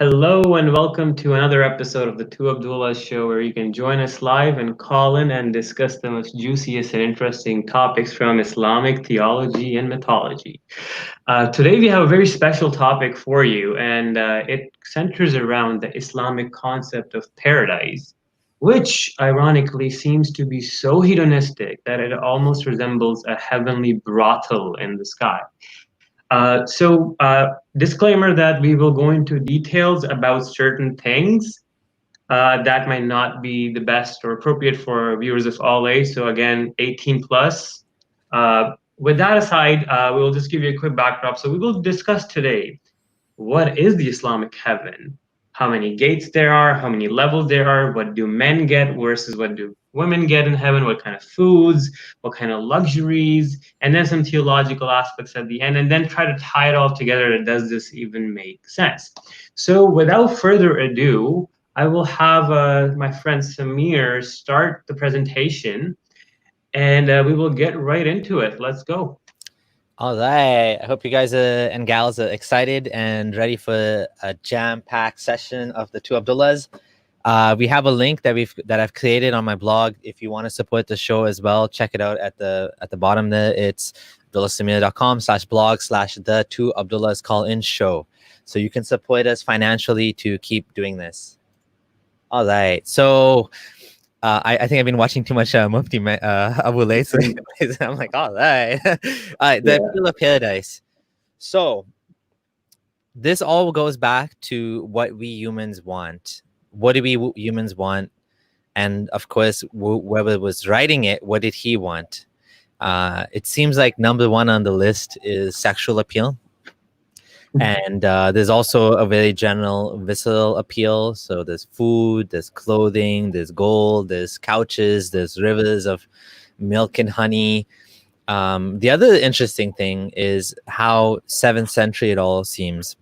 Hello and welcome to another episode of the Two Abdullahs show, where you can join us live and call in and discuss the most juiciest and interesting topics from Islamic theology and mythology. Today we have a very special topic for you, and it centers around the Islamic concept of paradise, which ironically seems to be so hedonistic that it almost resembles a heavenly brothel in the sky. Disclaimer that we will go into details about certain things that might not be the best or appropriate for viewers of all age. So again, 18 plus. With that aside, we will just give you a quick backdrop. So we will discuss today, what is the Islamic heaven? How many gates there are, how many levels there are, what do men get versus what do women get in heaven, what kind of foods, what kind of luxuries, and then some theological aspects at the end, and then try to tie it all together. Does this even make sense? So without further ado, I will have my friend Samir start the presentation, and we will get right into it. Let's go. All right. I hope you guys and gals are excited and ready for a jam-packed session of the Two Abdullahs. We have a link that I've created on my blog. If you want to support the show as well, check it out at the bottom there. It's abdullahsamir.com/blog/the Two Abdullahs call-in show. So you can support us financially to keep doing this. All right. So I think I've been watching too much Mufti Abu Lays. I'm like, all right. All right, the appeal of paradise. So this all goes back to what we humans want. What do we humans want? And of course, whoever was writing it, what did he want? It seems like number one on the list is sexual appeal. And there's also a very general visceral appeal. So there's food, there's clothing, there's gold, there's couches, there's rivers of milk and honey. The other interesting thing is how 7th century it all seems.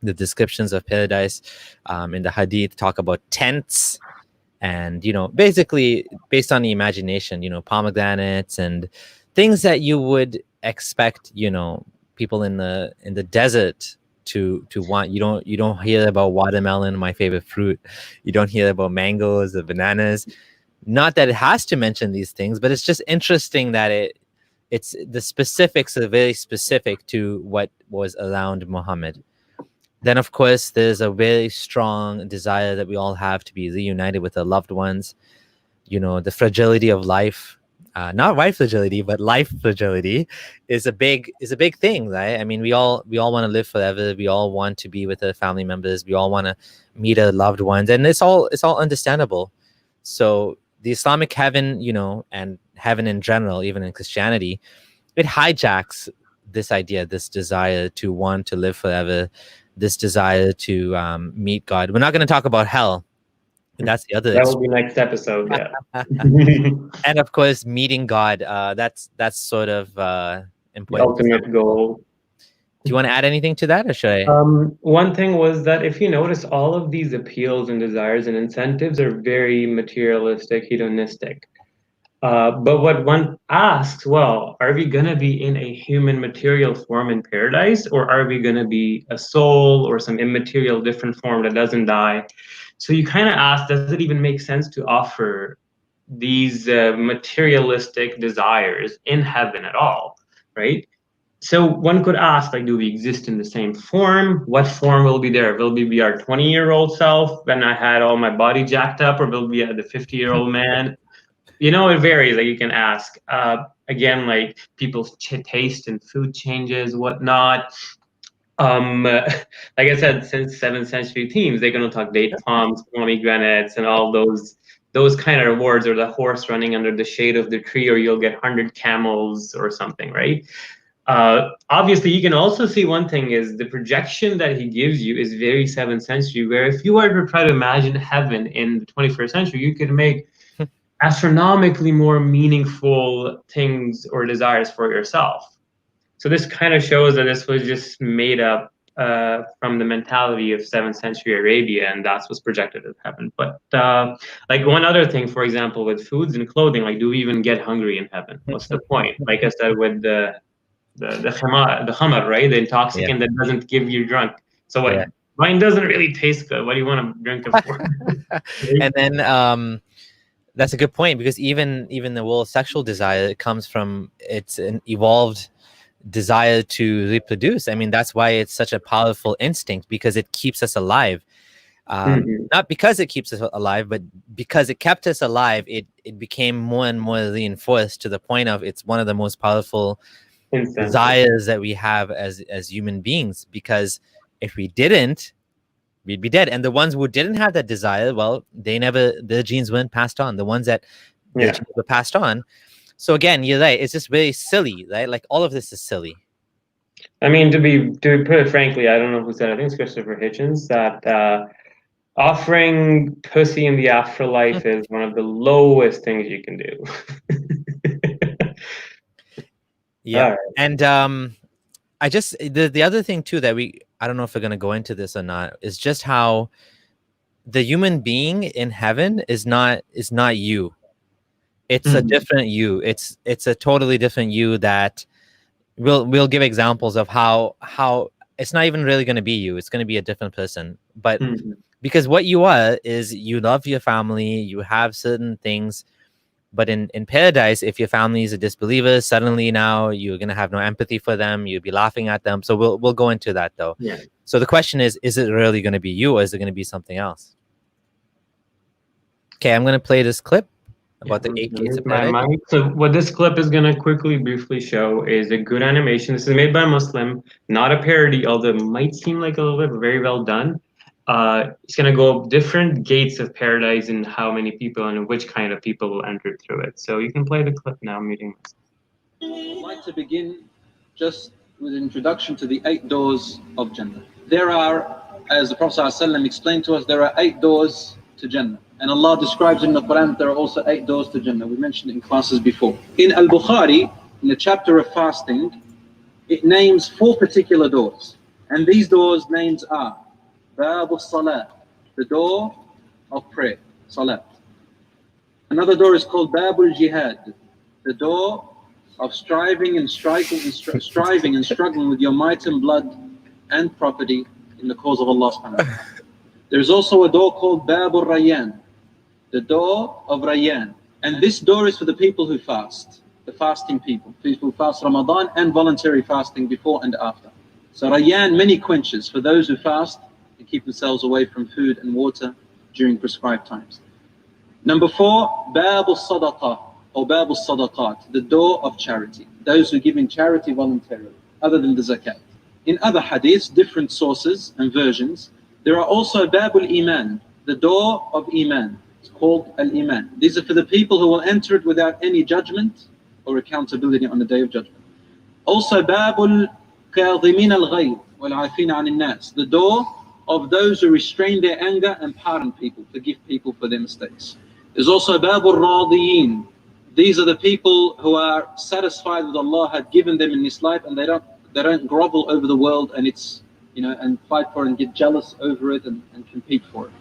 The descriptions of paradise in the Hadith talk about tents and, basically based on the imagination, pomegranates and things that you would expect, people in the desert to want. You don't hear about watermelon, my favorite fruit. You don't hear about mangoes or bananas. Not that it has to mention these things, but it's just interesting that it's the specifics are very specific to what was around Muhammad. Then of course there's a very strong desire that we all have to be reunited with our loved ones. The fragility of life. Not white fragility, but life fragility is a big thing, right? I mean, we all want to live forever. We all want to be with our family members. We all want to meet our loved ones, and it's all understandable. So the Islamic heaven, and heaven in general, even in Christianity, it hijacks this idea, this desire to want to live forever, this desire to meet God. We're not going to talk about hell. That's the other. That will be next episode. Yeah. And of course, meeting God. That's sort of important. The ultimate goal. Do you want to add anything to that, or should I? One thing was that if you notice, all of these appeals and desires and incentives are very materialistic, hedonistic. But what one asks, well, are we going to be in a human material form in paradise, or are we going to be a soul or some immaterial different form that doesn't die? So you kind of ask, does it even make sense to offer these materialistic desires in heaven at all, right? So one could ask, like, do we exist in the same form? What form will be there? Will we be our 20-year-old self when I had all my body jacked up, or will we be the 50-year-old man? It varies. Like, you can ask. Again, like, people's taste and food changes, whatnot. Like I said, since 7th century themes, they're going to talk date palms, pomegranates, and all those kind of rewards, or the horse running under the shade of the tree, or you'll get 100 camels or something, right? Obviously, you can also see one thing is the projection that he gives you is very 7th century, where if you were to try to imagine heaven in the 21st century, you could make astronomically more meaningful things or desires for yourself. So this kind of shows that this was just made up from the mentality of 7th century Arabia, and that's what's projected as heaven. But like, one other thing, for example, with foods and clothing, like, do we even get hungry in heaven? What's the point? Like I said, with the khamar, right? The intoxicant that doesn't give you drunk. So what Wine doesn't really taste good. What do you want to drink it for? And then that's a good point, because even the whole sexual desire, it comes from, it's an evolved desire to reproduce. I mean, that's why it's such a powerful instinct, because it keeps us alive. Not because it keeps us alive, but because it kept us alive, it became more and more reinforced to the point of it's one of the most powerful desires that we have as human beings. Because if we didn't, we'd be dead. And the ones who didn't have that desire, well, their genes weren't passed on. The ones that their genes were passed on. So again, you're right. It's just very silly, right? Like all of this is silly. I mean, to put it frankly, I don't know who said it. I think it's Christopher Hitchens, that offering pussy in the afterlife is one of the lowest things you can do. Yeah. Right. And I just the other thing too that I don't know if we're gonna go into this or not, is just how the human being in heaven is not you. It's a different you. It's a totally different you that we'll give examples of how it's not even really gonna be you. It's gonna be a different person. But because what you are is you love your family, you have certain things. But in paradise, if your family is a disbeliever, suddenly now you're gonna have no empathy for them. You'll be laughing at them. So we'll go into that though. Yeah. So the question is it really gonna be you, or is it gonna be something else? Okay, I'm gonna play this clip about the 8 gates of paradise. So what this clip is gonna briefly show is a good animation. This is made by a Muslim, not a parody, although it might seem like a little bit, very well done. It's going to go different gates of paradise and how many people and which kind of people will enter through it. So you can play the clip now, meeting. I'd like to begin just with an introduction to the 8 doors of Jannah. There are, as the Prophet ﷺ explained to us, there are 8 doors to Jannah. And Allah describes in the Quran that there are also 8 doors to Jannah. We mentioned it in classes before. In Al-Bukhari, in the chapter of fasting, it names 4 particular doors. And these doors' names are Bab al-Salah, the door of prayer, Salat. Another door is called Bab al-Jihad, the door of striving and struggling with your might and blood and property in the cause of Allah subhanahu wa ta'ala. There's also a door called Bab al-Rayyan, the door of Rayyan. And this door is for the people who fast, the fasting people who fast Ramadan and voluntary fasting before and after. So Rayyan, many quenches for those who fast and keep themselves away from food and water during prescribed times. Number 4, Bab al-Sadaqah or Bab al-Sadaqat, the door of charity, those who give in charity voluntarily, other than the zakat. In other hadiths, different sources and versions, there are also Bab al-Iman, the door of Iman. It's called al-Iman. These are for the people who will enter it without any judgment or accountability on the Day of Judgment. Also Bab al-Kadhimin al-Ghayb wal-Afina an nas, the door of those who restrain their anger and pardon people, forgive people for their mistakes. There's also Bab al-Radiyin. These are the people who are satisfied with Allah had given them in this life, and they don't grovel over the world and its, and fight for it and get jealous over it and compete for it.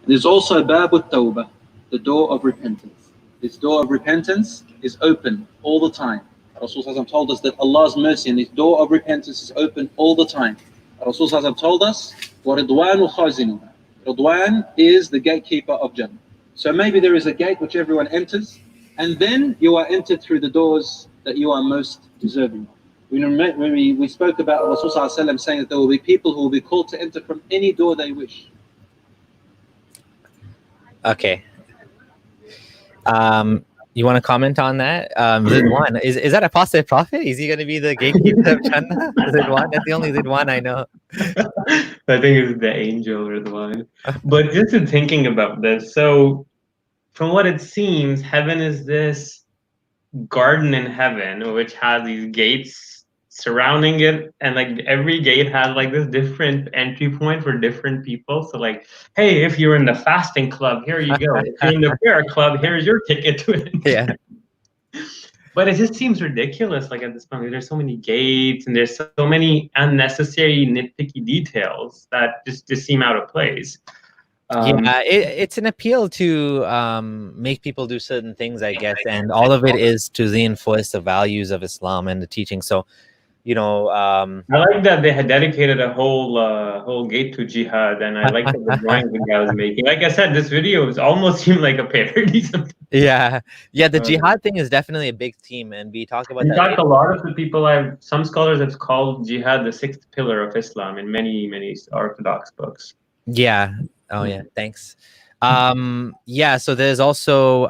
And there's also Bab al-Tawbah, the door of repentance. This door of repentance is open all the time. Rasul told us that Allah's mercy and this door of repentance is open all the time. Rasul told us, وَرِضْوَانُ خَازِنُهَا. Ridwan is the gatekeeper of Jannah. So maybe there is a gate which everyone enters, and then you are entered through the doors that you are most deserving of. We spoke about Rasul saying that there will be people who will be called to enter from any door they wish. Okay. You want to comment on that? Ridwan, is that apostate prophet? Is he going to be the gatekeeper of Jannah? Ridwan, that's the only Ridwan I know. I think it's the angel Ridwan. But just in thinking about this, so from what it seems, heaven is this garden in heaven which has these gates surrounding it, and like every gate has like this different entry point for different people. So like, hey, if you're in the fasting club, here you go. If you're in the prayer club, here's your ticket to it. Yeah. But it just seems ridiculous. Like at this point, there's so many gates and there's so many unnecessary nitpicky details that just seem out of place. It's an appeal to make people do certain things, I guess, and all of it is to reinforce the values of Islam and the teaching. So I like that they had dedicated a whole gate to jihad, and I like that the drawings the guy was making. Like I said, this video is almost seemed like a parody. Yeah, the jihad thing is definitely a big theme, and we talk about In that fact, later. a lot of the people some scholars have called jihad the sixth pillar of Islam in many Orthodox books. Yeah. Oh yeah. Thanks. Yeah. So there's also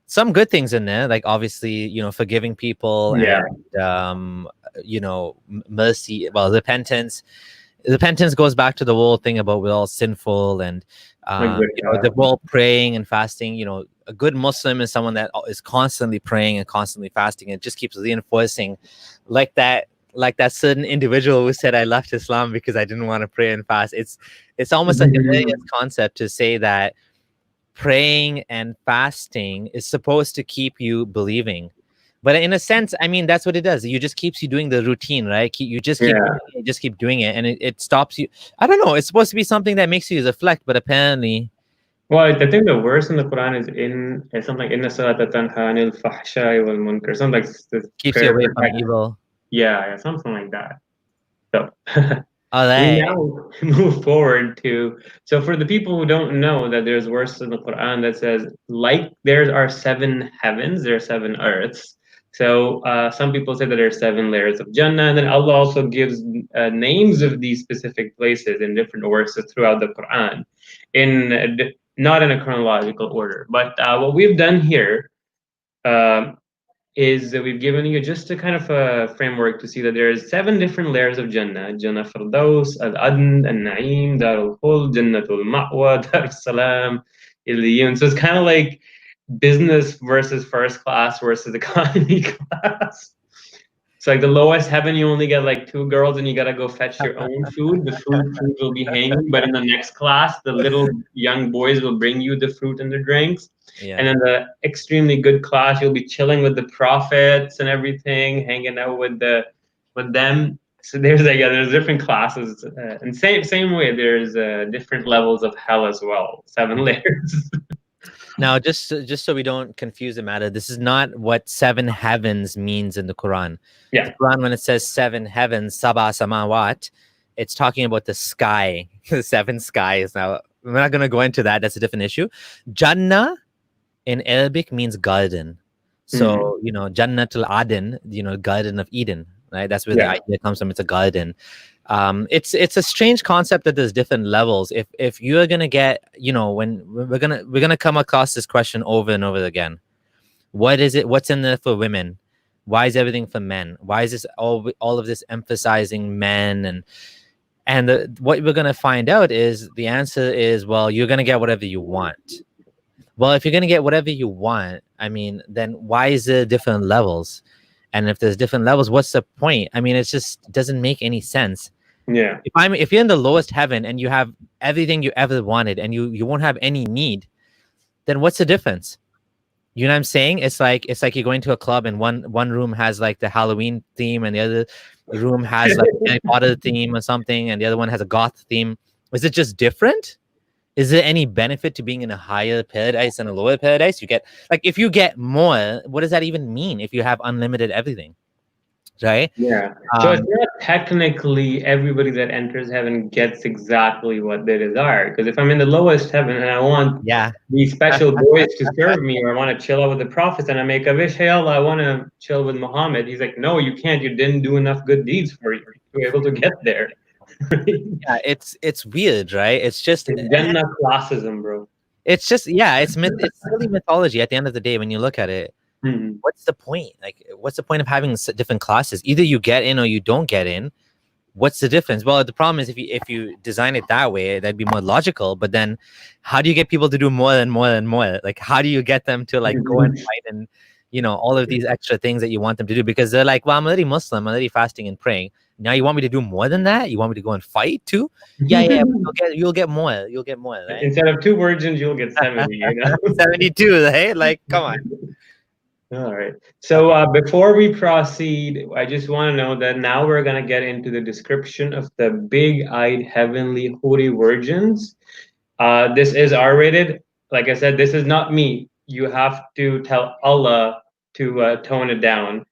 some good things in there, like obviously, forgiving people and mercy. Well, repentance. Repentance goes back to the whole thing about we're all sinful and the whole praying and fasting. A good Muslim is someone that is constantly praying and constantly fasting. It just keeps reinforcing, like that certain individual who said, I left Islam because I didn't want to pray and fast. It's almost a hilarious concept to say that praying and fasting is supposed to keep you believing. But in a sense, I mean, that's what it does. You just keeps you doing the routine, right? You just keep doing it, and it stops you. I don't know. It's supposed to be something that makes you reflect, but apparently. Well, I think the verse in the Quran is something like "Inna salata tanha anil fahsha'i wal munkar." Something like keeps you away from evil. Yeah, something like that. So all right. We now move forward to, so for the people who don't know that there's verses in the Quran that says, like there are 7 heavens, there are 7 earths. So some people say that there are 7 layers of Jannah, and then Allah also gives names of these specific places in different verses throughout the Quran, not in a chronological order. But what we've done here is that we've given you just a kind of a framework to see that there's 7 different layers of Jannah. Jannah Firdaus, Al-Adn, Al-Na'im, Darul Khuld, Jannatul Ma'wa, Darul Salam, Illiyun. So it's kind of like business versus first class versus economy class. So like the lowest heaven, you only get like 2 girls and you gotta go fetch your own food. The food will be hanging, but in the next class, the little young boys will bring you the fruit and the drinks. Yeah. And in the extremely good class, you'll be chilling with the prophets and everything, hanging out with them. So there's different classes, and same way there's different levels of hell as well, 7 layers. Now, just so we don't confuse the matter, this is not what 7 heavens means in the Quran. Yeah. The Quran, when it says 7 heavens, Sabah Samawat, it's talking about the sky, the 7 skies. Now, we're not going to go into that. That's a different issue. Jannah in Arabic means garden. So, Jannatul Aden, Garden of Eden, right? That's where the idea comes from. It's a garden. It's a strange concept that there's different levels. If you're gonna get, when we're gonna come across this question over and over again. What is it? What's in there for women? Why is everything for men? Why is this all of this emphasizing men? And what we're gonna find out is the answer is, well, you're gonna get whatever you want. Well, if you're gonna get whatever you want, I mean, then why is there different levels? And if there's different levels, what's the point? I mean, it just doesn't make any sense. Yeah. If you're in the lowest heaven and you have everything you ever wanted and you won't have any need, then what's the difference? You know what I'm saying? It's like you're going to a club and one room has like the Halloween theme and the other room has like Harry Potter theme or something, and the other one has a goth theme. Is it just different? Is there any benefit to being in a higher paradise and a lower paradise? You get, like, if you get more, what does that even mean if you have unlimited everything? Right? Yeah. So it's not technically everybody that enters heaven gets exactly what they desire. Because if I'm in the lowest heaven and I want these special boys to serve me, or I want to chill out with the prophets, and I make a wish, hey Allah, I want to chill with Muhammad. He's like, no, you can't. You didn't do enough good deeds for you to be able to get there. Yeah, it's weird, right? It's just Jannah classism, bro. It's just it's silly mythology at the end of the day when you look at it. Mm-hmm. What's the point? Like, what's the point of having different classes? Either you get in or you don't get in. What's the difference? Well, the problem is if you design it that way, that'd be more logical. But then, how do you get people to do more and more and more? Like, how do you get them to like go and fight and all of these extra things that you want them to do? Because they're like, well, I'm already Muslim, I'm already fasting and praying. Now you want me to do more than that? You want me to go and fight too? Yeah. You'll get more. You'll get more, right? Instead of 2 virgins, you'll get 70. 72, right? Like, come on. All right. So before we proceed, I just want to know that now we're going to get into the description of the big-eyed heavenly holy virgins. This is R-rated. Like I said, this is not me. You have to tell Allah to tone it down.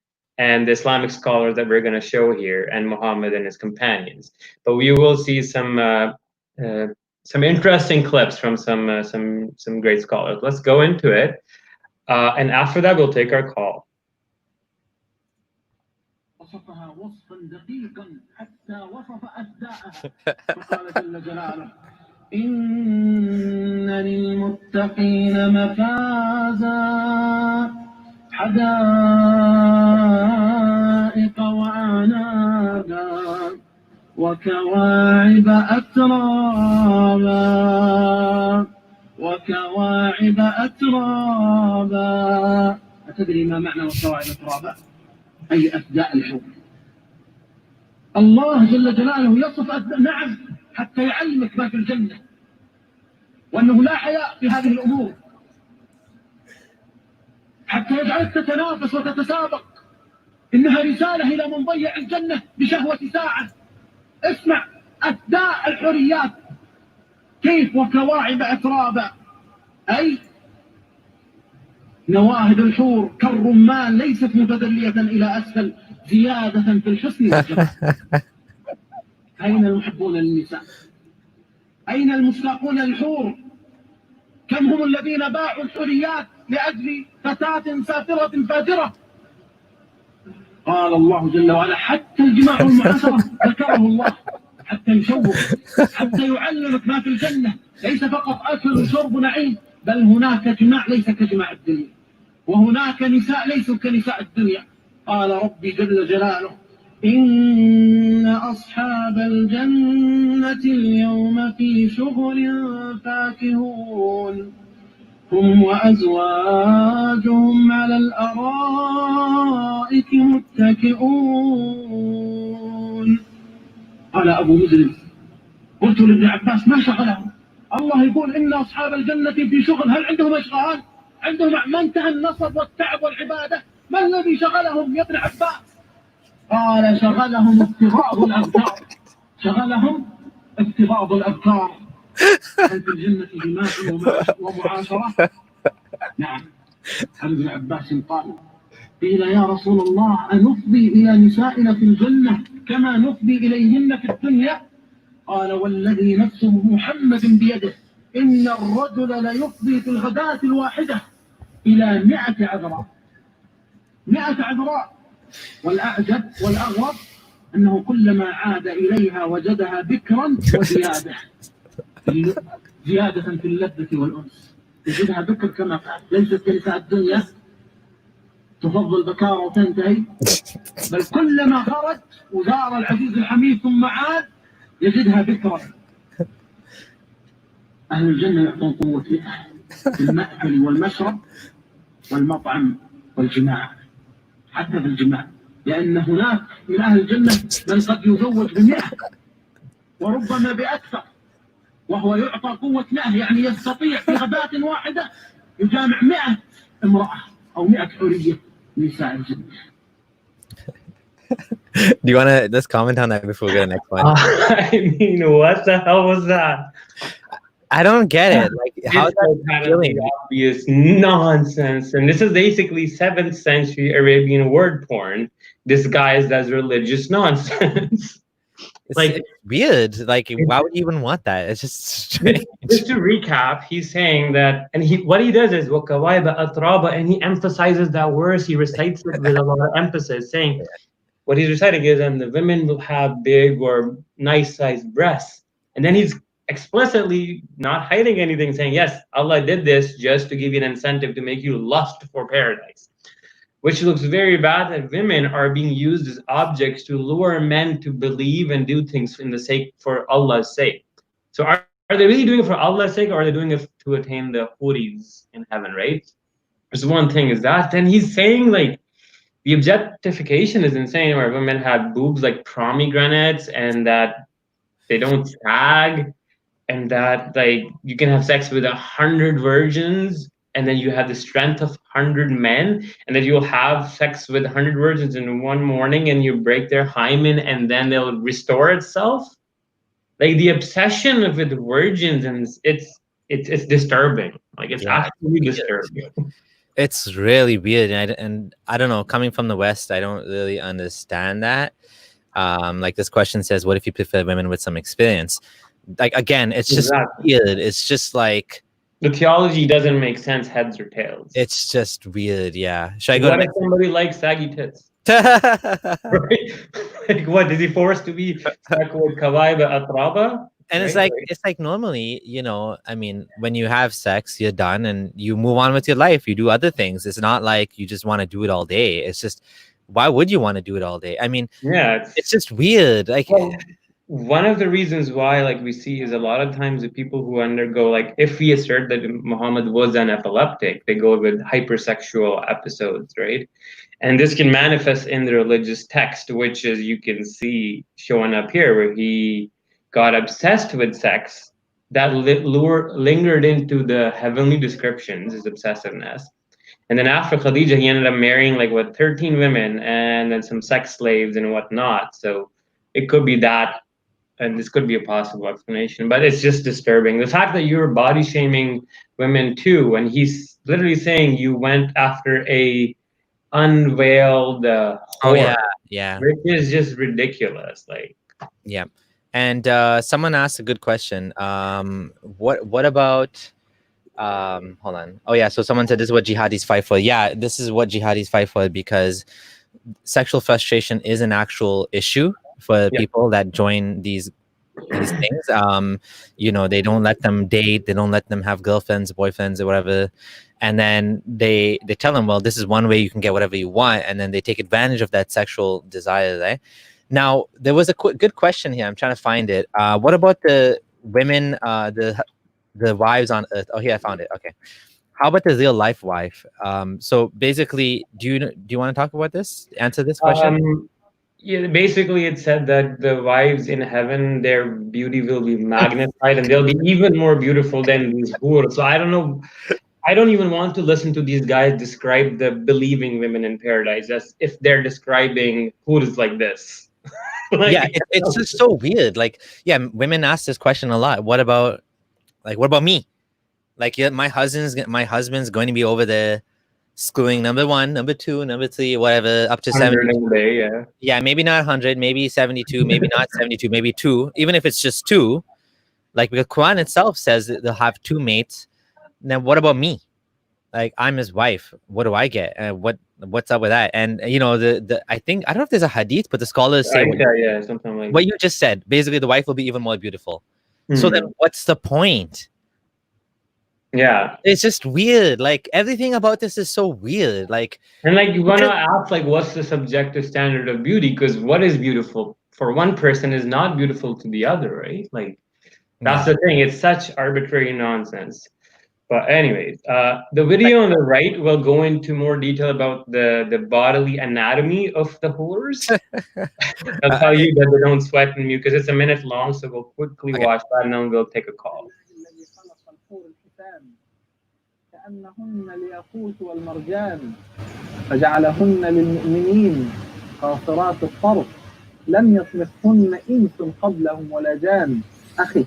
and the Islamic scholars that we're going to show here, and Muhammad and his companions. But we will see some interesting clips from some great scholars. Let's go into it, and after that we'll take our call. وصفها وصفا دقيقا حتى وصف أجزاءها فقال جل جلاله إن للمتقين مفازا حدائق وأعنابا وكواعب أترابا أتدري ما معنى وكواعب أترابا؟ أي أفداء الحور. الله جل جلاله يصف نعم حتى يعلمك ما في الجنة، وأنه لا حياء في هذه الأمور، حتى يجعلك تتنافس وتتسابق. إنها رسالة إلى من ضيع الجنة بشهوة ساعة. اسمع أفداء الحوريات كيف وكواعب أترابا، أي نواهد الحور كالرمان ليست متدلية إلى أسفل، زيادة في الحسن والجمال. أين المحبون للنساء؟ أين المشتاقون للحور؟ كم هم الذين باعوا الحوريات لأجل فتاة سافرة فاجرة؟ قال الله جل وعلا حتى الجماع والمعاشرة ذكره الله حتى يشوق، حتى يعلمك ما في الجنة. ليس فقط أكل وشرب ونعيم، بل هناك جماع ليس كجماع الدنيا، وهناك نساء ليسوا كنساء الدنيا. قال ربي جل جلاله إن أصحاب الجنة اليوم في شغل فاكهون هم وأزواجهم على الأرائك متكئون. قال أبو مسلم قلت لابن عباس ما شغلهم؟ الله يقول إن أصحاب الجنة في شغل، هل عندهم أشغال؟ عندهم ما انتهى النصب والتعب والعبادة؟ ما الذي شغلهم يا ابن عباس؟ قال شغلهم افتراض الأذكار، شغلهم افتراض الأذكار. هل في الجنة جماع ومعاشرة؟ نعم. عن ابن عباس قال قيل يا رسول الله أنفضي إلى نسائنا في الجنة كما نفضي إليهن في الدنيا؟ قال والذي نفس محمد بيده إن الرجل ليفضي في الغداة الواحدة إلى 100 عذراء. 100 عذراء. والأعجب والأغرب أنه كلما عاد إليها وجدها بكرا وزيادة، زيادة في اللذة والأنس. يجدها بكر كما قال، ليست كنساء الدنيا تفضل بكارة وتنتهي، بل كلما خرج وزار العزيز الحميد ثم عاد يجدها بكرا. أهل الجنة يعطون قوة في المأكل والمشرب والمطعم والجماع، حتى في الجماع، لأن هناك من أهل الجنة من قد يزوج ب100 وربما بأكثر، وهو يعطى قوة 100، يعني يستطيع في غداة واحدة يجامع 100 امرأة أو 100 حورية نساء الجنة. Do you want to just comment on that before we go to the next one? I mean, what the hell was that? I don't get it. Like, how is that kind feeling? of obvious nonsense? And this is basically 7th century Arabian word porn disguised as religious nonsense. It's weird. Like, why would you even want that? It's just strange. Just to recap, he's saying that, and what he does is وَكَوَائِبَ أَتْرَابًا, and he emphasizes that verse. He recites it with a lot of emphasis, saying what he's reciting is, and the women will have big or nice sized breasts, and then he's explicitly not hiding anything, saying yes, Allah did this just to give you an incentive to make you lust for paradise. Which looks very bad that women are being used as objects to lure men to believe and do things for Allah's sake. So are they really doing it for Allah's sake, or are they doing it to attain the houris in heaven, right? There's one thing is that. Then he's saying like the objectification is insane, where women have boobs like pomegranates and that they don't sag, and that like you can have sex with 100 virgins, and then you have the strength of 100 men, and then you'll have sex with 100 virgins in one morning, and you break their hymen, and then they'll restore itself. Like the obsession with virgins, and it's disturbing. Like it's actually disturbing. It's really weird, and I don't know. Coming from the West, I don't really understand that. Like this question says, what if you prefer women with some experience? Like again, it's just weird. It's just like the theology doesn't make sense, heads or tails. It's just weird. Yeah. Should I go? What if somebody likes saggy tits? Right? Like what? Is he forced to be stuck with kawaiba atraba? And right? it's like normally, you know, I mean, when you have sex, you're done and you move on with your life. You do other things. It's not like you just want to do it all day. It's just, why would you want to do it all day? I mean, yeah, it's just weird. Like, well, one of the reasons why, like we see, is a lot of times the people who undergo, like, if we assert that Muhammad was an epileptic, they go with hypersexual episodes, right? And this can manifest in the religious text, which is you can see showing up here, where he got obsessed with sex, that lingered into the heavenly descriptions, his obsessiveness. And then after Khadija, he ended up marrying like 13 women and then some sex slaves and whatnot. So it could be that, and this could be a possible explanation, but it's just disturbing. The fact that you're body shaming women too, and he's literally saying you went after a unveiled whore, which is just ridiculous. Like, yeah. And someone asked a good question. What about hold on. Oh yeah, so someone said this is what jihadis fight for. Yeah, this is what jihadis fight for, because sexual frustration is an actual issue for people that join these things. You know, they don't let them date, they don't let them have girlfriends, boyfriends, or whatever. And then they tell them, well, this is one way you can get whatever you want, and then they take advantage of that sexual desire, right? Now, there was a good question here. I'm trying to find it. What about the women, the wives on earth? Oh, here, I found it. Okay. How about the real life wife? So basically, do you want to talk about this? Answer this question? Yeah, basically it said that the wives in heaven, their beauty will be magnified and they'll be even more beautiful than these hur. So I don't know. I don't even want to listen to these guys describe the believing women in paradise as if they're describing hurs like this. Like, yeah, it's just so weird. Like, yeah, women ask this question a lot. What about me? Like, yeah, my husband's going to be over there schooling number 1, number 2, number 3, whatever, up to 70. Yeah, maybe not 100, maybe 72, maybe not 72, maybe 2. Even if it's just 2, like, because Quran itself says that they'll have 2 mates. Now, what about me? Like, I'm his wife. What do I get? What's up with that? And you know, I think, I don't know if there's a hadith, but the scholars say something like what you just said. Basically, the wife will be even more beautiful. So then, what's the point? Yeah, it's just weird. Like, everything about this is so weird. Like, and like you want to ask, like, what's the subjective standard of beauty? Because what is beautiful for one person is not beautiful to the other, right? Like, that's the thing. It's such arbitrary nonsense. But anyways, the video on the right will go into more detail about the bodily anatomy of the hurs. I'll tell you that they don't sweat in mute because it's a minute long, so we'll quickly watch that and then we'll take a call. كأنهن الياقوت والمرجان فجعلهن للمؤمنين قاصرات الطرف لم يطمثهن إنس قبلهم ولا جان. أخي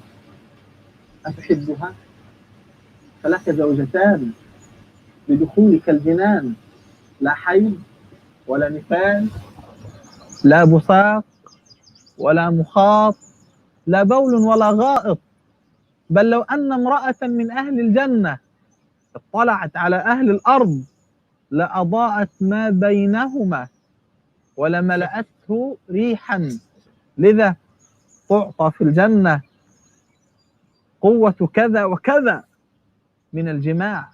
أتحبها؟ فلك زوجتان بدخولك الجنان، لا حيض ولا نفاس، لا بصاق ولا مخاط، لا بول ولا غائط، بل لو أن امرأة من أهل الجنة اطلعت على أهل الأرض لأضاءت ما بينهما ولملأته ريحا، لذا تعطى في الجنة قوة كذا وكذا من الجماع.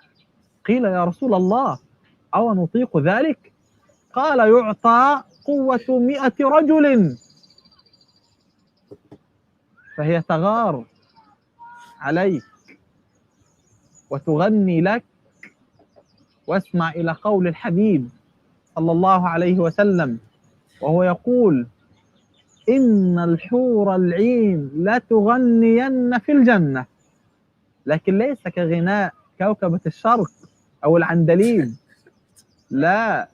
قيل يا رسول الله أو نطيق ذلك؟ قال يعطى قوة 100 رجل، فهي تغار عليك وتغني لك. واسمع إلى قول الحبيب صلى الله عليه وسلم وهو يقول إن الحور العين لا تغنين في الجنة، لكن ليس كغناء كوكبة الشرق أو العندليب، لا،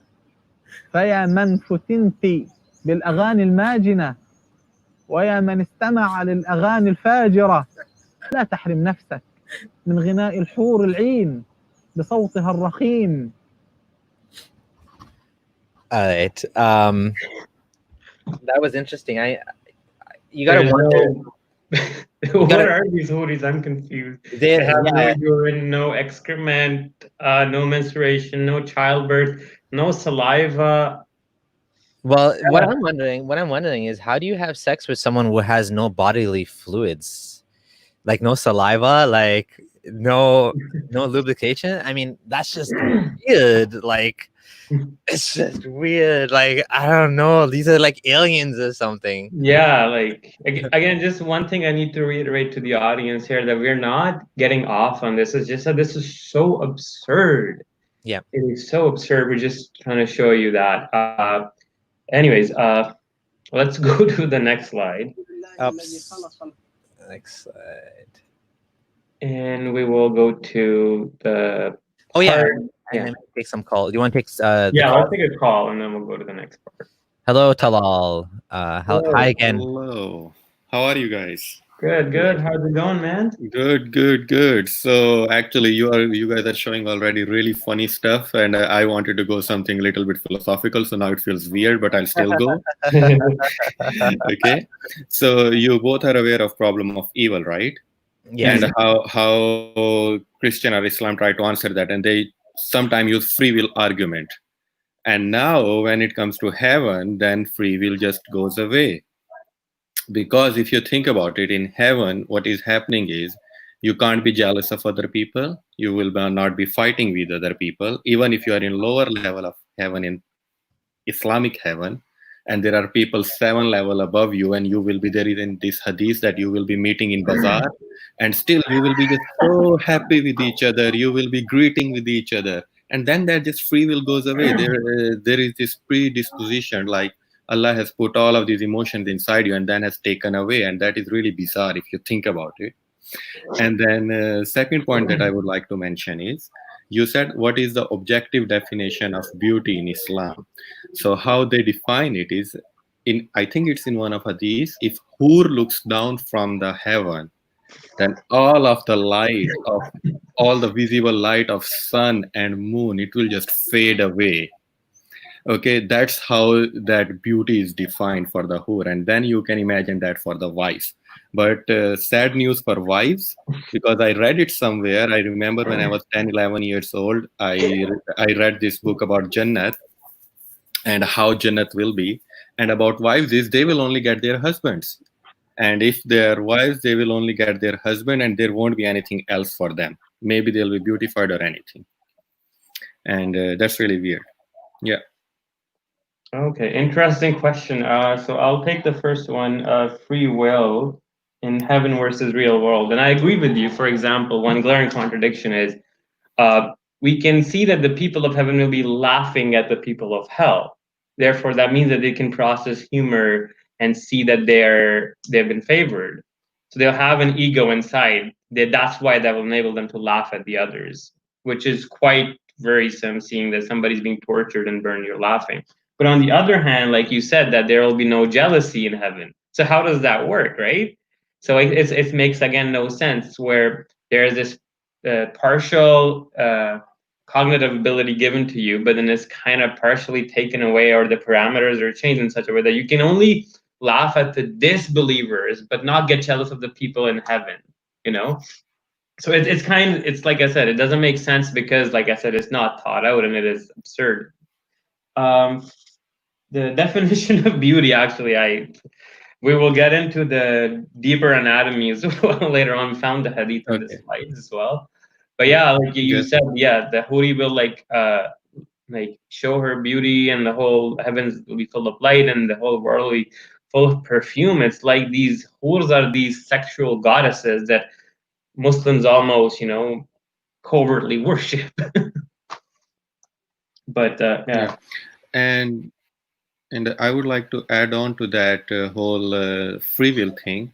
فيا من فتنت بالأغاني الماجنة ويا من استمع للأغاني الفاجرة لا تحرم نفسك من غناء الحور العين بصوتها الرخيم All right. That was interesting. You gotta There's wonder. what gotta- are these houris? I'm confused. They, They have no yeah. urine, no excrement, no menstruation, no childbirth, no saliva. Well, what I'm wondering is, how do you have sex with someone who has no bodily fluids, like no saliva, like no lubrication? I mean, that's just weird. Like, it's just weird. Like, I don't know. These are like aliens or something. Yeah, like again, just one thing I need to reiterate to the audience here, that we're not getting off on this. It's just that this is so absurd. Yeah. It is so absurd. We're just trying to show you that. Anyways, let's go to the next slide. Next slide. And we will go to the Oh yeah. part. And then take some call. Do you want to take the Yeah, call? I'll take a call and then we'll go to the next part. Hello, Talal. Hi again. Hello. How are you guys? Good, good. How's it going, man? Good. So actually, you guys are showing already really funny stuff, and I wanted to go something a little bit philosophical. So now it feels weird, but I'll still go. Okay. So you both are aware of problem of evil, right? Yes. And how Christian or Islam try to answer that, and they sometimes use free will argument. And now when it comes to heaven, then free will just goes away. Because if you think about it, in heaven, what is happening is you can't be jealous of other people. You will not be fighting with other people. Even if you are in lower level of heaven, in Islamic heaven, and there are people 7 level above you, and you will be there in this hadith that you will be meeting in Bazar, and still you will be just so happy with each other. You will be greeting with each other. And then that just free will goes away. There is this predisposition, like Allah has put all of these emotions inside you and then has taken away. And that is really bizarre if you think about it. And then second point that I would like to mention is, you said, what is the objective definition of beauty in Islam? So how they define it is, I think it's in one of hadiths, if Hur looks down from the heaven, then all of the light of all the visible light of sun and moon, it will just fade away. Okay, that's how that beauty is defined for the Hur. And then you can imagine that for the wives. But sad news for wives, because I read it somewhere. I remember when I was 10, 11 years old, I read this book about Jannah and how Jannah will be. And about wives is they will only get their husbands. And if they're wives, they will only get their husband and there won't be anything else for them. Maybe they'll be beautified or anything. And that's really weird. Yeah. Okay, interesting question. So I'll take the first one, free will in heaven versus real world. And I agree with you. For example, one glaring contradiction is we can see that the people of heaven will be laughing at the people of hell. Therefore, that means that they can process humor and see that they've been favored. So they'll have an ego inside. That's why that will enable them to laugh at the others, which is quite worrisome, seeing that somebody's being tortured and burned, you're laughing. But on the other hand, like you said, that there will be no jealousy in heaven. So how does that work, right? So it makes, again, no sense, where there is this partial cognitive ability given to you, but then it's kind of partially taken away, or the parameters are changed in such a way that you can only laugh at the disbelievers, but not get jealous of the people in heaven, you know? So it's like I said, it doesn't make sense because, like I said, it's not thought out and it is absurd. The definition of beauty, actually, we will get into the deeper anatomy as well later on. We found the hadith in the slides as well. But yeah, like you said, yeah, the Huri will like show her beauty, and the whole heavens will be full of light, and the whole world will be full of perfume. It's like these Hurs are these sexual goddesses that Muslims almost, covertly worship. But yeah. And I would like to add on to that whole free will thing.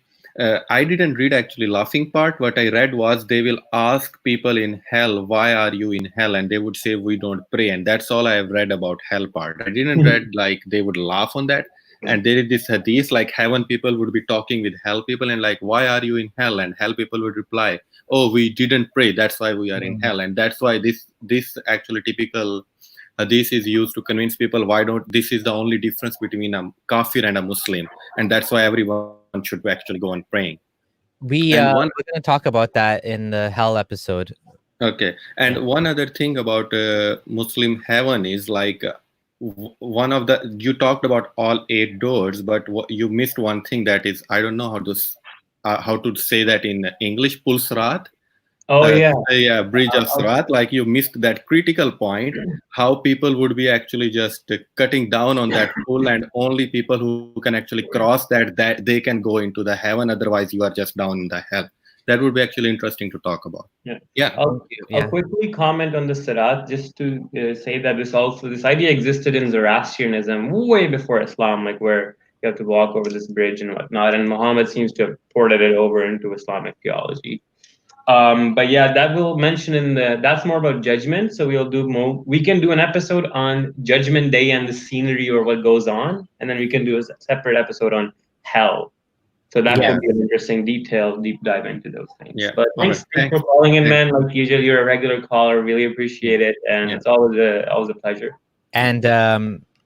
I didn't read actually laughing part. What I read was they will ask people in hell, why are you in hell? And they would say, we don't pray. And that's all I have read about hell part. I didn't read like they would laugh on that. And there is this hadith, like heaven people would be talking with hell people and like, why are you in hell? And hell people would reply, oh, we didn't pray. That's why we are in hell. And that's why this actually typical Hadith is used to convince people why don't this is the only difference between a kafir and a Muslim, and that's why everyone should actually go on praying. We're And one going to talk about that in the hell episode. Okay, and one other thing about Muslim heaven is like one of the you talked about all 8 doors, but you missed one thing, that is I don't know how to say that in English. Pulsrat. Oh yeah. Bridge of Sirat. Like you missed that critical point. How people would be actually just cutting down on that pull, and only people who can actually cross that they can go into the heaven. Otherwise, you are just down in the hell. That would be actually interesting to talk about. Yeah. I'll quickly comment on the Sirat, just to say that this idea existed in Zoroastrianism way before Islam, like where you have to walk over this bridge and whatnot. And Muhammad seems to have ported it over into Islamic theology. But yeah, that we'll mention that's more about judgment. So we can do an episode on Judgment Day and the scenery or what goes on, and then we can do a separate episode on hell. So that could be an interesting deep dive into those things. Yeah. But thanks for calling in, man. Like usually, you're a regular caller. Really appreciate it, and it's always a pleasure. And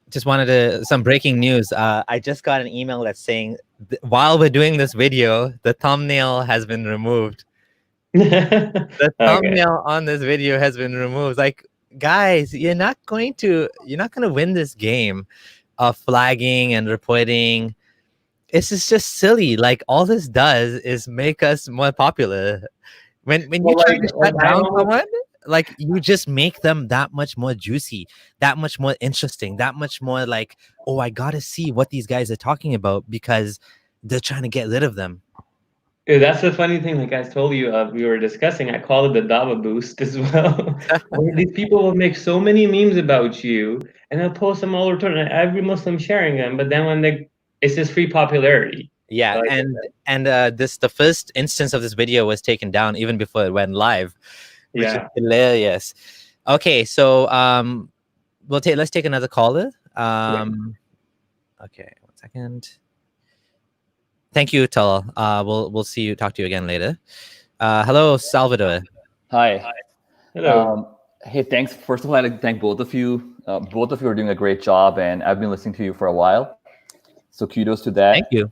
just wanted some breaking news. I just got an email that's saying while we're doing this video, the thumbnail has been removed. The thumbnail on this video has been removed. Like, guys, you're not going to win this game of flagging and reporting. This is just silly. Like, all this does is make us more popular. When you try to shut down someone, like, you just make them that much more juicy, that much more interesting, that much more like, oh, I gotta see what these guys are talking about because they're trying to get rid of them. Yeah, that's the funny thing. Like I told you, we were discussing. I call it the Dava boost as well. Where these people will make so many memes about you, and they'll post them all the time. Every Muslim sharing them, but then it's just free popularity. Yeah, and the first instance of this video was taken down even before it went live, which is hilarious. Okay, so let's take another caller. Okay, 1 second. Thank you, Tal. We'll talk to you again later. Hello, Salvador. Hi. Hello. Hey, thanks. First of all, I'd like to thank both of you. Both of you are doing a great job, and I've been listening to you for a while. So kudos to that. Thank you.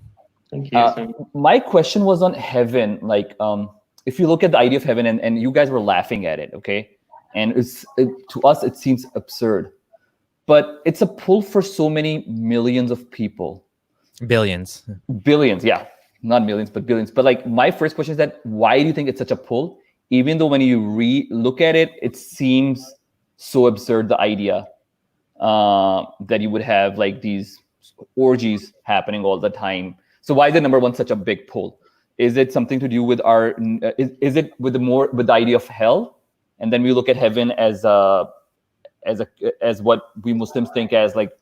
Thank you. My question was on heaven. Like, if you look at the idea of heaven, and you guys were laughing at it, okay? And to us, it seems absurd. But it's a pull for so many millions of people. Billions, yeah, not millions, but billions. But like, my first question is that why do you think it's such a pull? Even though when you look at it, it seems so absurd, the idea that you would have like these orgies happening all the time. So why is the number one such a big pull? Is it something to do with our? Is it with the idea of hell? And then we look at heaven as what we Muslims think as like.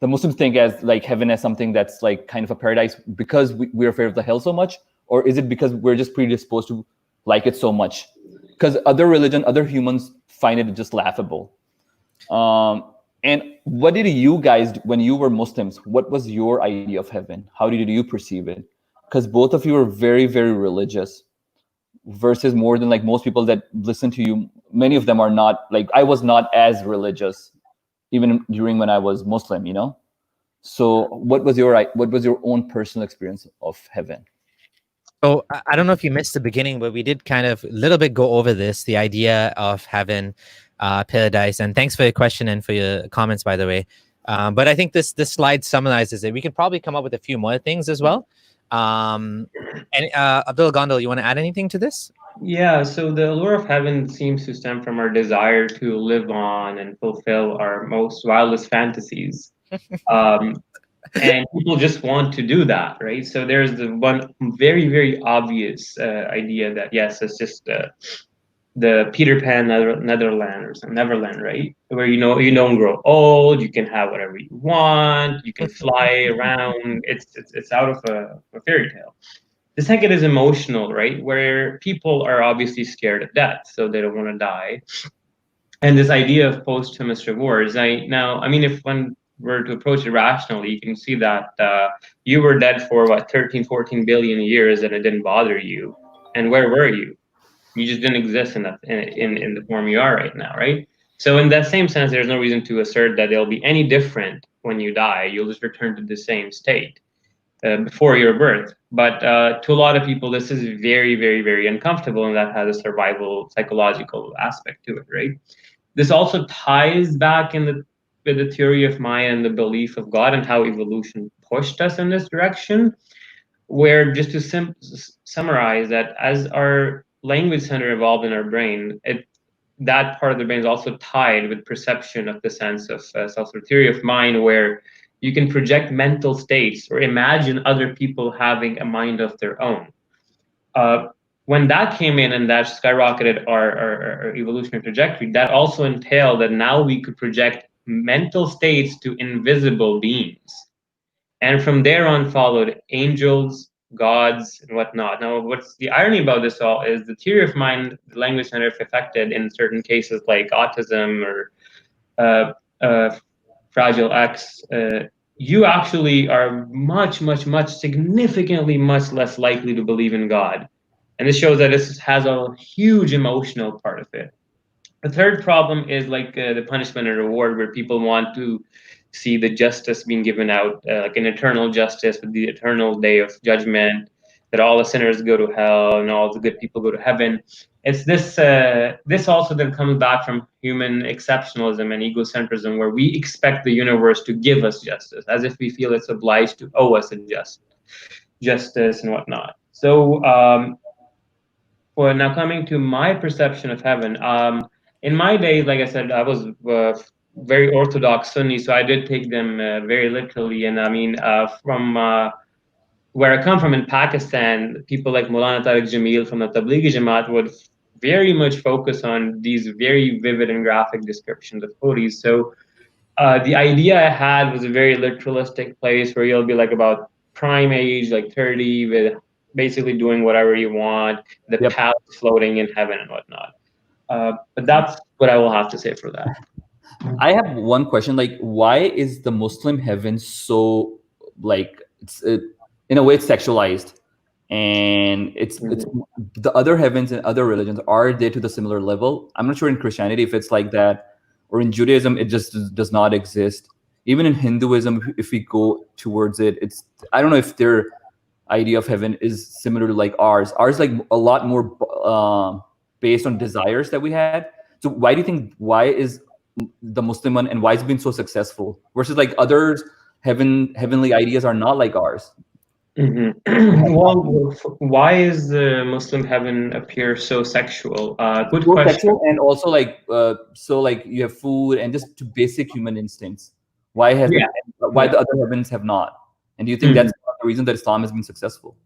The Muslims think as like heaven as something that's like kind of a paradise because we're afraid of the hell so much, or is it because we're just predisposed to like it so much? Because other humans find it just laughable. And what did you guys, when you were Muslims, what was your idea of heaven? How did you perceive it? Because both of you are very, very religious versus more than like most people that listen to you. Many of them are not, like I was not as religious even during when I was Muslim, you know? So what was your own personal experience of heaven? So I don't know if you missed the beginning, but we did kind of a little bit go over this, the idea of heaven, paradise. And thanks for your question and for your comments, by the way. But I think this slide summarizes it. We could probably come up with a few more things as well. And Abdul Gondal, you want to add anything to this? Yeah, so the allure of heaven seems to stem from our desire to live on and fulfill our most wildest fantasies. And people just want to do that, right? So there's the one very, very obvious idea that, yes, it's just the Peter Pan Netherland or some Neverland, right? Where you don't grow old, you can have whatever you want, you can fly around. It's out of a fairy tale. The second is emotional, right? Where people are obviously scared of death, so they don't want to die. And this idea of posthumous rewards. If one were to approach it rationally, you can see that you were dead for 13, 14 billion years, and it didn't bother you. And where were you? You just didn't exist in the form you are right now, right? So in that same sense, there's no reason to assert that they'll be any different when you die. You'll just return to the same state before your birth. But to a lot of people, this is very, very, very uncomfortable, and that has a survival psychological aspect to it, right? This also ties back with the theory of Maya and the belief of God and how evolution pushed us in this direction, where just to summarize that as our language center evolved in our brain, that part of the brain is also tied with perception of the sense of self, theory of mind, where you can project mental states or imagine other people having a mind of their own. When that came in and that skyrocketed our evolutionary trajectory, that also entailed that now we could project mental states to invisible beings. And from there on followed angels, gods, and whatnot. Now, what's the irony about this all is the theory of mind, the language center, if affected in certain cases like autism or Fragile X, you actually are much, significantly much less likely to believe in God. And this shows that this has a huge emotional part of it. The third problem is like the punishment and reward, where people want to see the justice being given out, like an eternal justice with the eternal day of judgment, that all the sinners go to hell and all the good people go to heaven. It's this also then comes back from human exceptionalism and egocentrism, where we expect the universe to give us justice, as if we feel it's obliged to owe us a justice and whatnot. So, well, now coming to my perception of heaven, in my days, like I said, I was very orthodox Sunni, so I did take them very literally. And I mean, from where I come from in Pakistan, people like Maulana Tariq Jamil from the Tablighi Jamaat would very much focus on these very vivid and graphic descriptions of houris. So the idea I had was a very literalistic place where you'll be like about prime age, like 30, with basically doing whatever you want, the palace floating in heaven and whatnot. But that's what I will have to say for that. I have one question. Like, why is the Muslim heaven so, like, it's in a way it's sexualized, and it's the other heavens in other religions, are they to the similar level? I'm not sure in Christianity if it's like that, or in Judaism it just does not exist. Even in Hinduism, if we go towards it, it's, I don't know if their idea of heaven is similar to like ours. Ours like a lot more based on desires that we had. So why do you think, why is the Muslim one, and why it's been so successful versus like others heavenly ideas are not like ours? Well, why is the Muslim heaven appear so sexual? Good question. Sexual, and also like so like you have food and just to basic human instincts. Why has why the other heavens have not? And do you think that's the reason that Islam has been successful?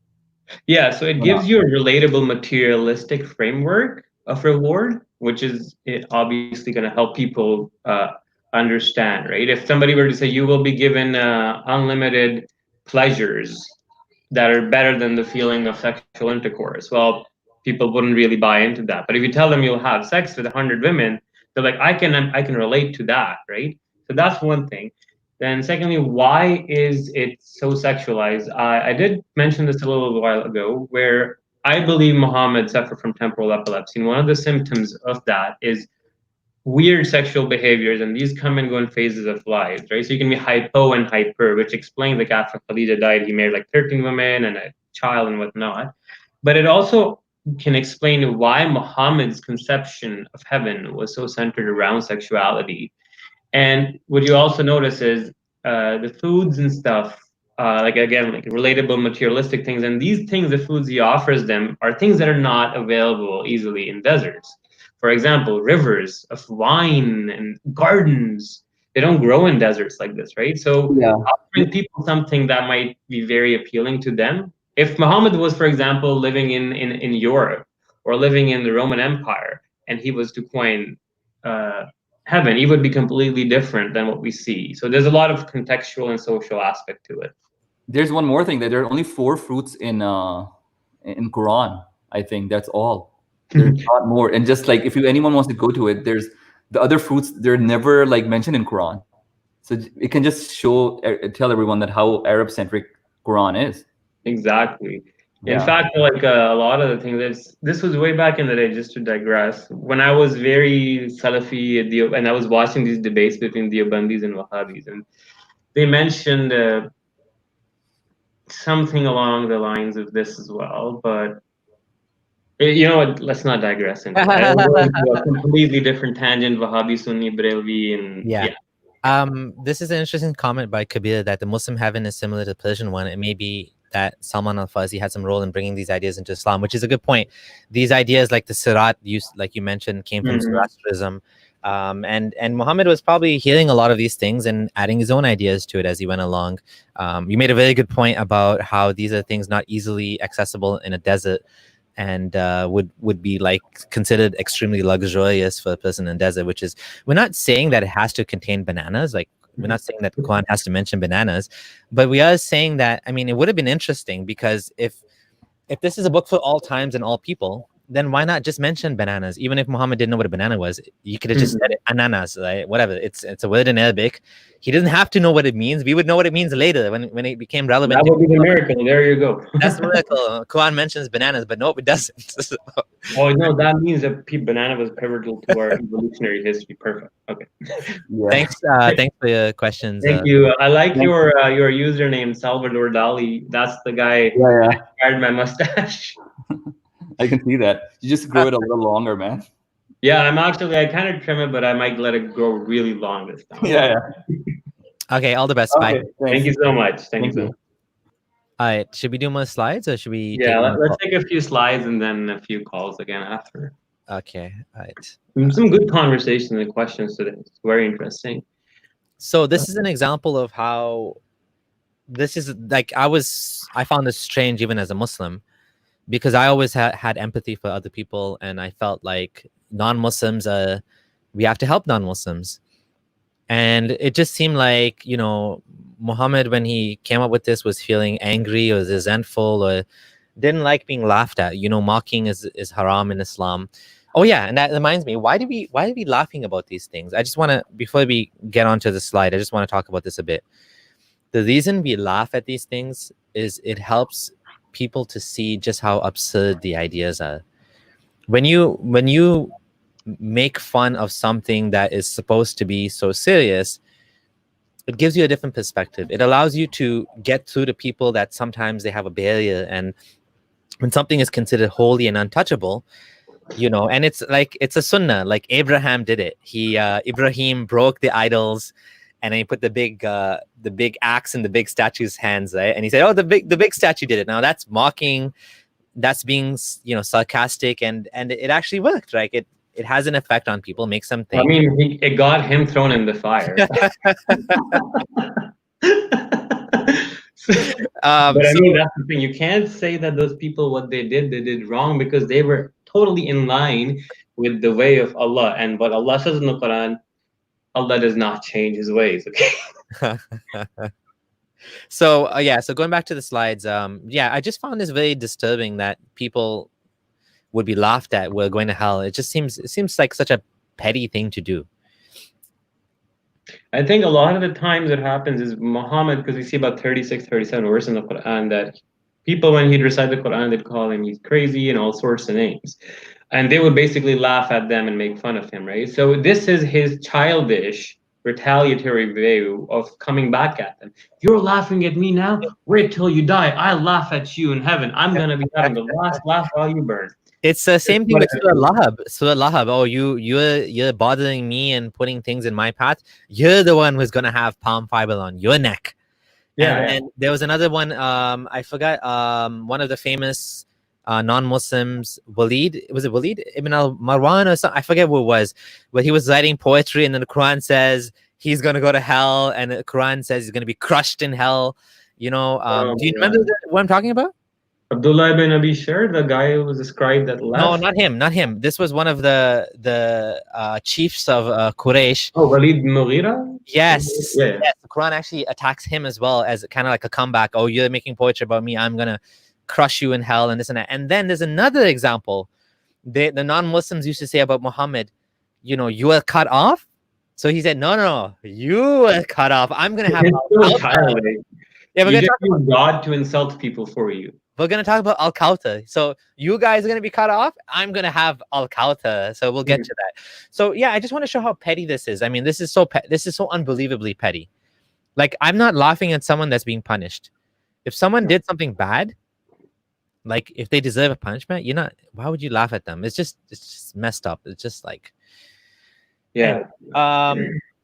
Yeah, so it gives you a relatable materialistic framework of reward, which is obviously going to help people understand, right? If somebody were to say you will be given unlimited pleasures that are better than the feeling of sexual intercourse, well, people wouldn't really buy into that. But if you tell them you'll have sex with 100 women, they're like, I can relate to that, right? So that's one thing. Then secondly, why is it so sexualized? I did mention this a little while ago, where I believe Mohammad suffered from temporal epilepsy. And one of the symptoms of that is weird sexual behaviors, and these come and go in phases of life, right? So you can be hypo and hyper, which explains like after Khadija died, he married like 13 women and a child and whatnot. But it also can explain why Muhammad's conception of heaven was so centered around sexuality. And what you also notice is the foods and stuff, like again, like relatable materialistic things. And these things, the foods he offers them, are things that are not available easily in deserts. For example, rivers of wine and gardens, they don't grow in deserts like this, right? So offering people something that might be very appealing to them. If Muhammad was, for example, living in Europe or living in the Roman Empire, and he was to coin heaven, it would be completely different than what we see. So there's a lot of contextual and social aspect to it. There's one more thing, that there are only 4 fruits in Quran. I think that's all. There's not more. And just like if anyone wants to go to it, there's the other fruits, they're never like mentioned in Quran. So it can just tell everyone that how Arab centric Quran is. Exactly. In fact, like a lot of the things, this was way back in the day, just to digress. When I was very Salafi and I was watching these debates between Deobandis and Wahhabis, and they mentioned something along the lines of this as well. But you know what? Let's not digress into that. I'll go into a completely different tangent, Wahhabi, Sunni, Barelvi, and Yeah. This is an interesting comment by Kabir that the Muslim heaven is similar to the Persian one. It may be that Salman al-Farsi had some role in bringing these ideas into Islam, which is a good point. These ideas, like the Sirat, like you mentioned, came from Zoroastrianism. And Muhammad was probably hearing a lot of these things and adding his own ideas to it as he went along. You made a very good point about how these are things not easily accessible in a desert, and would be like considered extremely luxurious for a person in the desert, which is, we're not saying that it has to contain bananas. Like, we're not saying that the Quran has to mention bananas, but we are saying that, I mean, it would have been interesting, because if this is a book for all times and all people, then why not just mention bananas? Even if Muhammad didn't know what a banana was, you could have just said it, ananas, right? Whatever. It's a word in Arabic. He doesn't have to know what it means. We would know what it means later when it became relevant. That would be the miracle. There you go. That's the miracle. Quran mentions bananas, but nope, it doesn't. Oh no, that means that banana was pivotal to our evolutionary history. Perfect. Okay. Thanks for your questions. Thank you. I like your username, Salvador Dali. That's the guy who inspired my mustache. I can see that. You just grow it a little longer, man. Yeah, I kind of trim it, but I might let it grow really long this time. Yeah. Okay, all the best. Okay, bye. Thank you so much. Thank you so much. All right, should we do more slides, or should we? Yeah, let's take a few slides and then a few calls again after. Okay, all right. Some good conversations and questions today. It's very interesting. So this is an example of how this is like, I found this strange even as a Muslim, because I always had empathy for other people, and I felt like non-Muslims, we have to help non-Muslims. And it just seemed like, Muhammad, when he came up with this, was feeling angry or resentful or didn't like being laughed at. Mocking is haram in Islam. Oh yeah, and that reminds me, why are we laughing about these things? I just want to, before we get onto the slide, I just want to talk about this a bit. The reason we laugh at these things is it helps people to see just how absurd the ideas are. When you make fun of something that is supposed to be so serious, it gives you a different perspective. It allows you to get through to people that sometimes they have a barrier, and when something is considered holy and untouchable, and it's a sunnah, like Abraham did it. Ibrahim broke the idols, and then he put the big axe in the big statue's hands, right? And he said, "Oh, the big statue did it." Now that's mocking, that's being sarcastic, and it actually worked, right? It has an effect on people, makes them think. I mean, it got him thrown in the fire. But I mean, that's the thing. You can't say that those people, what they did wrong, because they were totally in line with the way of Allah. And what Allah says in the Quran, Allah does not change his ways. Okay. So going back to the slides, I just found this very disturbing that people would be laughed at, we're going to hell. It seems like such a petty thing to do. I think a lot of the times it happens is Muhammad, because we see about 36, 37 verses in the Quran that people, when he'd recite the Quran, they'd call him he's crazy and all sorts of names. And they would basically laugh at them and make fun of him, right? So this is his childish, retaliatory way of coming back at them. You're laughing at me now? Wait till you die. I'll laugh at you in heaven. I'm going to be having the last laugh while you burn. It's the same thing with Surah Lahab. Surah Lahab. Oh, you're bothering me and putting things in my path. You're the one who's gonna have palm fiber on your neck. Yeah. And there was another one. I forgot. One of the famous non-Muslims, Walid. Was it Walid Ibn al-Marwan or something? I forget what it was. But he was writing poetry, and then the Quran says he's gonna go to hell, and the Quran says he's gonna be crushed in hell. Do you remember what I'm talking about? Abdullah ibn Abi Shar, the guy who was described that left? No, not him. This was one of the chiefs of Quraysh. Oh, Walid Mughira? Yes. The Quran actually attacks him as well as kind of like a comeback. Oh, you're making poetry about me. I'm going to crush you in hell and this and that. And then there's another example. The non-Muslims used to say about Muhammad, you were cut off. So he said, no, you were cut off. I'm going to have... Yeah, we're You gonna just talk about use God to insult people for you. we're gonna talk about al-Kauta. So you guys are gonna be cut off. I'm gonna have al-Kauta. So we'll get to that. So yeah, I just want to show how petty this is. I mean, this is so unbelievably petty. Like, I'm not laughing at someone that's being punished. If someone did something bad, like if they deserve a punishment, you're not. Why would you laugh at them? It's just messed up. It's just like, Yeah.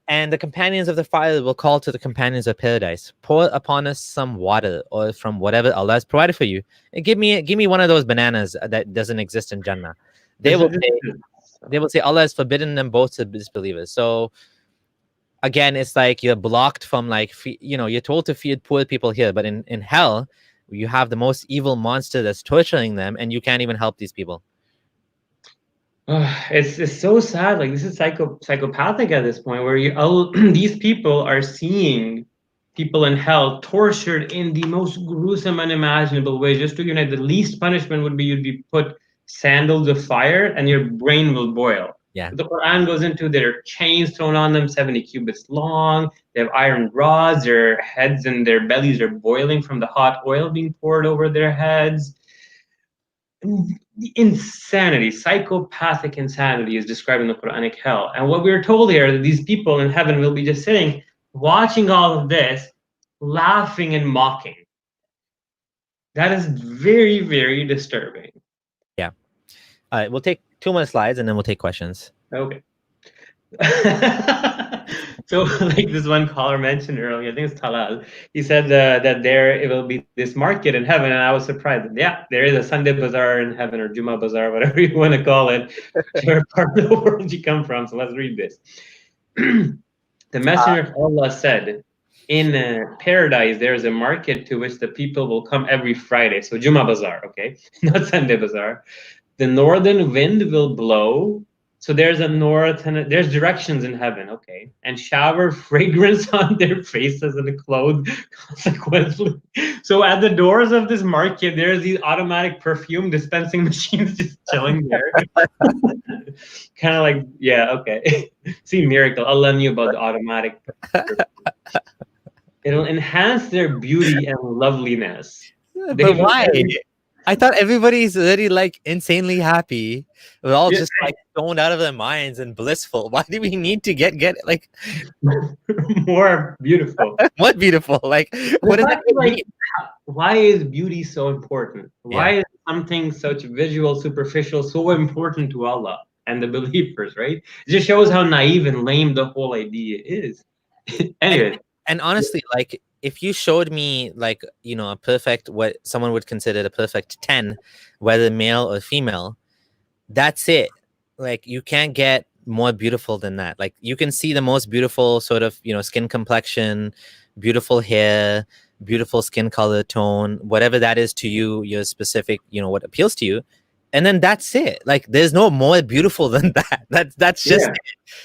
and the companions of the fire will call to the companions of paradise, pour upon us some water or from whatever Allah has provided for you. And give me one of those bananas that doesn't exist in Jannah. They will say Allah has forbidden them both to disbelievers. So again, it's like you're blocked from, like, you're told to feed poor people here, but in hell, you have the most evil monster that's torturing them, and you can't even help these people. It's so sad. Like, this is psychopathic at this point, where these people are seeing people in hell tortured in the most gruesome, unimaginable way. Just to unite, the least punishment would be you'd be put sandals of fire and your brain will boil. Yeah. The Quran goes into their chains thrown on them, 70 cubits long. They have iron rods. Their heads and their bellies are boiling from the hot oil being poured over their heads. Insanity, psychopathic insanity is described in the Quranic hell. And what we're told here, that these people in heaven will be just sitting, watching all of this, laughing and mocking. That is very, very disturbing. Yeah. All right, we'll take 2 more slides and then we'll take questions. Okay. So, like this one caller mentioned earlier, I think it's Talal. He said that it will be this market in heaven, and I was surprised. Yeah, there is a Sunday Bazar in heaven, or Juma Bazar, whatever you want to call it, whichever part of the world you come from. So let's read this. The Messenger of Allah said, in paradise, there is a market to which the people will come every Friday. So Juma Bazar, okay, not Sunday Bazar. The northern wind will blow. So there's a north and there's directions in heaven, okay, and shower fragrance on their faces and clothes consequently. So at the doors of this market, there's these automatic perfume dispensing machines just chilling there. Kind of like, yeah, okay. See, miracle. Allah knew about the automatic. It'll enhance their beauty and loveliness. But why? I thought everybody's already like insanely happy. We're all just like stoned out of their minds and blissful. Why do we need to get like more beautiful? What beautiful? Like, what does that mean? Why is beauty so important? Why is something such visual, superficial so important to Allah and the believers, right? It just shows how naive and lame the whole idea is. Anyway. And honestly, like, if you showed me, like, a perfect, what someone would consider a perfect 10, whether male or female, that's it. Like, you can't get more beautiful than that. Like, you can see the most beautiful sort of, skin complexion, beautiful hair, beautiful skin color tone, whatever that is to you, your specific, what appeals to you. And then that's it. Like, there's no more beautiful than that. That's just it.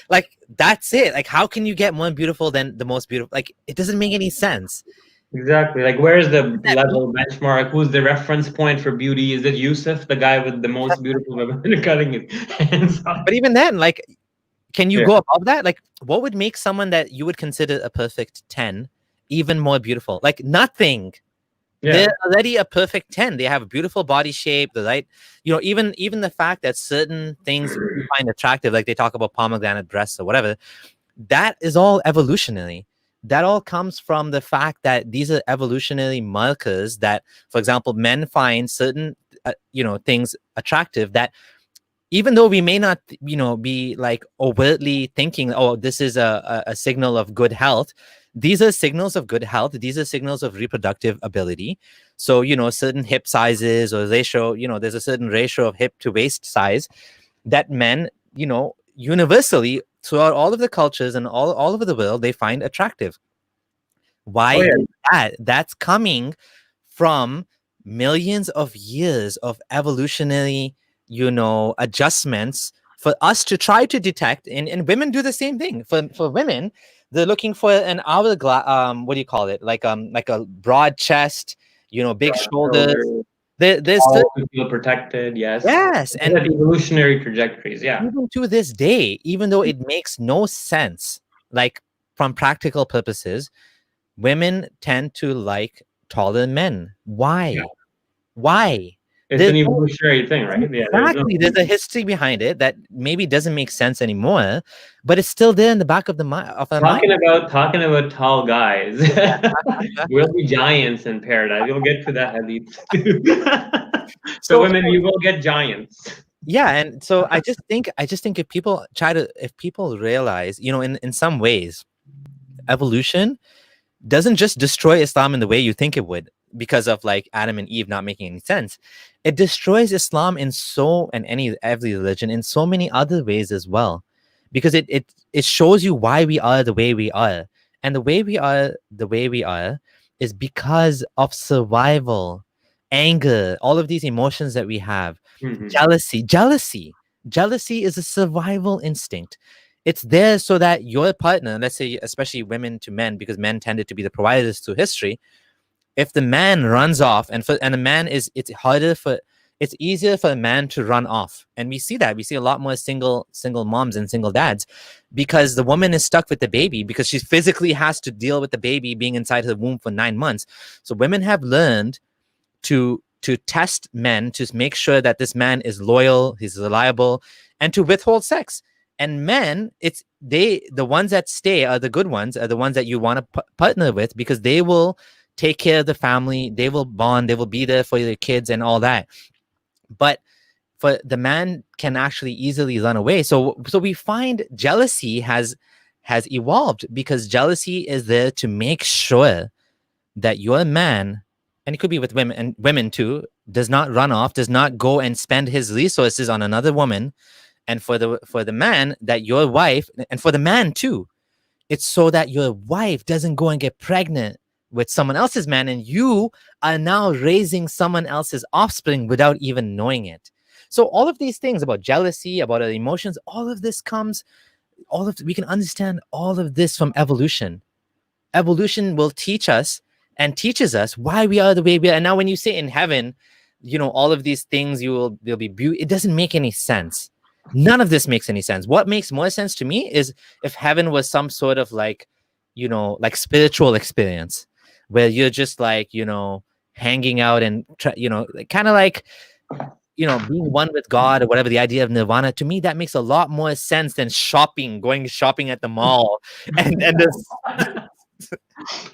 Like, that's it. Like, how can you get more beautiful than the most beautiful? Like, it doesn't make any sense. Exactly. Like, where's the level benchmark? Who's the reference point for beauty? Is it Yusuf, the guy with the most beautiful women cutting his hands off? But even then, like, can you go above that? Like, what would make someone that you would consider a perfect 10 even more beautiful? Like, nothing. Yeah. They're already a perfect 10. They have a beautiful body shape, the right, even the fact that certain things you find attractive, like they talk about pomegranate breasts or whatever, that is all evolutionary. That all comes from the fact that these are evolutionary markers that, for example, men find certain, things attractive that, even though we may not, be like overtly thinking, oh, this is a signal of good health. These are signals of good health. These are signals of reproductive ability. So, certain hip sizes or ratio, there's a certain ratio of hip to waist size that men, universally throughout all of the cultures and all over the world, they find attractive. Why is that? That's coming from millions of years of evolutionary, adjustments for us to try to detect. And women do the same thing. For women, they're looking for an hourglass. What do you call it? Like a broad chest, big shoulders. There's feel protected. Yes. Yes, and evolutionary trajectories. Yeah. Even to this day, even though it makes no sense, like from practical purposes, women tend to like taller men. Why? Yeah. Why? It's an evolutionary thing, right? Yeah, Exactly. There's a history behind it that maybe doesn't make sense anymore, but it's still there in the back of the mind. Talking about tall guys, we'll be giants in paradise. You'll get to that hadith too. So women, you will get giants. Yeah, and so I just think if people realize, in some ways, evolution doesn't just destroy Islam in the way you think it would, because of like Adam and Eve not making any sense. It destroys Islam every religion in so many other ways as well, because it shows you why we are the way we are, and the way we are is because of survival, anger, all of these emotions that we have. Mm-hmm. Jealousy is a survival instinct. It's there so that your partner, let's say especially women to men, because men tended to be the providers through history, if the man runs off, and the man it's easier for a man to run off, and we see a lot more single moms and single dads, because the woman is stuck with the baby, because she physically has to deal with the baby being inside her womb for 9 months. So women have learned to test men, to make sure that this man is loyal, he's reliable, and to withhold sex. And men, the ones that stay are the good ones, are the ones that you want to partner with, because they will take care of the family, they will bond, they will be there for your kids and all that. But for the man can actually easily run away. So we find jealousy has evolved, because jealousy is there to make sure that your man, and it could be with women and women too, does not run off, does not go and spend his resources on another woman. And for the man, that your wife, and for the man too, it's so that your wife doesn't go and get pregnant with someone else's man, and you are now raising someone else's offspring without even knowing it. So all of these things about jealousy, about our emotions, we can understand all of this from evolution. Evolution will teach us and teaches us why we are the way we are. And now when you say in heaven, all of these things, there'll be beauty, it doesn't make any sense. None of this makes any sense. What makes more sense to me is if heaven was some sort of like spiritual experience, where you're just hanging out and kind of like being one with God, or whatever, the idea of nirvana. To me, that makes a lot more sense than going shopping at the mall and this.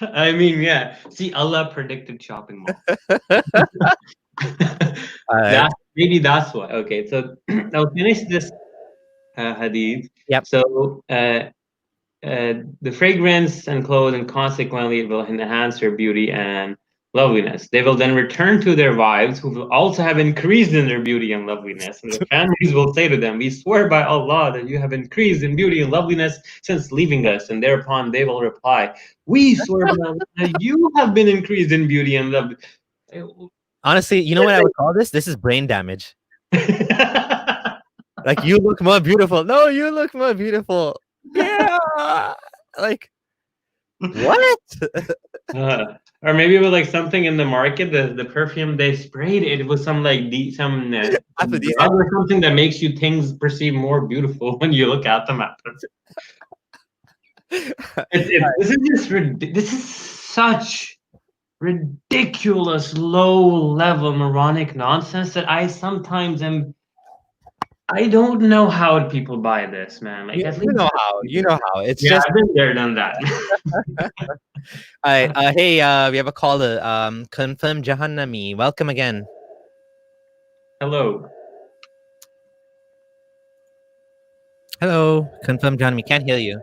I mean, yeah. See, Allah predicted shopping mall. Maybe that's why. Okay, so I'll finish this hadith. Yep. So the fragrance and clothing consequently will enhance their beauty and loveliness. They will then return to their wives, who will also have increased in their beauty and loveliness. And their families will say to them, "We swear by Allah that you have increased in beauty and loveliness since leaving us." And thereupon they will reply, "We swear by Allah that you have been increased in beauty and love." Honestly, you know what I would call this? This is brain damage. Like, you look more beautiful. No, you look more beautiful. Yeah. Like, what? Or maybe it was like something in the market, the perfume they sprayed, it was some drug or something that makes you things perceive more beautiful when you look at them after. This is such ridiculous low-level moronic nonsense that I sometimes I don't know how people buy this, man. Like, you know how. It's just I've been there, done that. All right. Hey, we have a caller. Confirm Jahannami. Welcome again. Hello. Hello. Confirm Jahannami. Can't hear you.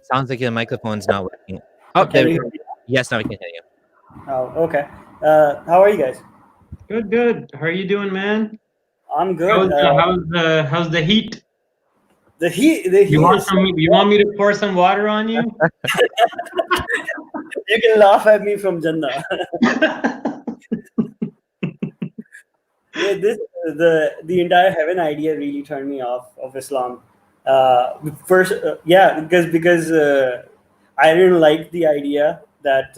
Sounds like your microphone's not working. Oh, there we go. Yes, now we can hear you. Oh, okay. How are you guys? Good. How are you doing, man? I'm good. How's the heat? The heat. You want me to pour some water on you? You can laugh at me from Jannah. The entire heaven idea really turned me off of Islam. First, because I didn't like the idea that.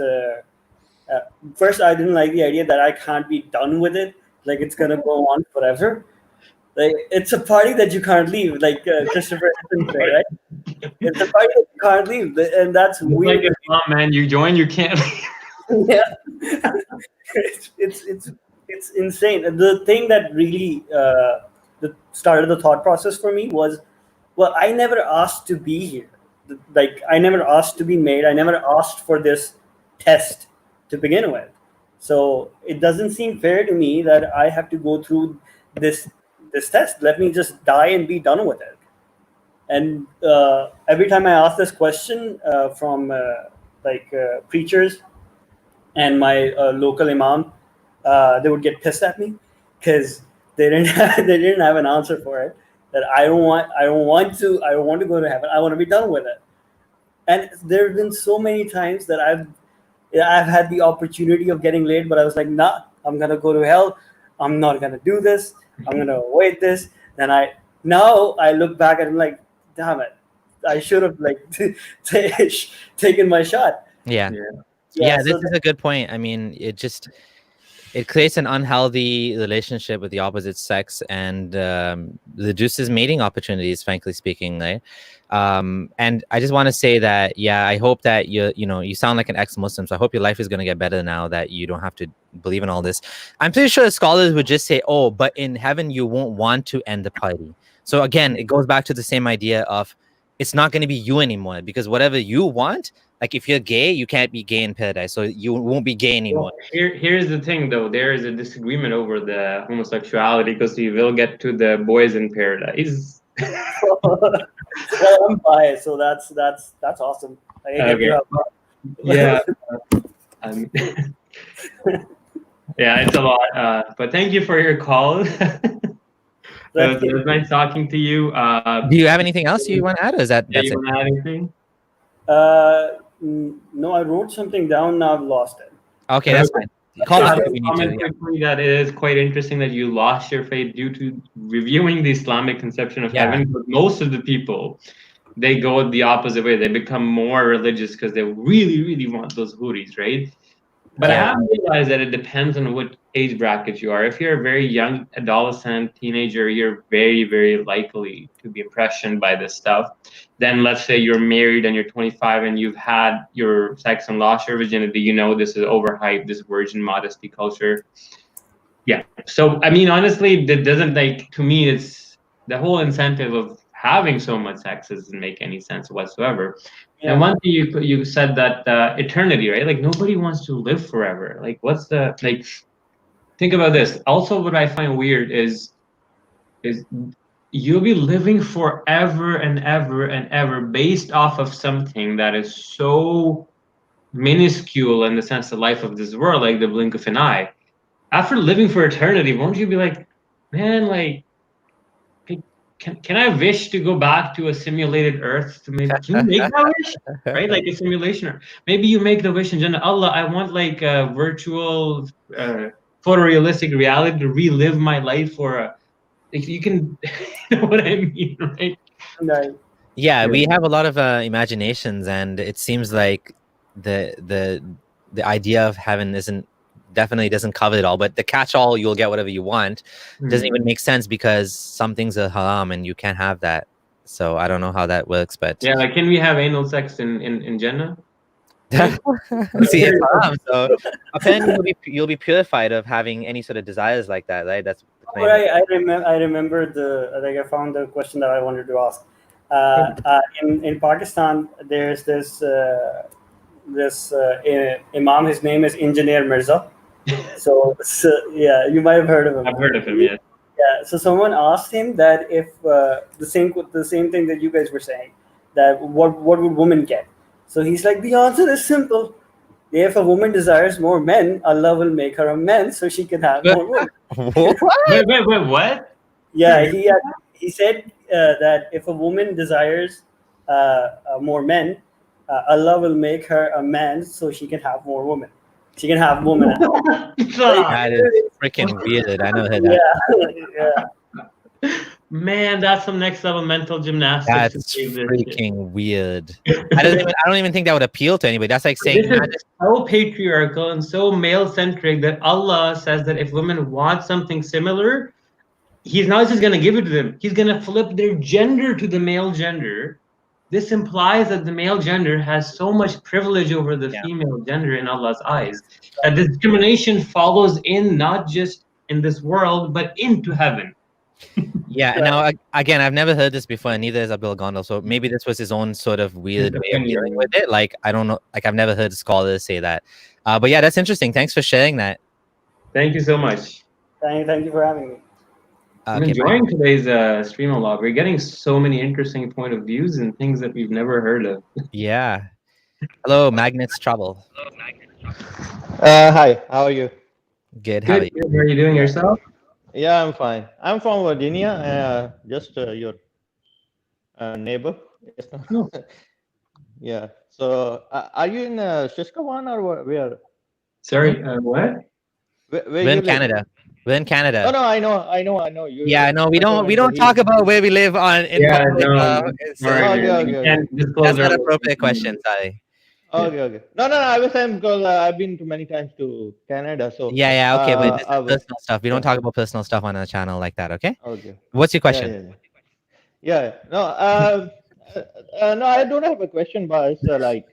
First, I didn't like the idea that I can't be done with it. Like, it's gonna go on forever. Like, it's a party that you can't leave. Like Christopher said, right? It's a party that you can't leave, and that's It's weird. like Islam, man. You join, you can't leave. Yeah, it's insane. The thing that really started the thought process for me was, well, I never asked to be here. Like, I never asked to be made. I never asked for this test to begin with. So it doesn't seem fair to me that I have to go through this test. Let me just die and be done with it. And every time I ask this question from preachers and my local imam, they would get pissed at me because they didn't have an answer for it. That I don't want to go to heaven. I want to be done with it. And there have been so many times that I've had the opportunity of getting laid, but I was like, nah, I'm gonna go to hell. I'm not gonna do this. I'm gonna avoid this. And now I look back and I'm like, damn it, I should have taken my shot. Yeah, this so is a good point. I mean, it creates an unhealthy relationship with the opposite sex and reduces mating opportunities, frankly speaking, right? And I just want to say that, I hope that you sound like an ex-Muslim, so I hope your life is going to get better now that you don't have to believe in all this. I'm pretty sure scholars would just say, oh, but in heaven you won't want to end the party. So again, it goes back to the same idea of it's not going to be you anymore, because whatever you want, like if you're gay, you can't be gay in paradise, so you won't be gay anymore. Well, here's the thing, though. There is a disagreement over the homosexuality, because you will get to the boys in paradise. well, I'm biased, so that's awesome. Okay. Yeah. Yeah, it's a lot. But thank you for your call. It was nice talking to you. Do you have anything else you want to add, or is that's you it? want to add anything? No, I wrote something down. Now I've lost it. Okay, that's fine. Call back if you need Comment to. Yeah. quickly that it is quite interesting that you lost your faith due to reviewing the Islamic conception of heaven. But most of the people, they go the opposite way. They become more religious because they really, really want those houris, right? But I have realized that it depends on what age bracket you are. If you're a very young adolescent, teenager, you're very, very likely to be impressioned by this stuff. Then let's say you're married and you're 25 and you've had your sex and lost your virginity, this is overhyped, this virgin modesty culture. Yeah. So, I mean, honestly, that doesn't, to me, it's the whole incentive of having so much sex doesn't make any sense whatsoever. Yeah. And one thing you said that eternity, right? Like, nobody wants to live forever. Like, what's the, think about this. Also, what I find weird is you'll be living forever and ever and ever based off of something that is so minuscule in the sense of life of this world, like the blink of an eye. After living for eternity, won't you be like, man, can I wish to go back to a simulated Earth to make? Can you make that wish? Right, like a simulation. Maybe you make the wish in Jannah. Allah, I want a virtual, photorealistic reality to relive my life for a. You can, you know what I mean, right? No. Yeah, we have a lot of imaginations, and it seems like the idea of heaven definitely doesn't cover it all, but the catch-all, you'll get whatever you want, doesn't even make sense, because some things are haram and you can't have that. So I don't know how that works, but yeah, can we have anal sex in Jannah? See, it's haram, so apparently you'll be purified of having any sort of desires like that, right? That's the claim. I remember I found the question that I wanted to ask. In Pakistan, there's this imam. His name is Engineer Mirza. So yeah, you might have heard of him. I've heard of him, yeah. Yeah. So someone asked him that if the same thing that you guys were saying, that what would women get? So he's like, the answer is simple. If a woman desires more men, Allah will make her a man so she can have more women. Wait, what? Yeah, he said that if a woman desires more men, Allah will make her a man so she can have more women. She can have women. That is freaking weird. I know that. Yeah. Man, that's some next level mental gymnastics. That's freaking weird. I don't even think that would appeal to anybody. That's like saying this is so patriarchal and so male centric that Allah says that if women want something similar, He's not just gonna give it to them. He's gonna flip their gender to the male gender. this implies that the male gender has so much privilege over the female gender in Allah's eyes, that the discrimination follows in not just in this world, but into heaven. Yeah, and now again, I've never heard this before, and neither has Abdul Gondal. So maybe this was his own sort of weird way of dealing with it. Like, I don't know, like I've never heard scholars say that. But yeah, that's interesting. Thanks for sharing that. Thank you so much. Thank you for having me. I'm enjoying today's stream a lot. We're getting so many interesting point of views and things that we've never heard of. Yeah. Hello, Magnets Trouble. Hi, how are you? Good. How are you? Good. How are you doing yourself? Yeah, I'm fine. I'm from Virginia, just your neighbor. Yeah. So, are you in Saskatchewan or where? Sorry, what? We're in Canada. We're in Canada. Oh no, I know. Yeah, no, we don't talk about where we live on. That's not an appropriate question. Sorry. Okay. No, I was saying because I've been to many times to Canada, so yeah, okay, but this is personal stuff. We don't talk about personal stuff on our channel like that, okay? Okay. What's your question? Yeah. No, no, I don't have a question, but it's like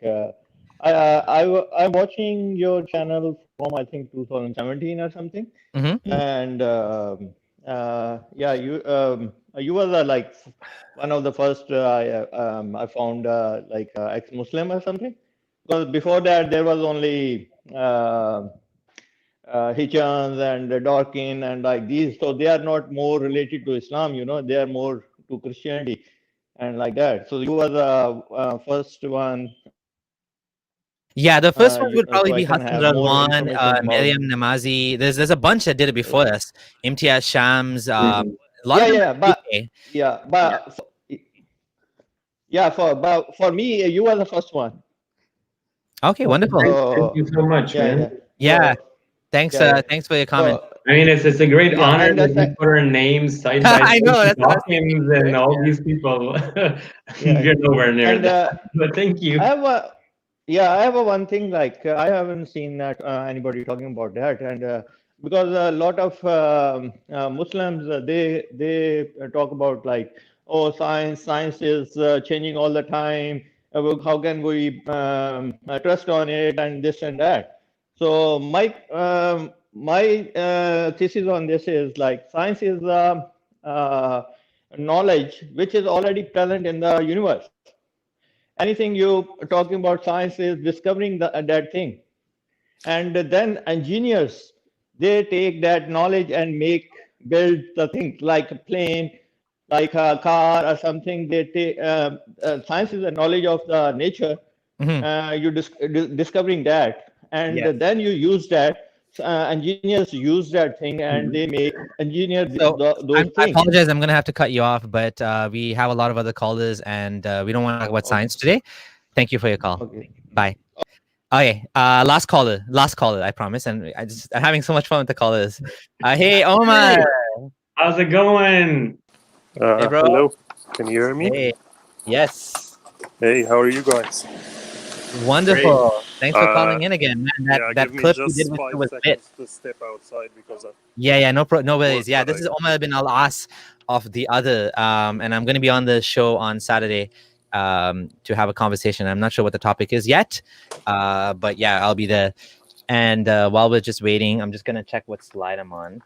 I'm watching your channel from I think 2017 or something, and yeah, you were like one of the first I found like ex-Muslim or something. Because before that there was only Hitchens and Dawkins and like these, so they are not more related to Islam, they are more to Christianity and like that. So you were the first one. Yeah, the first one would probably be Hassan Radwan, Miriam Namazi. There's a bunch that did it before us. Imtiaz Shams, a lot of for me, you were the first one. Okay, wonderful. Thank you so much, man. Yeah. Thanks for your comment. I mean, it's a great honor that we put our names side by side. I know, that's Dawkins and all these people. You're nowhere near that. But thank you. I have a one thing, like I haven't seen that anybody talking about that, and because a lot of Muslims they talk about like, oh, science is changing all the time. How can we trust on it and this and that? So my thesis on this is like science is knowledge which is already present in the universe. Anything you talking about science is discovering that thing, and then engineers they take that knowledge and build the thing like a plane, like a car or something. They take science is the knowledge of the nature. You discovering that, and then you use that. Engineers use that thing and they make those things. I apologize, I'm gonna have to cut you off, but we have a lot of other callers and we don't want to talk about science today. Thank you for your call. Okay. Bye. Okay, last caller, I promise. And I'm having so much fun with the callers. Hey, Omar. How's it going? Hey, bro. Hello, can you hear me? Hey. Yes. Hey, how are you guys? Wonderful. Great. Thanks for calling in again, man. That clip you did was bit. To step outside because of no worries. Yeah, this is Omar bin Al-As of The Other, and I'm going to be on the show on Saturday to have a conversation. I'm not sure what the topic is yet, but yeah, I'll be there. And while we're just waiting, I'm just going to check what slide I'm on.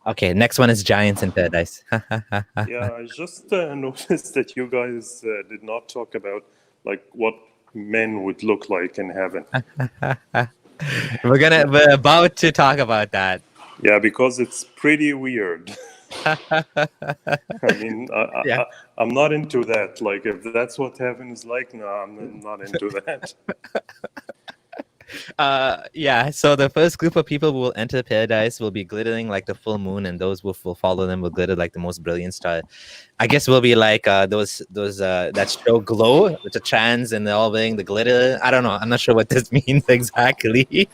Okay, next one is Giants in Paradise. Yeah, I just noticed that you guys did not talk about like what men would look like in heaven. We're about to talk about that. Yeah, because it's pretty weird. I mean, I'm not into that. Like, if that's what heaven is like, no, I'm not into that. Yeah, so the first group of people who will enter paradise will be glittering like the full moon, and those who will follow them will glitter like the most brilliant star. I guess we'll be like those that show Glow with the trans and they're all wearing the glitter. I don't know. I'm not sure what this means exactly.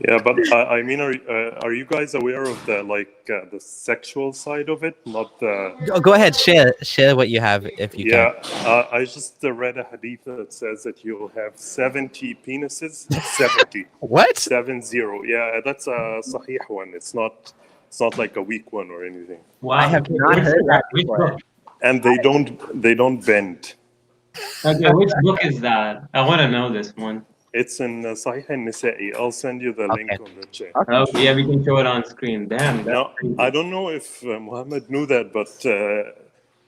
Yeah, but I mean, are you guys aware of the sexual side of it? Not the. Go ahead, share what you have if you can. Yeah, I just read a hadith that says that you'll have 70 penises. 70. What? 70. Yeah, that's a sahih one. It's not like a weak one or anything. Wow. I have not heard that before. And they don't bend. Okay, which book is that? I want to know this one. It's in Sahih al-Nisa'i. I'll send you the link on the chat. Oh, yeah, we can show it on screen. Damn. Now, I don't know if Mohammed knew that, but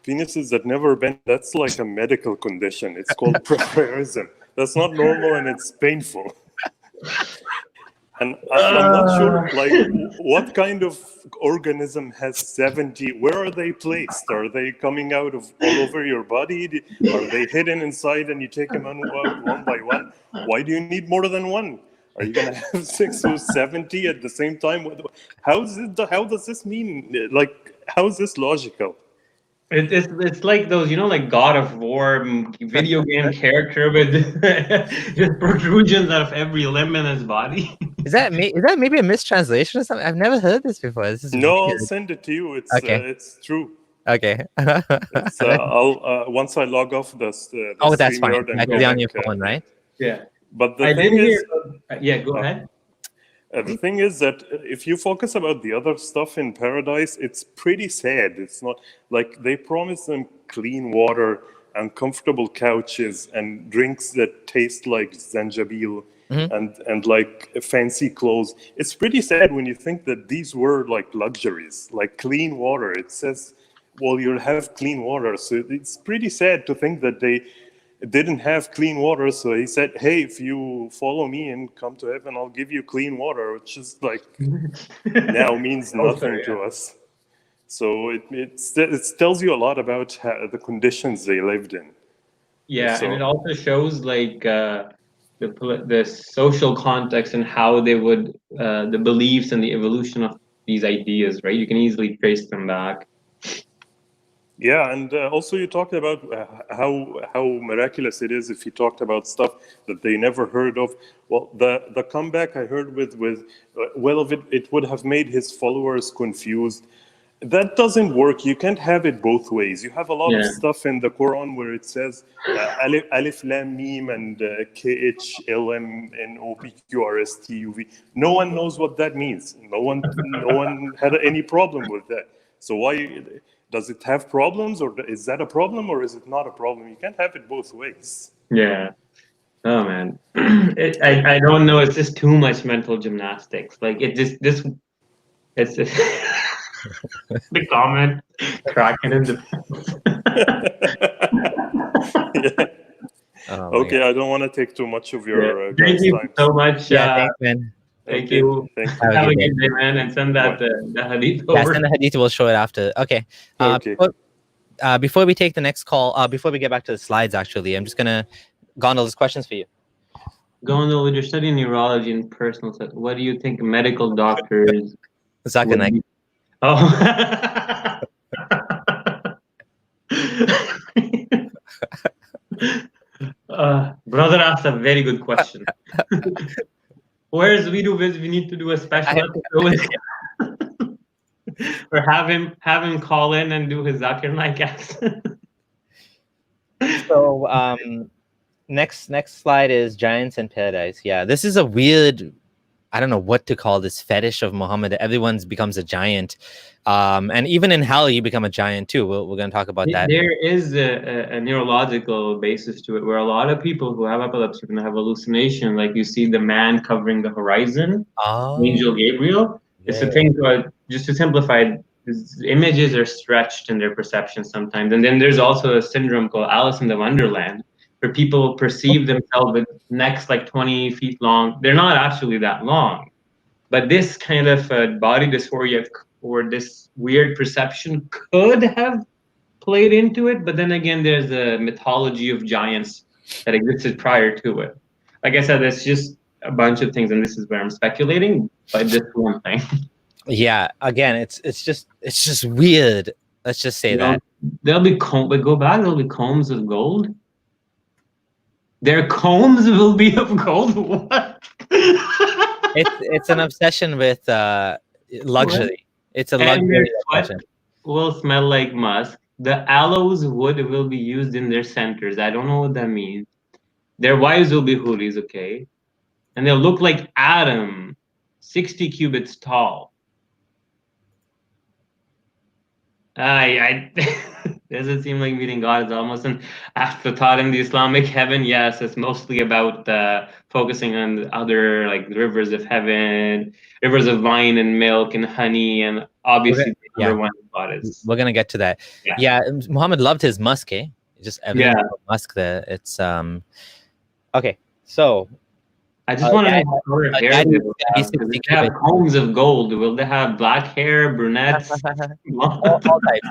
penises that never bend, that's like a medical condition. It's called preparism. That's not normal and it's painful. And I'm not sure, like, what kind of organism has 70? Where are they placed? Are they coming out of all over your body? Are they hidden inside and you take them out one by one? Why do you need more than one? Are you going to have 6 or 70 at the same time? How does this mean? Like, how is this logical? It's like those, like God of War video game character with just protrusions out of every limb in his body. Is that maybe a mistranslation or something? I've never heard this before. This is no, weird. I'll send it to you. It's okay. It's true. Okay. It's, I'll once I log off the that's fine. That could be on your phone, right? Yeah. But the thing is, yeah, go ahead. The thing is that if you focus about the other stuff in paradise, it's pretty sad. It's not like they promise them clean water and comfortable couches and drinks that taste like zanjabil and like fancy clothes. It's pretty sad when you think that these were like luxuries, like clean water. It says, well, you'll have clean water. So it's pretty sad to think that they didn't have clean water, so he said, hey, if you follow me and come to heaven, I'll give you clean water, which is like now means nothing to us. So it tells you a lot about the conditions they lived in. Yeah, so, and it also shows like the social context and how they would the beliefs and the evolution of these ideas, right? You can easily trace them back. Yeah, and also you talked about how miraculous it is if you talked about stuff that they never heard of. Well, the comeback I heard with it would have made his followers confused. That doesn't work. You can't have it both ways. You have a lot of stuff in the Quran where it says alif lam mim and KHLMNOPQRSTUV. No one knows what that means. No one had any problem with that. So why? Does it have problems, or is that a problem, or is it not a problem? You can't have it both ways. Yeah. Oh man, I don't know. It's just too much mental gymnastics. Like it's just the comment cracking in the. Okay, I don't want to take too much of your thank you time. so much. Thanks, man. Thank you. Have a good day, man, and send that the hadith over. Yeah, send the hadith. We'll show it after. Okay. Before we take the next call, before we get back to the slides, actually, I'm just gonna Gondal, there's questions for you. Gondal, with your studying neurology and personal stuff, what do you think medical doctors? Zakir Naik. Oh. Brother asked a very good question. Where's we need to do a special episode or have him call in and do his Zakir Naik accent. So next slide is giants in paradise. Yeah, this is a weird, I don't know what to call this fetish of Muhammad. Everyone becomes a giant, and even in hell you become a giant too. We're going to talk about that. There is a neurological basis to it, where a lot of people who have epilepsy are going to have hallucination. Like you see the man covering the horizon, Angel Gabriel. It's a thing. Just to simplify, images are stretched in their perception sometimes, and then there's also a syndrome called Alice in the Wonderland, where people perceive themselves with necks like 20 feet long. They're not actually that long, but this kind of body dysphoria or this weird perception could have played into it. But then again, there's a mythology of giants that existed prior to it. Like I said, it's just a bunch of things, and this is where I'm speculating, but just one thing. Yeah, again, it's just weird. Let's just say that. There'll be combs of gold. Their combs will be of gold. What? It's an obsession with luxury. What? It's a luxury obsession. Will smell like musk. The aloes wood will be used in their centers. I don't know what that means. Their wives will be houris, okay, and they'll look like Adam, 60 cubits tall. Does it seem like meeting God is almost an afterthought in the Islamic heaven? Yes, it's mostly about focusing on the other like rivers of heaven, rivers of wine and milk and honey, and obviously the number one thought is. We're gonna get to that. Yeah, Muhammad loved his musk, eh? Just everything about musk there. It's okay. So I just want to know what color hair they will have. If they have combs of gold, will they have black hair, brunettes? all types.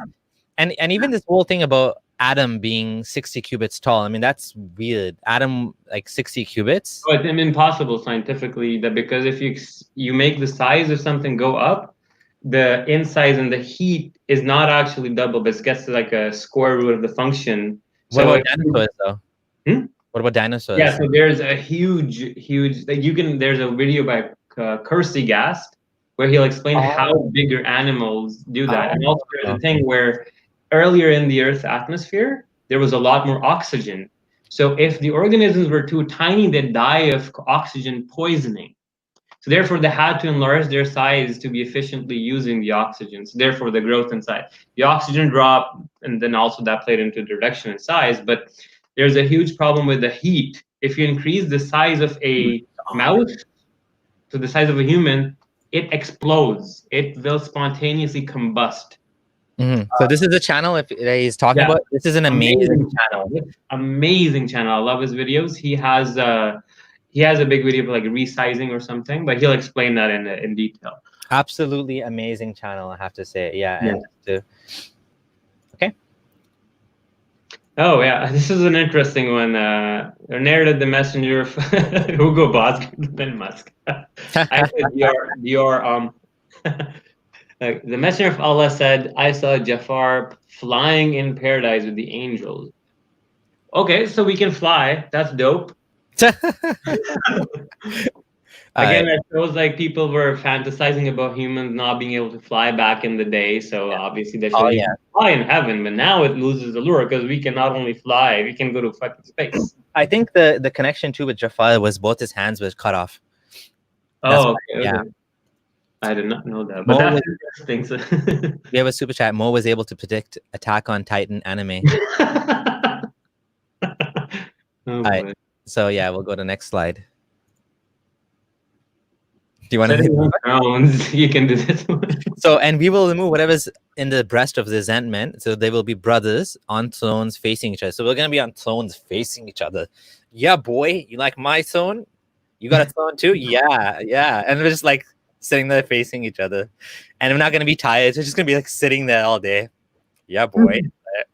And even this whole thing about Adam being 60 cubits tall. I mean, that's weird. Adam like 60 cubits. Oh, it's impossible scientifically, that because if you make the size of something go up, the insides and the heat is not actually double, but it gets to like a square root of the function. What about dinosaurs though? What about dinosaurs? Yeah, so there's a huge like there's a video by Kirsty Gast where he'll explain how bigger animals do that. And also there's a thing where earlier in the Earth's atmosphere, there was a lot more oxygen. So if the organisms were too tiny, they'd die of oxygen poisoning. So therefore, they had to enlarge their size to be efficiently using the oxygen. So therefore, the growth in size. The oxygen dropped, and then also that played into the reduction in size. But there's a huge problem with the heat. If you increase the size of a mouse to the size of a human, it explodes. It will spontaneously combust. So this is a channel if he's talking about. This is an amazing channel. Amazing channel. I love his videos. He has a big video of like resizing or something, but he'll explain that in detail. Absolutely amazing channel, I have to say. Yeah. Okay. Oh yeah, this is an interesting one. Narrated the messenger of Hugo Boss than Musk. I said the messenger of Allah said, "I saw Jafar flying in paradise with the angels." Okay, so we can fly. That's dope. Again, it shows like people were fantasizing about humans not being able to fly back in the day. So obviously they should fly in heaven, but now it loses the lure because we can not only fly, we can go to fucking space. I think the connection too with Jafar was both his hands were cut off. Okay. I did not know that, but that's interesting. We have a super chat. Mo was able to predict Attack on Titan anime. So yeah, we'll go to the next slide. Do you want to? You can do this one. So, and we will remove whatever's in the breast of the resentment. So they will be brothers on thrones facing each other. So we're gonna be on thrones facing each other. Yeah, boy, you like my throne? You got a throne too? Yeah. And we're just like sitting there facing each other, and we're not gonna be tired. We're just gonna be like sitting there all day. Yeah, boy.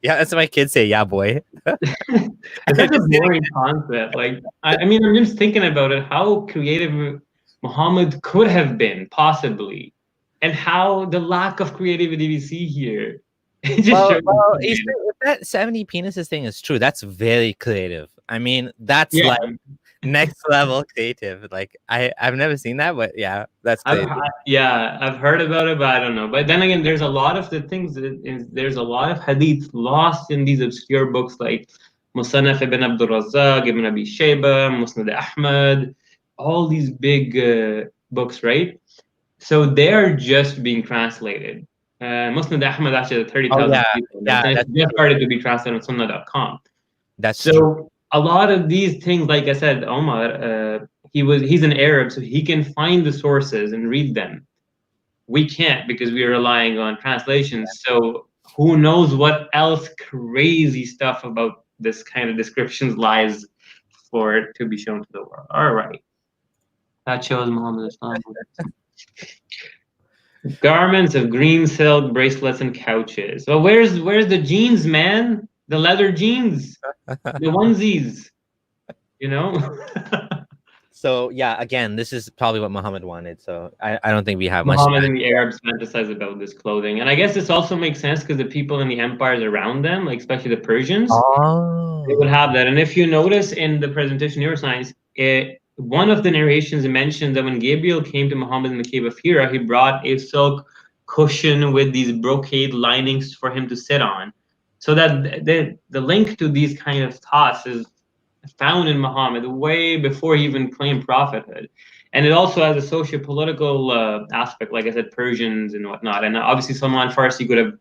Yeah, that's what my kids say. Yeah, boy. It's such a boring concept. Like, I mean, I'm just thinking about it. How creative Muhammad could have been, possibly, and how the lack of creativity we see here. It just if that 70 penises thing is true, that's very creative. I mean, that's like next level creative. Like I've never seen that, but yeah, that's creative. I've heard about it, but I don't know. But then again, there's a lot of the things there's a lot of hadith lost in these obscure books like Musannaf ibn Abdul Razzaq, ibn Abi Shayba, Musnad Ahmad, all these big books, right? So they're just being translated. Musnad Ahmad actually 30,000 people. It's just started to be translated on Sunnah.com. That's so true. A lot of these things, like I said, Omar, he's an Arab, so he can find the sources and read them. We can't because we are relying on translations. So who knows what else crazy stuff about this kind of descriptions lies for it to be shown to the world. All right. That shows Muhammad Islam. Garments of green silk, bracelets, and couches. Well, where's the jeans, man? The leather jeans, the onesies, you know? So yeah, again, this is probably what Muhammad wanted. So I don't think we have Muhammad much. and the Arabs fantasize about this clothing. And I guess this also makes sense because the people in the empires around them, like especially the Persians, they would have that. And if you notice in the presentation neuroscience, one of the narrations mentions that when Gabriel came to Muhammad in the cave of Hira, he brought a silk cushion with these brocade linings for him to sit on. So that the link to these kind of thoughts is found in Muhammad way before he even claimed prophethood. And it also has a socio-political aspect, like I said, Persians and whatnot. And obviously Salman Farsi could have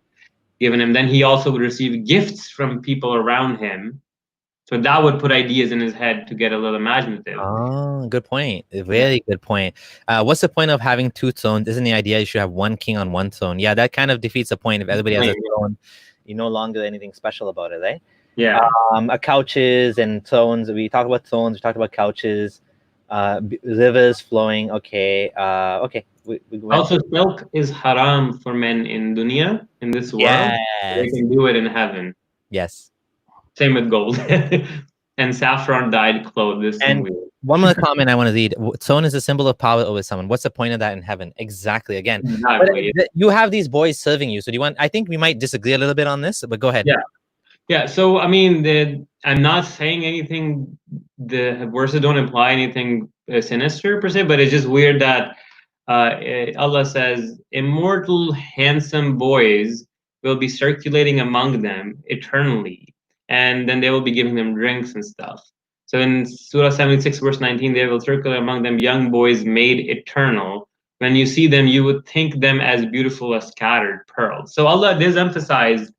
given him, then he also would receive gifts from people around him. So that would put ideas in his head to get a little imaginative. Oh, good point. A very good point. What's the point of having two thrones? Isn't the idea you should have one king on one throne? Yeah, that kind of defeats the point. If everybody has a throne, you no longer anything special about it, right? Yeah. Couches and thrones. We talked about thrones. We talked about couches. Rivers flowing. Okay. Okay. We also, silk is haram for men in dunya, in this world. Yes. They can do it in heaven. Yes. Same with gold. And saffron dyed clothes. And one more comment I want to read. Throne is a symbol of power over someone. What's the point of that in heaven? Exactly. Again, exactly. You have these boys serving you. So do you want? I think we might disagree a little bit on this, but go ahead. Yeah. Yeah. So I mean, I'm not saying anything. The verses don't imply anything sinister per se, but it's just weird that Allah says, "Immortal, handsome boys will be circulating among them eternally." And then they will be giving them drinks and stuff. So in Surah 76, verse 19, they will circulate among them young boys made eternal. When you see them, you would think them as beautiful as scattered pearls. So Allah does emphasize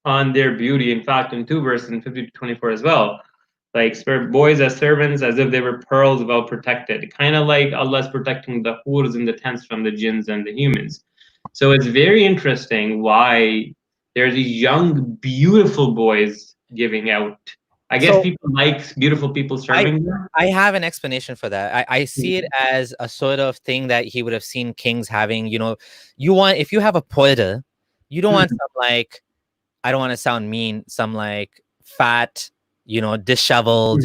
on their beauty. In fact, in 2 verses, in 50 to 24 as well, like boys as servants as if they were pearls well protected. Kind of like Allah is protecting the houris in the tents from the jinns and the humans. So it's very interesting why there's these young, beautiful boys giving out. I guess people like beautiful people serving them. I have an explanation for that. I see it as a sort of thing that he would have seen kings having. You know, if you have a porter, you don't want some like, I don't want to sound mean, some like fat, disheveled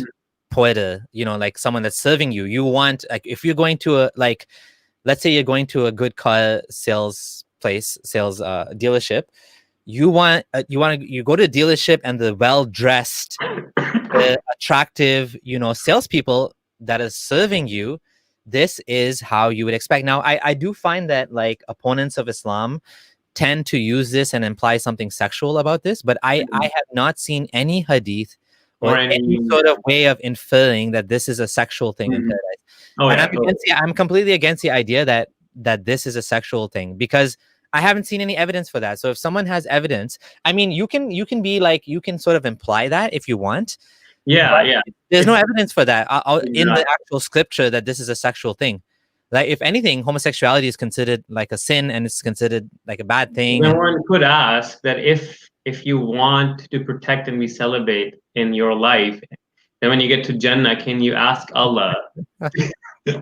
porter, like someone that's serving you. You want, like, if you're going to let's say you're going to a good car sales dealership. You go to a dealership and the well-dressed, attractive, salespeople that is serving you. This is how you would expect. Now, I do find that like opponents of Islam tend to use this and imply something sexual about this, but I have not seen any hadith or any sort of way of inferring that this is a sexual thing in paradise. I'm completely against the idea that this is a sexual thing, because I haven't seen any evidence for that. So if someone has evidence, I mean, you can be like, you can sort of imply that if you want. Yeah. There's no evidence for that in the actual scripture that this is a sexual thing. Like, if anything, homosexuality is considered like a sin and it's considered like a bad thing. No one could ask that if you want to protect and be celibate in your life, then when you get to Jannah, can you ask Allah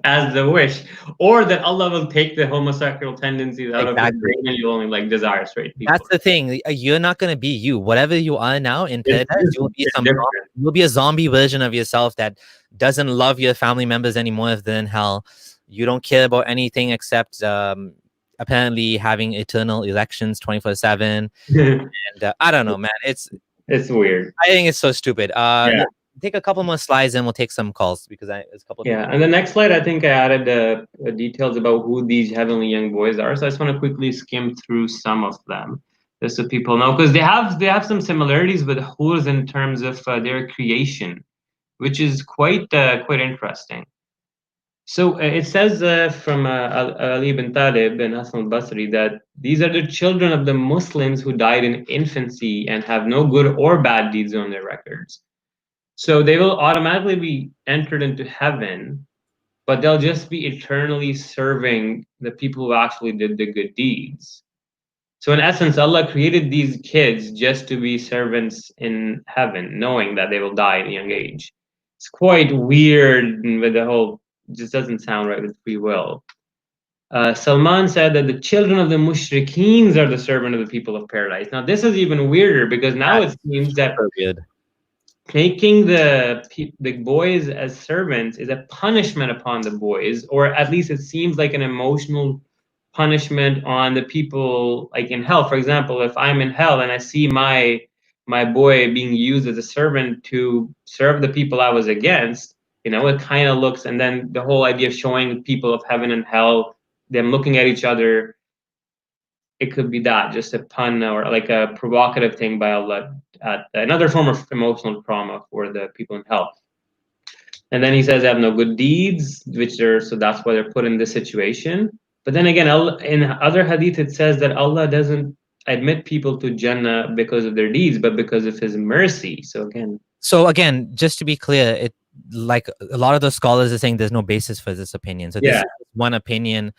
as the wish, or that Allah will take the homosexual tendencies out of you and you only like desire straight people? That's the thing. You're not going to be you. Whatever you are now in paradise, you'll be a zombie version of yourself that doesn't love your family members anymore if they're in hell. You don't care about anything except apparently having eternal elections 24/7. And I don't know, man. It's weird. I think it's so stupid. Take a couple more slides and we'll take some calls, because it's a couple. And the next slide, I think I added details about who these heavenly young boys are. So I just want to quickly skim through some of them, just so people know, because they have some similarities with houris in terms of their creation, which is quite interesting. So it says from Ali ibn Talib and Hassan al-Basri that these are the children of the Muslims who died in infancy and have no good or bad deeds on their records. So they will automatically be entered into heaven, but they'll just be eternally serving the people who actually did the good deeds. So in essence, Allah created these kids just to be servants in heaven, knowing that they will die at a young age. It's quite weird with the whole, just doesn't sound right with free will. Salman said that the children of the mushrikeens are the servant of the people of paradise. Now this is even weirder, because now it seems that making the boys as servants is a punishment upon the boys, or at least it seems like an emotional punishment on the people, like in hell. For example, if I'm in hell and I see my boy being used as a servant to serve the people I was against, it kind of looks, and then the whole idea of showing people of heaven and hell, them looking at each other, it could be that, just a pun or like a provocative thing by Allah, another form of emotional trauma for the people in hell. And then he says they have no good deeds, so that's why they're put in this situation. But then again, in other hadith, it says that Allah doesn't admit people to Jannah because of their deeds, but because of His mercy. So again, just to be clear, it like a lot of those scholars are saying there's no basis for this opinion. So this is one opinion,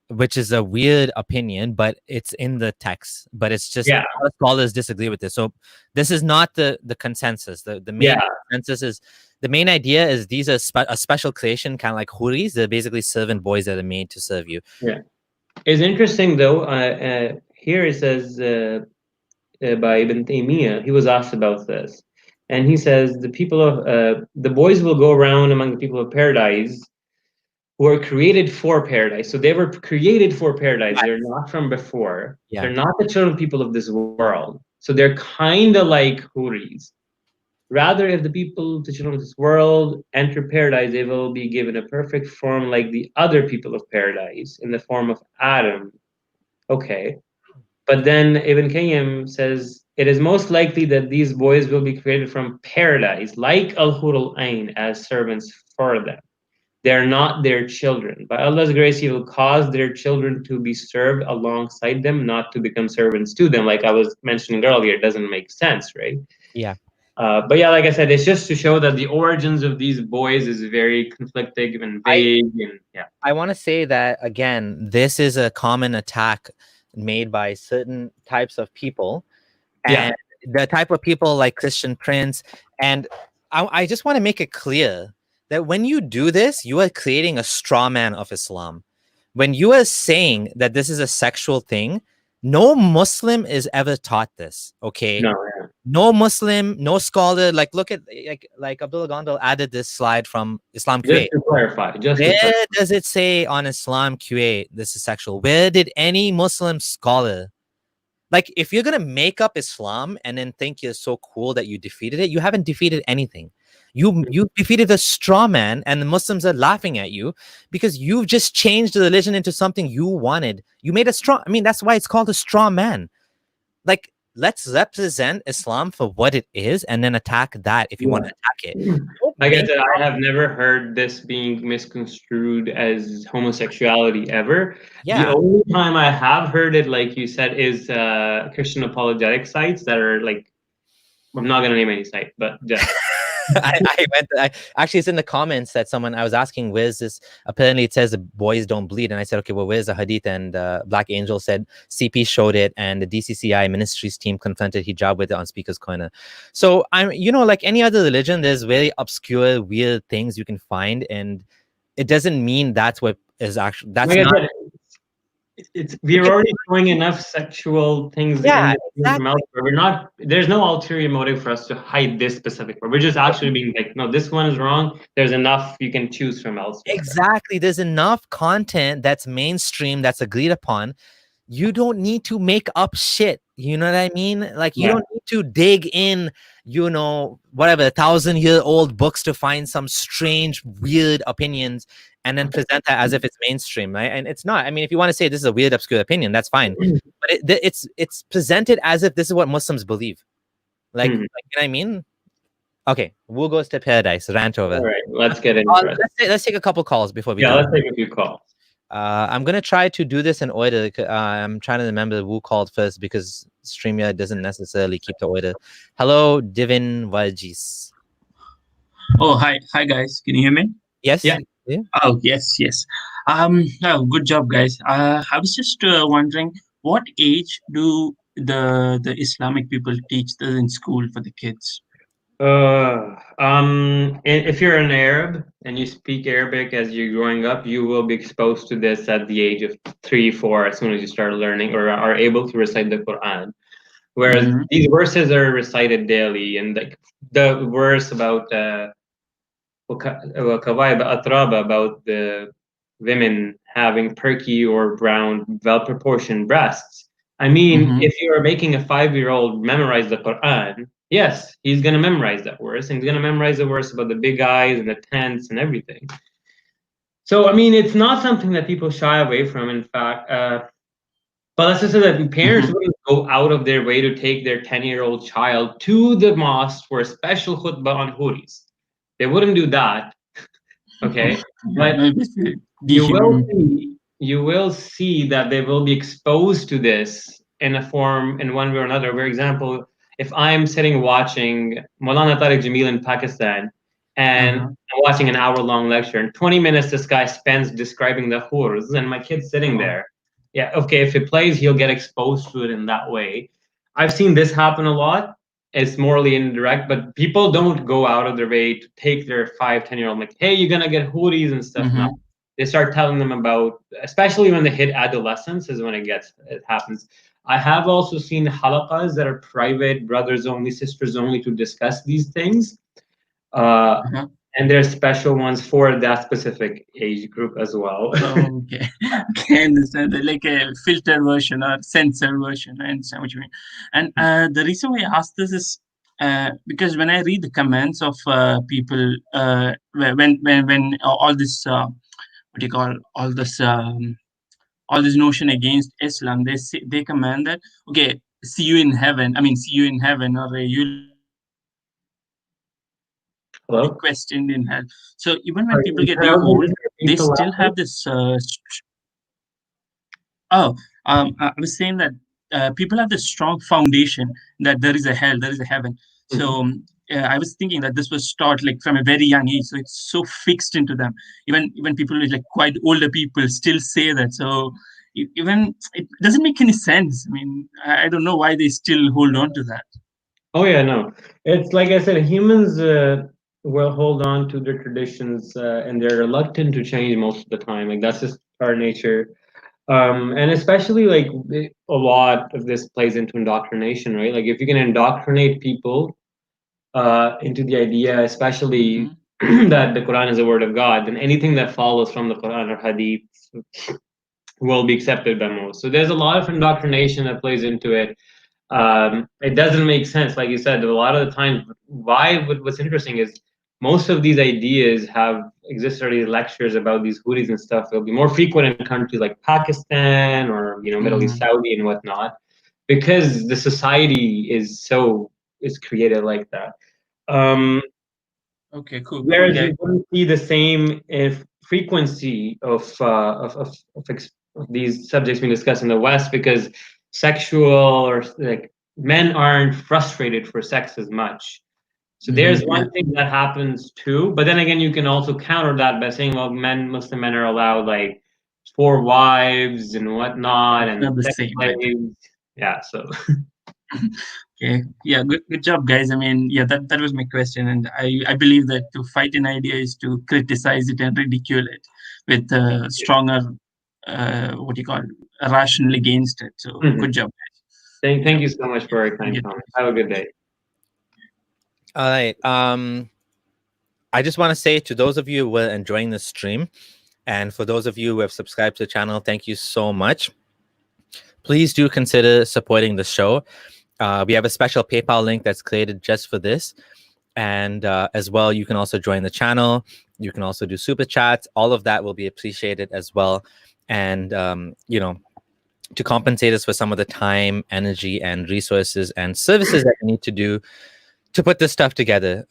which is a weird opinion, but it's in the text. But it's just a lot of scholars disagree with this. So this is not the consensus. The main consensus is, the main idea is these are a special creation, kind of like houris. They're basically servant boys that are made to serve you. Yeah. It's interesting though. Here it says by Ibn Taymiyyah, he was asked about this, and he says the people of the boys will go around among the people of paradise who are created for paradise. So they were created for paradise. They're not from before. They're not the children people of this world. So they're kind of like houris. Rather, if the people, the children of this world, enter paradise, they will be given a perfect form like the other people of paradise, in the form of Adam. Okay. But then Ibn Qayyim says, it is most likely that these boys will be created from paradise, like Al-Hur al-Ain, as servants for them. They're not their children. By Allah's grace, He will cause their children to be served alongside them, not to become servants to them. Like I was mentioning earlier, it doesn't make sense, right? Yeah. But yeah, like I said, it's just to show that the origins of these boys is very conflicting and vague. I want to say that, again, this is a common attack made by certain types of people. And the type of people like Christian Prince. And I just want to make it clear that when you do this, you are creating a straw man of Islam. When you are saying that this is a sexual thing, no Muslim is ever taught this, okay? No Muslim, no scholar. Like, look at like Abdullah Gondal added this slide from Islam Kuwait. Just to clarify, where does it say on Islam Kuwait this is sexual? Where did any Muslim scholar, like, if you're gonna make up Islam and then think you're so cool that you defeated it, you haven't defeated anything. You defeated a straw man, and the Muslims are laughing at you because you've just changed the religion into something you wanted. You made a straw. I mean, that's why it's called a straw man. Like, let's represent Islam for what it is, and then attack that if you want to attack it. Like I said, I have never heard this being misconstrued as homosexuality ever. The only time I have heard it, like you said, is Christian apologetic sites that are like, I'm not gonna name any site, but just. Actually, it's in the comments that I was asking, where's this? Apparently, it says the boys don't bleed, and I said, okay, well, where's the hadith? And Black Angel said CP showed it, and the DCCI ministries team confronted hijab with it on Speaker's Corner. So I'm, like any other religion, there's very obscure, weird things you can find, and it doesn't mean that's what is actually. That's not. We're already showing enough sexual things in from elsewhere. We're not. There's no ulterior motive for us to hide this specific word. We're just actually being like, no, this one is wrong. There's enough you can choose from elsewhere. Exactly. There's enough content that's mainstream, that's agreed upon. You don't need to make up shit. You know what I mean? Like, you don't need to dig in, whatever, 1,000-year-old books to find some strange, weird opinions and then present that as if it's mainstream, right? And it's not. I mean, if you want to say this is a weird, obscure opinion, that's fine. But it's presented as if this is what Muslims believe. Like, you know what I mean? Okay, we'll go to paradise. Rant over. All right, let's get into it. Let's take a couple calls before we. Let's take a few calls. I'm gonna try to do this in order. I'm trying to remember who called first because StreamYard doesn't necessarily keep the order. Hello, Divin Vajis. Oh, hi guys. Can you hear me? Yes. Yeah. Oh, yes. Good job, guys. I was just wondering, what age do the Islamic people teach this in school for the kids? If you're an Arab and you speak Arabic as you're growing up, you will be exposed to this at the age of 3, 4, as soon as you start learning or are able to recite the Quran. Whereas these verses are recited daily, and like the verse about about the women having perky or brown, well-proportioned breasts. I mean, if you are making a 5-year-old memorize the Quran, yes, he's going to memorize that verse, and he's going to memorize the verse about the big eyes and the tents and everything. So, I mean, it's not something that people shy away from, in fact. But let's just say that parents wouldn't go out of their way to take their 10-year-old child to the mosque for a special khutbah on houris. They wouldn't do that, okay? But you will see that they will be exposed to this in a form, in one way or another. For example, if I'm sitting watching Maulana Tariq Jamil in Pakistan, and I'm watching an hour-long lecture, and 20 minutes this guy spends describing the houris, and my kid's sitting there. Yeah, okay, if it plays, he'll get exposed to it in that way. I've seen this happen a lot. It's morally indirect, but people don't go out of their way to take their 5-10-year-old, like, hey, you're gonna get houris and stuff now. They start telling them about, especially when they hit adolescence, is when it happens. I have also seen halaqas that are private, brothers only, sisters only, to discuss these things. And there's special ones for that specific age group as well. Okay, okay, I understand. Like a filtered version or censored version. I understand what you mean. And the reason why I asked this is because when I read the comments of people, when all this, what do you call, all this notion against Islam, they command that, okay, see you in heaven. I mean, see you in heaven, or you questioned in hell. So even when people get very old, they still have this. I was saying that people have this strong foundation that there is a hell, there is a heaven. So I was thinking that this was taught like from a very young age, so it's so fixed into them. Even people like quite older people still say that. So even it doesn't make any sense. I mean, I don't know why they still hold on to that. Oh yeah, no. It's like I said, humans will hold on to their traditions, and they're reluctant to change most of the time. Like that's just our nature. And especially like a lot of this plays into indoctrination, right? Like if you can indoctrinate people into the idea, especially that the Quran is the word of God, then anything that follows from the Quran or Hadith will be accepted by most. So there's a lot of indoctrination that plays into it. It doesn't make sense, like you said. A lot of the time, what's interesting is most of these ideas have existed already, lectures about these houris and stuff. They'll be more frequent in countries like Pakistan or Middle East, Saudi and whatnot, because the society is created like that. Okay, cool. Whereas Okay. you wouldn't see the same frequency of these subjects being discussed in the West, because sexual or like men aren't frustrated for sex as much. So there's one thing that happens too, but then again, you can also counter that by saying, well, Muslim men are allowed like 4 wives and whatnot, and not the sex same. slaves. Yeah, so. Okay, yeah, good job, guys. I mean, yeah, that was my question, and I believe that to fight an idea is to criticize it and ridicule it with stronger, what do you call it, rational against it. So good job, guys. Thank you so much for your kind comment. Have a good day. All right. I just want to say to those of you who are enjoying the stream, and for those of you who have subscribed to the channel, thank you so much. Please do consider supporting the show. We have a special PayPal link that's created just for this. And as well, you can also join the channel. You can also do super chats. All of that will be appreciated as well. And, to compensate us for some of the time, energy, and resources and services that we need to do to put this stuff together.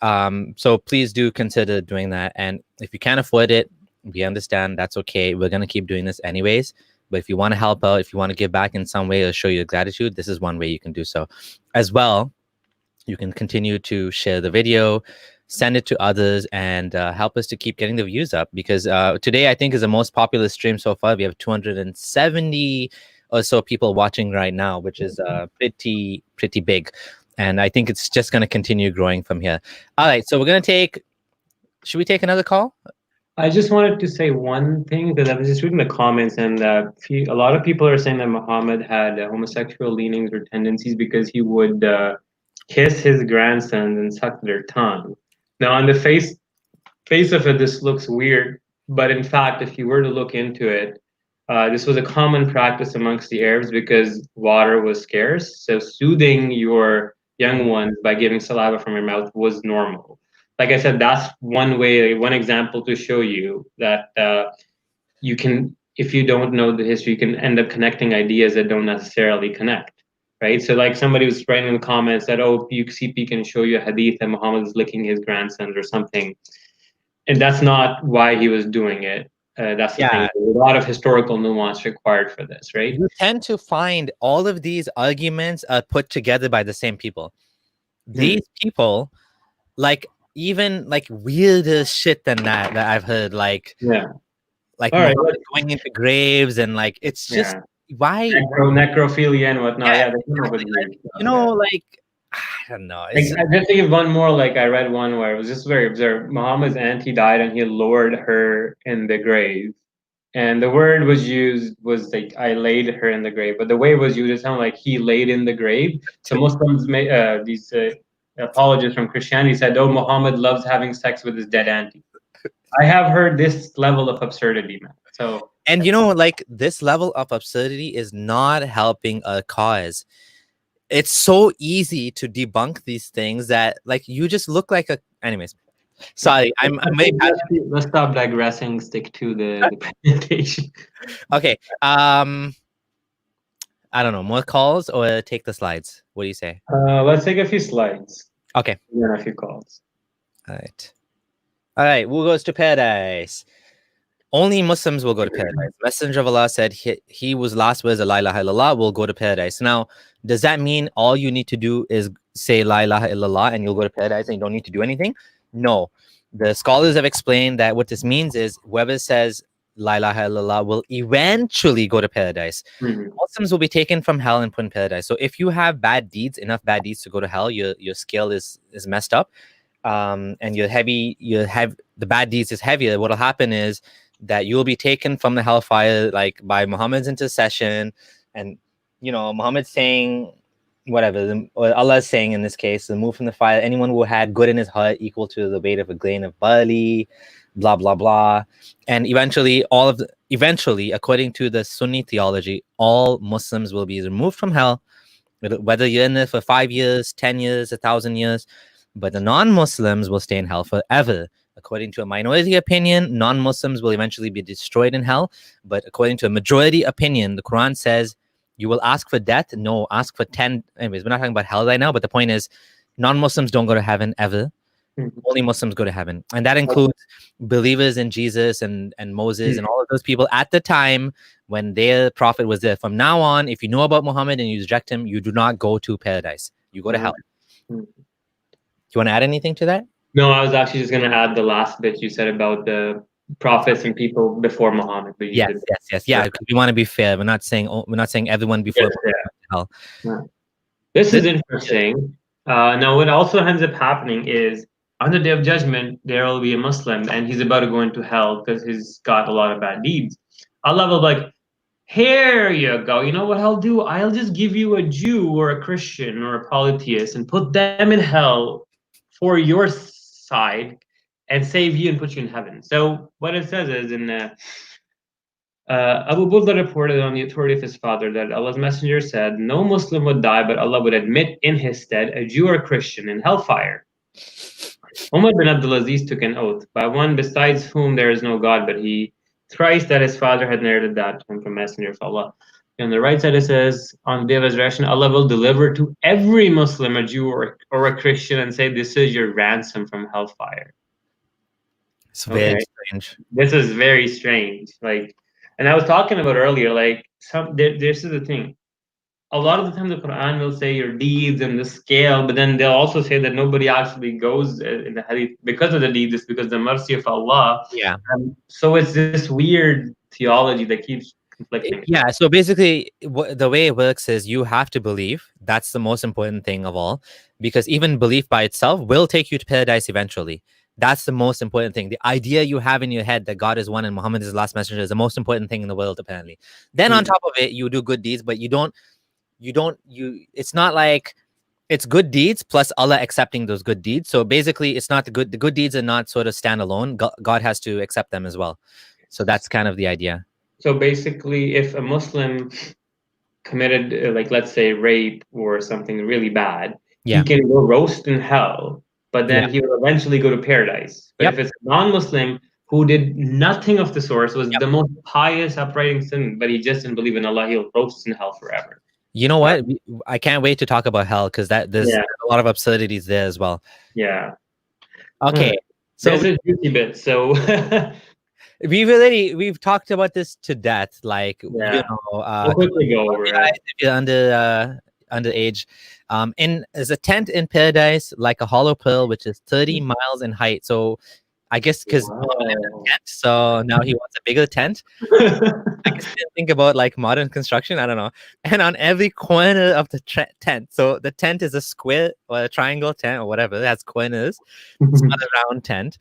So please do consider doing that. And if you can't afford it, we understand. That's okay. We're going to keep doing this anyways. But if you want to help out, if you want to give back in some way or show your gratitude, this is one way you can do so. As well, you can continue to share the video, send it to others, and help us to keep getting the views up. Because today, I think, is the most popular stream so far. We have 270 or so people watching right now, which is pretty big. And I think it's just going to continue growing from here. All right, so we're going to should we take another call? I just wanted to say one thing, because I was just reading the comments, and a lot of people are saying that Muhammad had homosexual leanings or tendencies because he would kiss his grandsons and suck their tongue. Now, on the face of it, this looks weird, but in fact, if you were to look into it, this was a common practice amongst the Arabs because water was scarce. So soothing your young ones by giving saliva from your mouth was normal. Like I said, that's one way, one example to show you that you can, if you don't know the history, you can end up connecting ideas that don't necessarily connect, right? So like somebody was writing in the comments that, oh, CP can show you a hadith that Muhammad is licking his grandsons or something. And that's not why he was doing it. That's the Yeah. thing. There's a lot of historical nuance required for this, right? You tend to find all of these arguments are put together by the same people. These people, like, even like weirder shit than that I've heard, like Yeah. like All right. Muhammad going into graves, and like it's just why necrophilia and whatnot. Yeah, they come up with like, weird stuff, you know, like I don't know. Like, I just think of one more. Like, I read one where it was just very absurd. Muhammad's auntie died, and he lowered her in the grave, and the word was used was like, "I laid her in the grave," but the way it was used, it sounded like he laid in the grave. So Muslims, these apologists from Christianity, said, "Oh, Muhammad loves having sex with his dead auntie." I have heard this level of absurdity, man. So, and you know, like this level of absurdity is not helping a cause. It's so easy to debunk these things that, like, you just look like a. Anyways, sorry, I'm very passionate. Let's stop digressing. Stick to the presentation. Okay. I don't know. More calls or take the slides? What do you say? Let's take a few slides. Okay. And then a few calls. All right. All right. Who goes to paradise? Only Muslims will go to paradise. Messenger of Allah said he whose last words are La ilaha illallah will go to paradise. Now, does that mean all you need to do is say La ilaha illallah and you'll go to paradise and you don't need to do anything? No. The scholars have explained that what this means is whoever says La ilaha illallah will eventually go to paradise. Muslims will be taken from hell and put in paradise. So if you have bad deeds, enough bad deeds to go to hell, your scale is messed up, and you're heavy, the bad deeds is heavier. What'll happen is that you'll be taken from the hellfire, like by Muhammad's intercession, and you know, Muhammad's saying whatever, or Allah is saying in this case, remove from the fire anyone who had good in his heart equal to the weight of a grain of barley, blah blah blah. And eventually according to the Sunni theology, all Muslims will be removed from hell, whether you're in there for 5 years, 10 years, 1,000 years, but the non-Muslims will stay in hell forever. According to a minority opinion, non-Muslims will eventually be destroyed in hell. But according to a majority opinion, the Quran says you will ask for death. No, ask for 10. Anyways, we're not talking about hell right now, but the point is non-Muslims don't go to heaven ever. Only Muslims go to heaven. And that includes believers in Jesus and Moses and all of those people at the time when their prophet was there. From now on, if you know about Muhammad and you reject him, you do not go to paradise. You go to hell. Do you want to add anything to that? No, I was actually just going to add the last bit you said about the prophets and people before Muhammad. But yes. Yeah, because we want to be fair. We're not saying everyone before hell. Yeah. This is interesting. Now, what also ends up happening is on the Day of Judgment, there will be a Muslim and he's about to go into hell because he's got a lot of bad deeds. Allah will be like, here you go. You know what I'll do? I'll just give you a Jew or a Christian or a polytheist and put them in hell for your side and save you and put you in heaven. So what it says is in Abu Burda reported on the authority of his father that Allah's messenger said, no Muslim would die, but Allah would admit in his stead a Jew or a Christian in hellfire. Umar bin Abdullahs took an oath by one besides whom there is no God but he, thrice that his father had narrated that to him from messenger of Allah. On the right side it says, on the day of resurrection, Allah will deliver to every Muslim a Jew or a Christian and say, this is your ransom from hellfire. It's very strange. This is very strange. Like, and I was talking about earlier, like, this is the thing. A lot of the time the Quran will say your deeds and the scale, but then they'll also say that nobody actually goes in the Hadith because of the deeds, it's because of the mercy of Allah. Yeah. So it's this weird theology that keeps conflicting. Yeah, so basically the way it works is you have to believe. That's the most important thing of all, because even belief by itself will take you to paradise eventually. That's the most important thing. The idea you have in your head that God is one and Muhammad is the last messenger is the most important thing in the world, apparently. Then on top of it, you do good deeds, but it's not like it's good deeds plus Allah accepting those good deeds. So basically it's not the good deeds are not sort of standalone. God has to accept them as well. So that's kind of the idea. So basically if a Muslim committed like, let's say, rape or something really bad, he can go roast in hell, but then he will eventually go to paradise. But if it's a non-Muslim who did nothing of the source, was the most pious, upright sin, but he just didn't believe in Allah, he'll roast in hell forever. You know what? I can't wait to talk about hell because there's a lot of absurdities there as well. Yeah. Okay. So there's a juicy bit. So we've talked about this to death. Like Yeah. We'll quickly go over it. if you're underage, is a tent in paradise like a hollow pearl, which is 30 miles in height. So I guess because tent, so now he wants a bigger tent. I guess he didn't think about like modern construction. I don't know. And on every corner of the tent, so the tent is a square or a triangle tent or whatever. It has corners. It's not a round tent.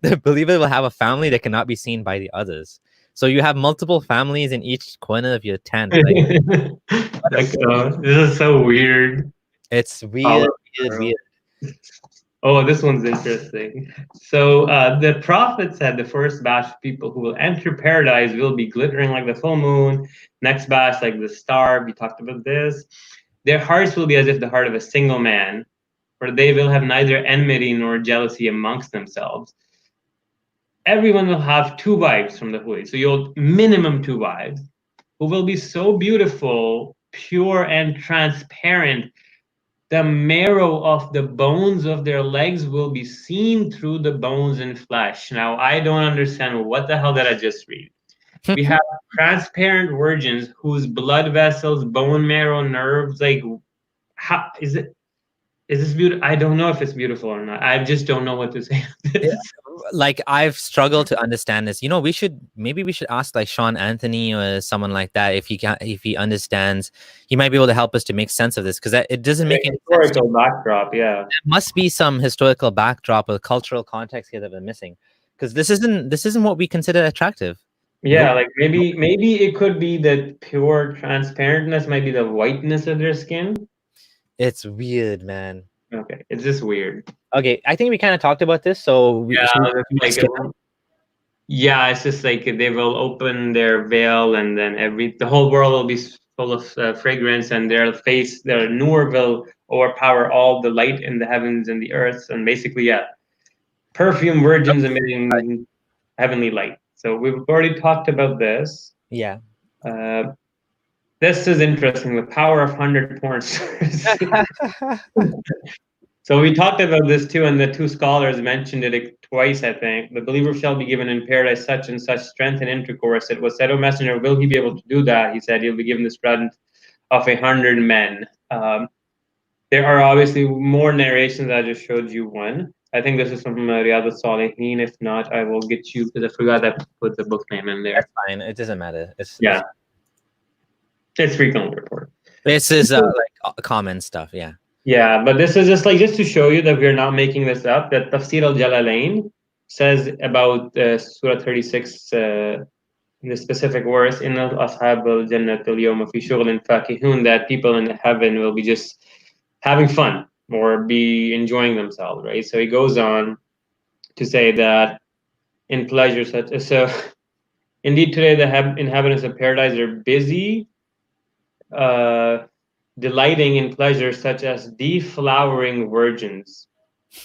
The believer will have a family that cannot be seen by the others. So you have multiple families in each corner of your tent. Like, this is so weird. It's weird. Oh, this one's interesting. So the Prophet said the first batch of people who will enter paradise will be glittering like the full moon. Next batch like the star. We talked about this. Their hearts will be as if the heart of a single man, for they will have neither enmity nor jealousy amongst themselves. Everyone will have 2 wives from the houris. So you'll minimum 2 wives who will be so beautiful, pure, and transparent. The marrow of the bones of their legs will be seen through the bones and flesh. Now, I don't understand what the hell did I just read. We have transparent virgins whose blood vessels, bone marrow, nerves, like, how is this beautiful? I don't know if it's beautiful or not. I just don't know what to say. Like, I've struggled to understand this. Maybe we should ask like Sean Anthony or someone like that if he understands. He might be able to help us to make sense of this, because it doesn't make any historical backdrop. Yeah, there must be some historical backdrop or cultural context here that we're missing, because this isn't what we consider attractive. Yeah, like maybe it could be that pure transparentness might be the whiteness of their skin. It's weird, man. Okay, it's just weird. Okay, I think we kind of talked about this, so it's just like they will open their veil, and then the whole world will be full of fragrance, and their nur will overpower all the light in the heavens and the earth, and basically, perfume virgins emitting heavenly light. So we've already talked about this. Yeah. This is interesting. The power of 100 porn stars. So we talked about this too, and the 2 scholars mentioned it twice, I think. The believer shall be given in paradise such and such strength and intercourse. It was said, O Messenger, will he be able to do that? He said, he'll be given the strength of 100 men. There are obviously more narrations. I just showed you one. I think this is from Riyadh al-Salihin. If not, I will get you, because I forgot I put the book name in there. That's fine. It doesn't matter. It's frequently reported. This is like common stuff. Yeah. Yeah, but this is just to show you that we're not making this up. That Tafsir al-Jalalain says about Surah 36, in the specific verse, Inna ashab al-jannat al-yawma fi shughlin fakihun, that people in heaven will be just having fun or be enjoying themselves, right? So he goes on to say that in pleasure so indeed today the inhabitants of paradise are busy delighting in pleasures such as deflowering virgins,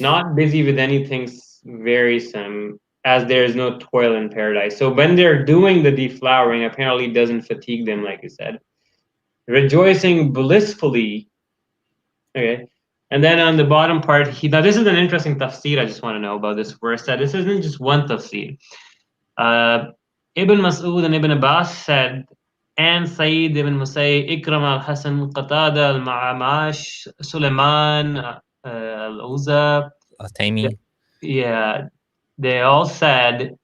not busy with anything wearisome, as there is no toil in paradise. So when they're doing the deflowering, apparently it doesn't fatigue them, like you said. Rejoicing blissfully. Okay. And then on the bottom part, now this is an interesting tafsir I just want to know about this verse. That this isn't just one tafsir. Ibn Mas'ud and Ibn Abbas said, and Sayyid ibn Musayyib, Ikram al-Hasan, Qatada, al-Ma'amash, Sulaiman, al-Uza, al-Taymi. Yeah, they all said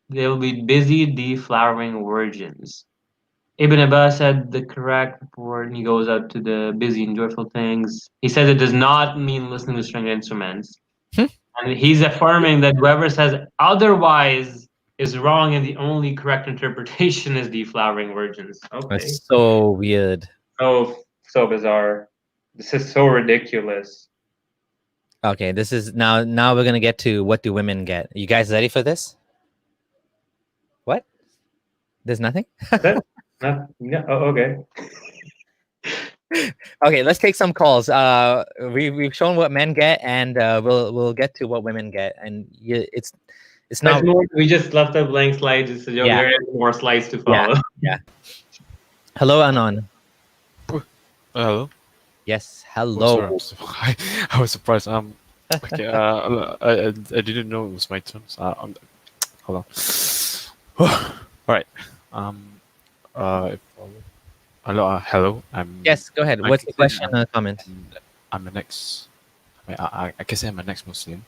they will be busy deflowering virgins. Ibn Abbas said the correct word, and he goes out to the busy and joyful things. He says it does not mean listening to stringed instruments. And he's affirming that whoever says otherwise is wrong, and the only correct interpretation is deflowering virgins. Okay. That's so weird. Oh, so bizarre. This is so ridiculous. Okay, this is now we're gonna get to what do women get. You guys ready for this? What? There's nothing? No, oh, okay. Okay, let's take some calls. We've shown what men get, and we'll get to what women get. And it's not. We just left a blank slide. Just so there are more slides to follow. Yeah. Hello, Anon. Hello. Yes. Hello. Oh, sorry, I was surprised. Okay. I didn't know it was my turn. So, hold on. All right. Hello. Yes, go ahead. What's the question or comment? I'm an ex. I can say I'm an ex-Muslim,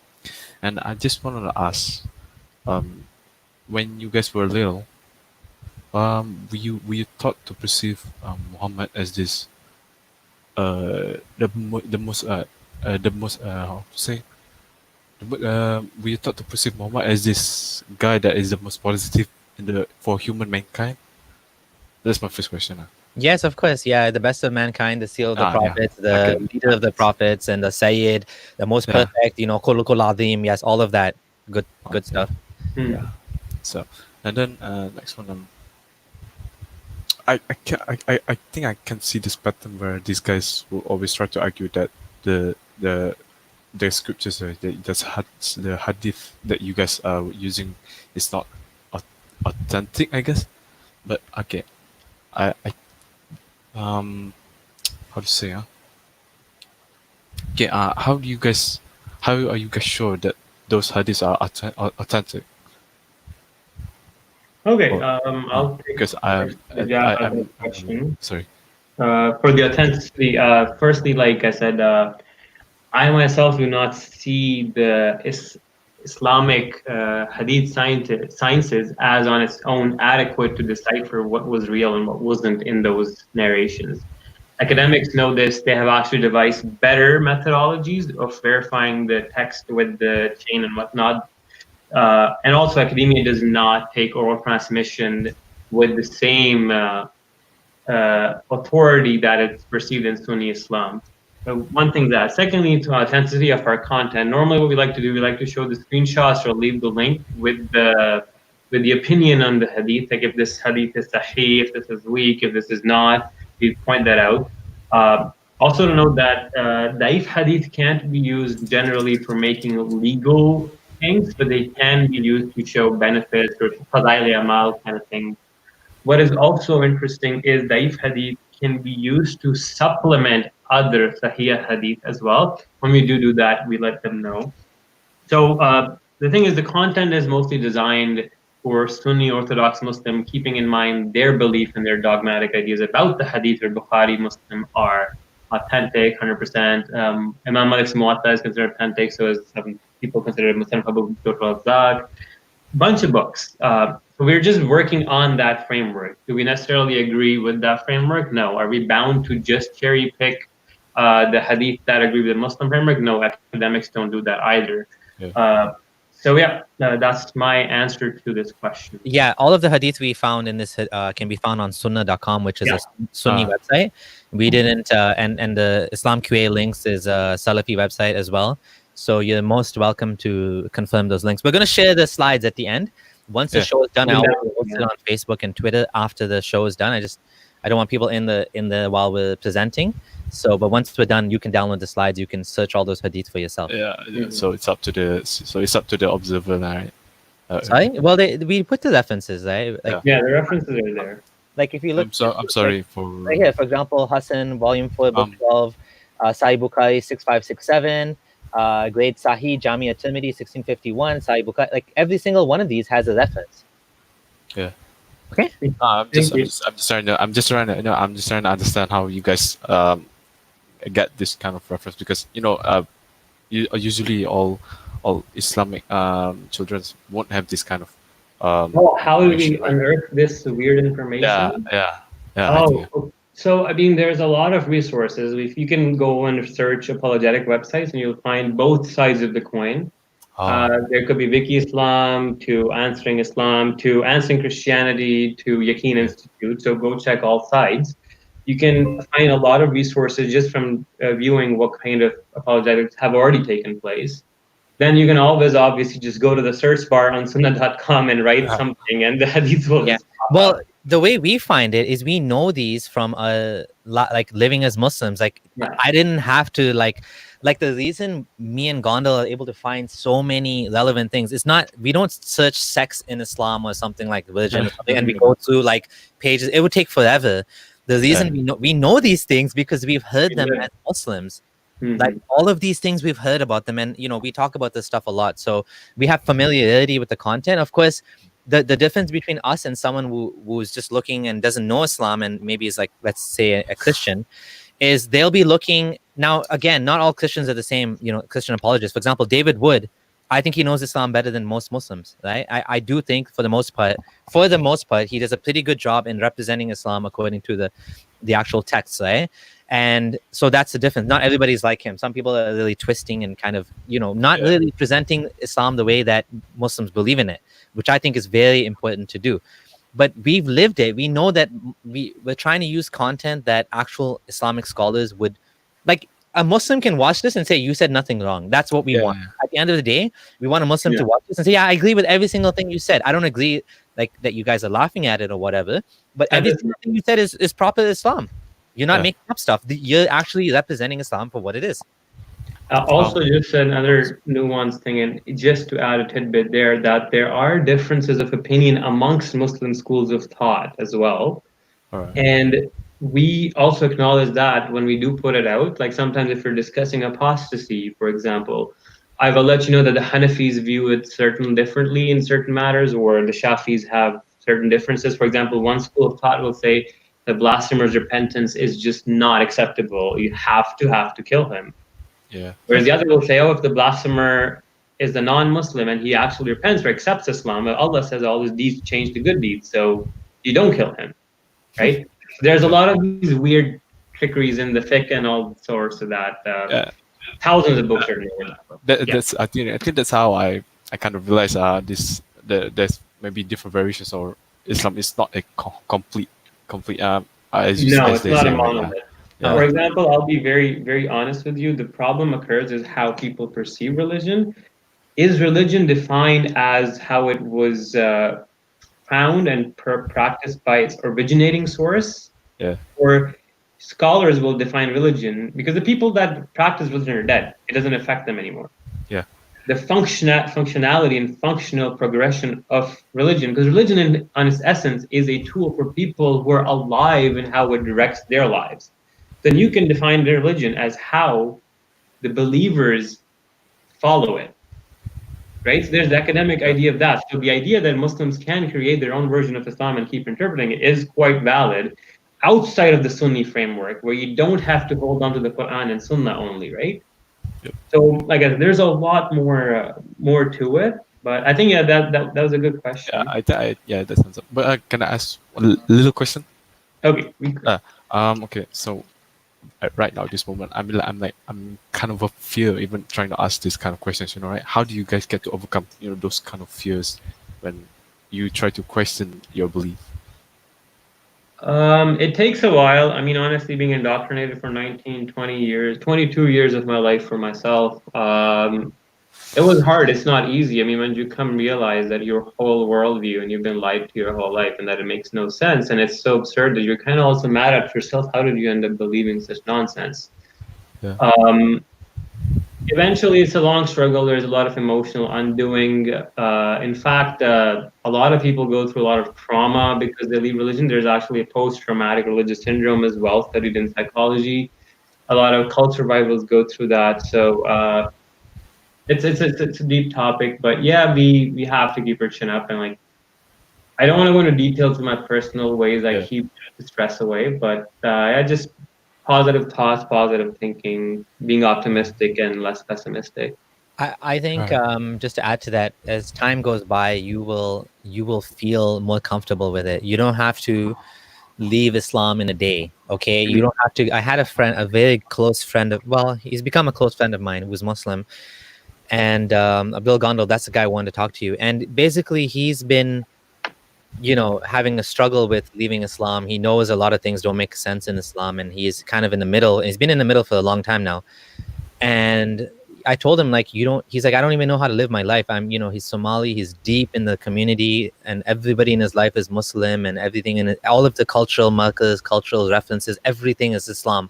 and I just wanted to ask, when you guys were little, were you taught to perceive Muhammad as this the most how to say were you taught to perceive Muhammad as this guy that is the most positive for human mankind? That's my first question. Yes, of course. Yeah, the best of mankind, the seal of the Yeah. prophets, the Okay. leader of the prophets, and the Sayyid, the most Yeah. perfect. Khuluqul azim. Yes, all of that. Good stuff. Yeah. So, and then next one. I think I can see this pattern where these guys will always try to argue that the scriptures, the hadith that you guys are using is not authentic, I guess. But okay, I how to say okay, how are you guys sure that those hadiths are authentic? Okay, I'll take because I'm question. sorry. For the authenticity, firstly, like I said, I myself do not see the Islamic hadith sciences as on its own adequate to decipher what was real and what wasn't in those narrations. Academics know this. They have actually devised better methodologies of verifying the text with the chain and whatnot. And also, academia does not take oral transmission with the same authority that it's perceived in Sunni Islam. So one thing that. Secondly, to authenticity of our content. Normally, what we like to do, we like to show the screenshots or leave the link with the opinion on the hadith. Like if this hadith is sahih, if this is weak, if this is not, we point that out. Also to note that da'if hadith can't be used generally for making legal things, but they can be used to show benefits or fadail amal kind of thing. What is also interesting is da'if hadith can be used to supplement other sahih hadith as well. When we do that, we let them know. So the thing is, the content is mostly designed for Sunni Orthodox Muslim, keeping in mind their belief and their dogmatic ideas about the hadith or Bukhari Muslim are authentic, 100%. Imam Malik's Muwatta is considered authentic, so is some people consider Muslim Abu Bakr. Bunch of books. So we're just working on that framework. Do we necessarily agree with that framework? No. Are we bound to just cherry pick the hadith that agree with the Muslim framework? No, academics don't do that either. Yeah. So yeah, that's my answer to this question. Yeah, all of the hadith we found in this can be found on sunnah.com, which is a Sunni website. We didn't, and the Islam QA links is a Salafi website as well. So you're most welcome to confirm those links. We're going to share the slides at the end. Once the show is done, I'll post it on Facebook and Twitter after the show is done. I don't want people in the while we're presenting. So, but once we're done, you can download the slides. You can search all those hadith for yourself. Yeah. So it's up to the observer, right? Sorry. Well, we put the references, right? Like, yeah, the references are there. Like if you look, I'm sorry for right here. For example, Hassan, Volume 4, Book 12, Sahih Bukhari 6567, Great Sahih Jamia Tirmidhi 1651, Sahih Bukhari. Like every single one of these has a reference. Yeah. Okay. I'm just trying to understand how you guys get this kind of reference, because usually all Islamic children won't have this kind of. How do we unearth this weird information? Yeah. So I mean, there's a lot of resources. If you can go and search apologetic websites, and you'll find both sides of the coin. There could be Wiki Islam to Answering Islam to Answering Christianity to Yaqeen Institute. So go check all sides. You can find a lot of resources just from viewing what kind of apologetics have already taken place. Then you can always obviously just go to the search bar on sunnah.com and write something, and the hadith will. Yeah. Well, the way we find it is we know these from like living as Muslims. Like I didn't have to like the reason me and Gondal are able to find so many relevant things. It's not, we don't search sex in Islam or something like religion or something, and we go through like pages. It would take forever. The reason we know these things because we've heard them as Muslims. Like all of these things we've heard about them, and we talk about this stuff a lot, so we have familiarity with the content. Of course, the difference between us and someone who's just looking and doesn't know Islam and maybe is like, let's say a Christian, is they'll be looking. Now again, not all Christians are the same, Christian apologists. For example, David Wood, I think he knows Islam better than most Muslims, right? I do think for the most part, he does a pretty good job in representing Islam according to the actual texts, right? And so that's the difference. Not everybody's like him. Some people are really twisting and kind of, not really presenting Islam the way that Muslims believe in it, which I think is very important to do. But we've lived it. We know that we're trying to use content that actual Islamic scholars would, like, a Muslim can watch this and say, you said nothing wrong. That's what we want. At the end of the day, we want a Muslim to watch this and say, yeah, I agree with every single thing you said. I don't agree like that you guys are laughing at it or whatever, but every single thing you said is proper Islam. You're not making up stuff. You're actually representing Islam for what it is. Also, just another nuanced thing, and just to add a tidbit there, that there are differences of opinion amongst Muslim schools of thought as well. And we also acknowledge that when we do put it out, like sometimes if you're discussing apostasy, for example, I will let you know that the Hanafis view it certain differently in certain matters, or the Shafis have certain differences. For example, one school of thought will say the blasphemer's repentance is just not acceptable. You have to kill him. Whereas the other will say, oh, if the blasphemer is a non-Muslim and he actually repents or accepts Islam, Allah says all his deeds change to good deeds, so you don't kill him, right? There's a lot of these weird trickeries in the fiqh and all sorts of that. Thousands of books are written. That's I think that's how I kind of realize there's maybe different variations, or Islam is not a complete as you No, as it's not a say, monolith. For example, I'll be very, very honest with you. The problem occurs is how people perceive religion. Is religion defined as how it was found and practiced by its originating source? Or scholars will define religion, because the people that practice religion are dead. It doesn't affect them anymore. The functionality and functional progression of religion, because religion on its essence is a tool for people who are alive and how it directs their lives. Then you can define their religion as how the believers follow it, right? So there's the academic idea of that. So the idea that Muslims can create their own version of Islam and keep interpreting it is quite valid outside of the Sunni framework, where you don't have to hold on to the Quran and Sunnah only, right? So like there's a lot more to it, but I think that was a good question. That sounds up. But can I ask a little question? Okay. Okay. So right now, this moment, I'm kind of a fear even trying to ask this kind of questions. Right? How do you guys get to overcome those kind of fears when you try to question your belief? It takes a while. I mean, honestly, being indoctrinated for 19, 20 years, 22 years of my life for myself, it was hard. It's not easy. I mean, when you come realize that your whole worldview and you've been lied to your whole life and that it makes no sense and it's so absurd that you're kind of also mad at yourself. How did you end up believing such nonsense? Eventually, it's a long struggle. There's a lot of emotional undoing. In fact, a lot of people go through a lot of trauma because they leave religion. There's actually a post-traumatic religious syndrome as well, studied in psychology. A lot of cult survivors go through that. So it's a deep topic, but yeah, we have to keep our chin up. And like, I don't want to go into details of my personal ways I keep the stress away, but I just positive thoughts, positive thinking, being optimistic and less pessimistic. I think just to add to that, as time goes by, you will feel more comfortable with it. You don't have to leave Islam in a day. Okay, you don't have to. I had a very close friend he's become a close friend of mine who was Muslim, and Abdul Gondal, that's the guy I wanted to talk to you. And basically, he's been having a struggle with leaving Islam. He knows a lot of things don't make sense in Islam, and he's kind of in the middle. He's been in the middle for a long time now. And I told him, like, he's like, I don't even know how to live my life. He's Somali, he's deep in the community, and everybody in his life is Muslim, and everything, and all of the cultural markers, cultural references, everything is Islam.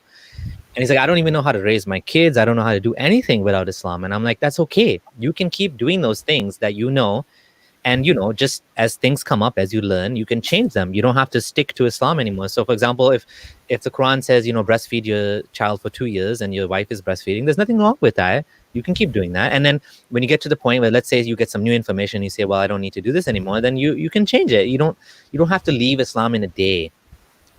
And he's like, I don't even know how to raise my kids. I don't know how to do anything without Islam. And I'm like, that's okay. You can keep doing those things that And just as things come up, as you learn, you can change them. You don't have to stick to Islam anymore. So for example, if the Quran says breastfeed your child for 2 years and your wife is breastfeeding, there's nothing wrong with that. You can keep doing that. And then when you get to the point where, let's say, you get some new information, you say, well, I don't need to do this anymore, then you can change it. You don't have to leave Islam in a day.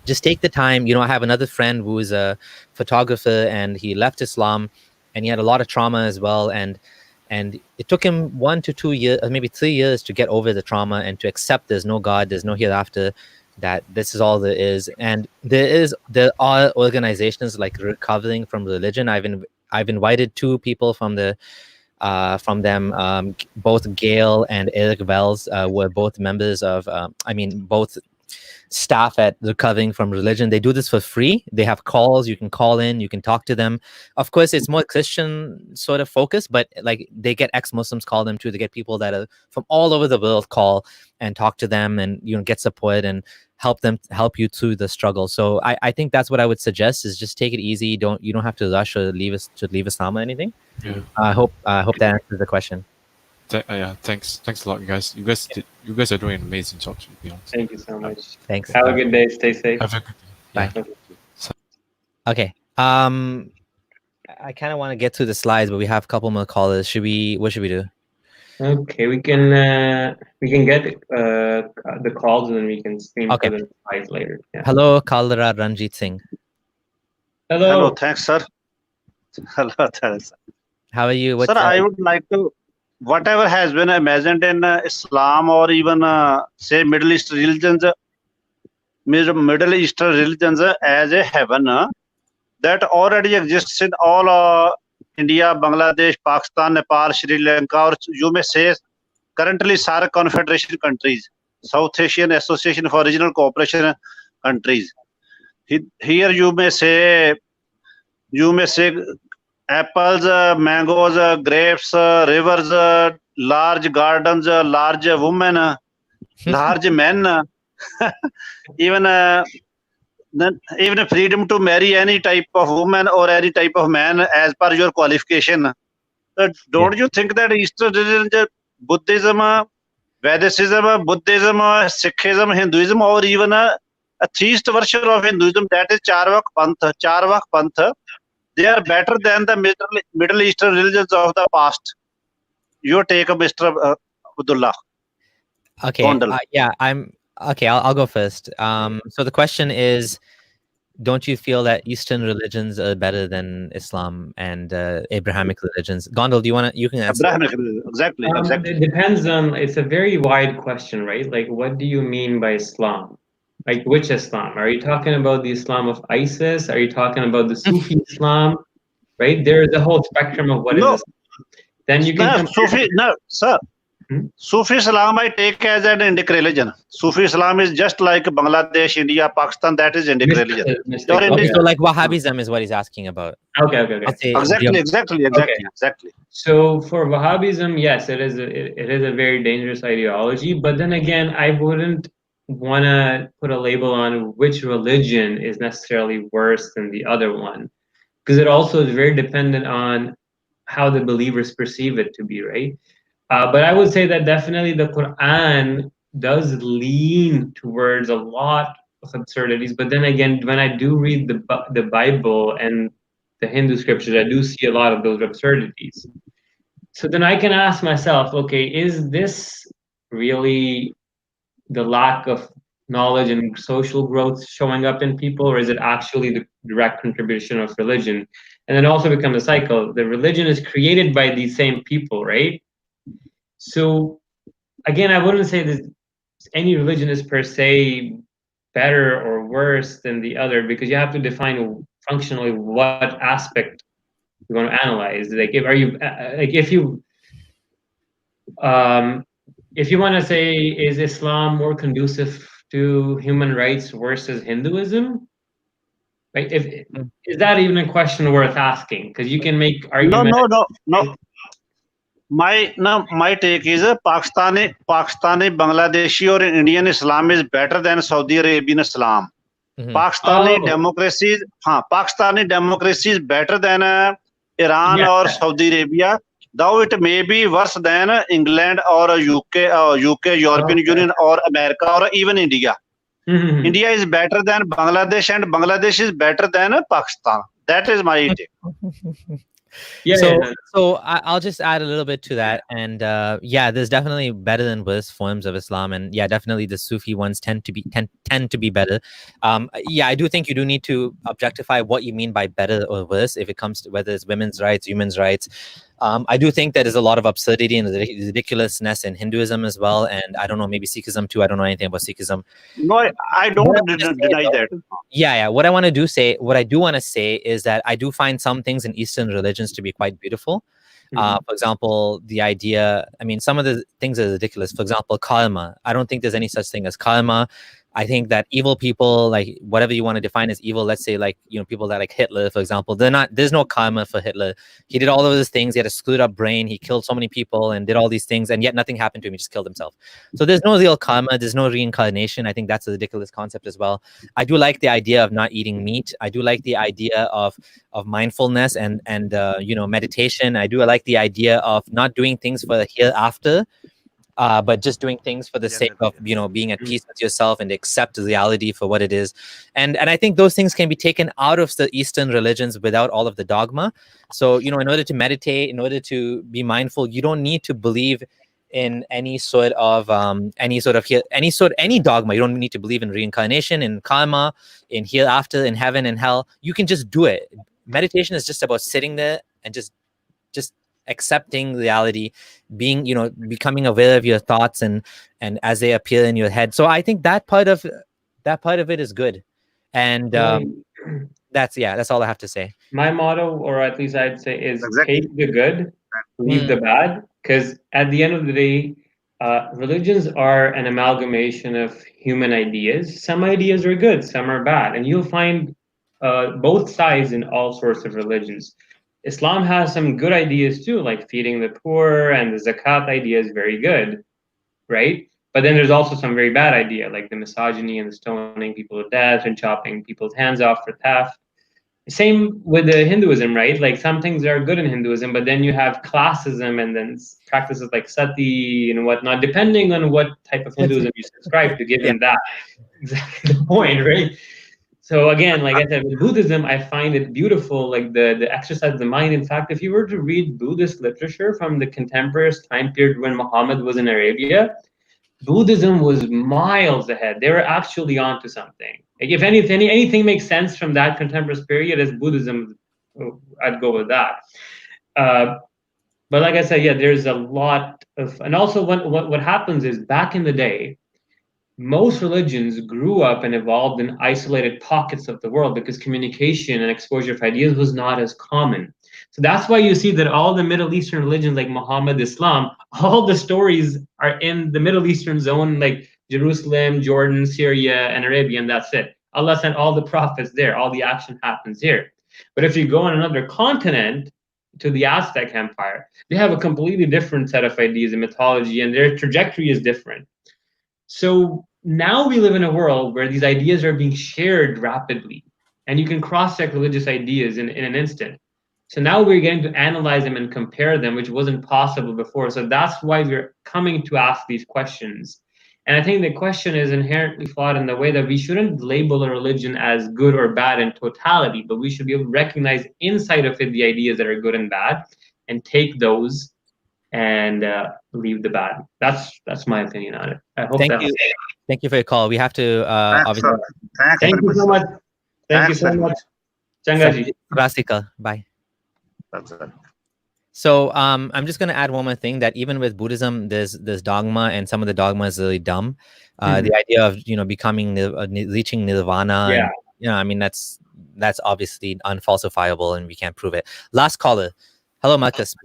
Just take the time. I have another friend who is a photographer, and he left Islam, and he had a lot of trauma as well, and it took him 1 to 2 years, or maybe 3 years, to get over the trauma and to accept there's no God, there's no hereafter, that this is all there is. And there are organizations like Recovering from Religion. I've invited 2 people from them, both Gail and Eric Wells were both members of, both staff at Recovering from Religion. They do this for free. They have calls. You can call in, you can talk to them. Of course, it's more Christian sort of focus, but like they get ex-Muslims call them too. They get people that are from all over the world call and talk to them, and get support and help you through the struggle. So I think that's what I would suggest, is just take it easy. You don't have to rush or leave Islam or anything. Yeah. I hope that answers the question. Yeah, thanks a lot, guys. You guys are doing an amazing job, to be honest. Thank you so much. Thanks. Have a good day. Stay safe. Have a good day. Bye. Okay. I kind of want to get through the slides, but we have a couple more callers. What should we do? Okay, we can get the calls, and then we can stream for the slides later. Yeah. Hello, Kaldara Ranjit Singh. Hello. Thanks, sir. Hello, thanks. How are you? Sir, I would like to, whatever has been imagined in Islam or even say Middle Eastern religions as a heaven, that already exists in all India, Bangladesh, Pakistan, Nepal, Sri Lanka, or you may say currently SAARC Confederation countries, South Asian Association for Regional Cooperation countries. Here you may say apples, mangoes, grapes, rivers, large gardens, large women, large men, even freedom to marry any type of woman or any type of man as per your qualification. Don't you think that Eastern religion, Buddhism, Vedicism, Buddhism, Sikhism, Hinduism, or even a theist version of Hinduism, that is Charvak Panth, they are better than the Middle Eastern religions of the past? Your take, Mr. Abdullah. Okay. I'll go first. So the question is, don't you feel that Eastern religions are better than Islam and Abrahamic religions? Gondal, you can answer. Abrahamic, exactly. It depends on, it's a very wide question, right? Like, what do you mean by Islam? Like, which Islam? Are you talking about the Islam of ISIS? Are you talking about the Sufi Islam? Right? There is a whole spectrum of what is Islam. Then you can Sufi Islam I take as an Indic religion. Sufi Islam is just like Bangladesh, India, Pakistan. That is Indic religion. Okay, so like Wahhabism is what he's asking about. Okay. Exactly. So for Wahhabism, yes, it is a very dangerous ideology. But then again, I wouldn't want to put a label on which religion is necessarily worse than the other one, because it also is very dependent on how the believers perceive it to be, right? But I would say that definitely the Quran does lean towards a lot of absurdities. But then again, when I do read the Bible and the Hindu scriptures, I do see a lot of those absurdities. So then I can ask myself, okay, is this really the lack of knowledge and social growth showing up in people, or is it actually the direct contribution of religion? And then also becomes a cycle. The religion is created by these same people, right? So again, I wouldn't say that any religion is per se better or worse than the other, because you have to define functionally what aspect you want to analyze. Like, if you want to say, is Islam more conducive to human rights versus Hinduism? Right? Is that even a question worth asking? Because you can make arguments. No. My take is Pakistani, Bangladeshi or Indian Islam is better than Saudi Arabian Islam. Pakistani democracy is better than Iran or Saudi Arabia. though it may be worse than England or UK, European Union or America or even India. India is better than Bangladesh and Bangladesh is better than Pakistan. That is my take. So I'll just add a little bit to that, and there's definitely better than worse forms of Islam, and definitely the Sufi ones tend to be better. I do think you do need to objectify what you mean by better or worse if it comes to whether it's women's rights, human rights. I do think that there's a lot of absurdity and ridiculousness in Hinduism as well, and I don't know, maybe Sikhism too. I don't know anything about Sikhism. No, I don't deny that. What I do want to say is that I do find some things in Eastern religions to be quite beautiful. For example, the idea, some of the things are ridiculous. For example, karma. I don't think there's any such thing as karma. I think that evil people, like whatever you want to define as evil, let's say people that like Hitler, for example, there's no karma for Hitler. He did all of those things. He had a screwed up brain. He killed so many people and did all these things, and yet nothing happened to him. He just killed himself. So there's no real karma. There's no reincarnation. I think that's a ridiculous concept as well. I do like the idea of not eating meat. I do like the idea of mindfulness and meditation. I do like the idea of not doing things for the hereafter. But just doing things for the sake of being at peace with yourself and accept reality for what it is, and I think those things can be taken out of the Eastern religions without all of the dogma. So in order to meditate, in order to be mindful, you don't need to believe in any dogma. You don't need to believe in reincarnation, in karma, in hereafter, in heaven and hell. You can just do it. Meditation is just about sitting there and just accepting reality, becoming aware of your thoughts and as they appear in your head. So I think that part of it is good, and that's all I have to say. My motto, or at least I'd say, is take the good, leave the bad, because at the end of the day, religions are an amalgamation of human ideas. Some ideas are good, some are bad, and you'll find both sides in all sorts of religions. Islam has some good ideas too, like feeding the poor, and the zakat idea is very good, right? But then there's also some very bad idea, like the misogyny and the stoning people to death and chopping people's hands off for theft. Same with the Hinduism, right? Like some things are good in Hinduism, but then you have classism and then practices like sati and whatnot, depending on what type of Hinduism you subscribe to, given that. Exactly the point, right? So again, like I said, with Buddhism, I find it beautiful, like the exercise of the mind. In fact, if you were to read Buddhist literature from the contemporary time period when Muhammad was in Arabia, Buddhism was miles ahead. They were actually onto something. Like if anything makes sense from that contemporary period as Buddhism, I'd go with that. But like I said, there's a lot of, and also what happens is back in the day, most religions grew up and evolved in isolated pockets of the world because communication and exposure of ideas was not as common. So that's why you see that all the Middle Eastern religions like Muhammad, Islam, all the stories are in the Middle Eastern zone, like Jerusalem, Jordan, Syria, and Arabia, and that's it. Allah sent all the prophets there. All the action happens here. But if you go on another continent, to the Aztec Empire, they have a completely different set of ideas and mythology, and their trajectory is different. So now we live in a world where these ideas are being shared rapidly, and you can cross-check religious ideas in an instant. So now we're getting to analyze them and compare them, which wasn't possible before. So that's why we're coming to ask these questions. And I think the question is inherently flawed in the way that we shouldn't label a religion as good or bad in totality, but we should be able to recognize inside of it the ideas that are good and bad and take those and leave the bad. That's my opinion on it. I hope Thank you for your call. We have to obviously. Thank you so much. Thank you so much. Changaji. Rasika. Bye. That's it. So I'm just going to add one more thing, that even with Buddhism, there's dogma, and some of the dogma is really dumb. The idea of becoming reaching nirvana. Yeah. And, that's obviously unfalsifiable, and we can't prove it. Last caller. Hello, Marcus.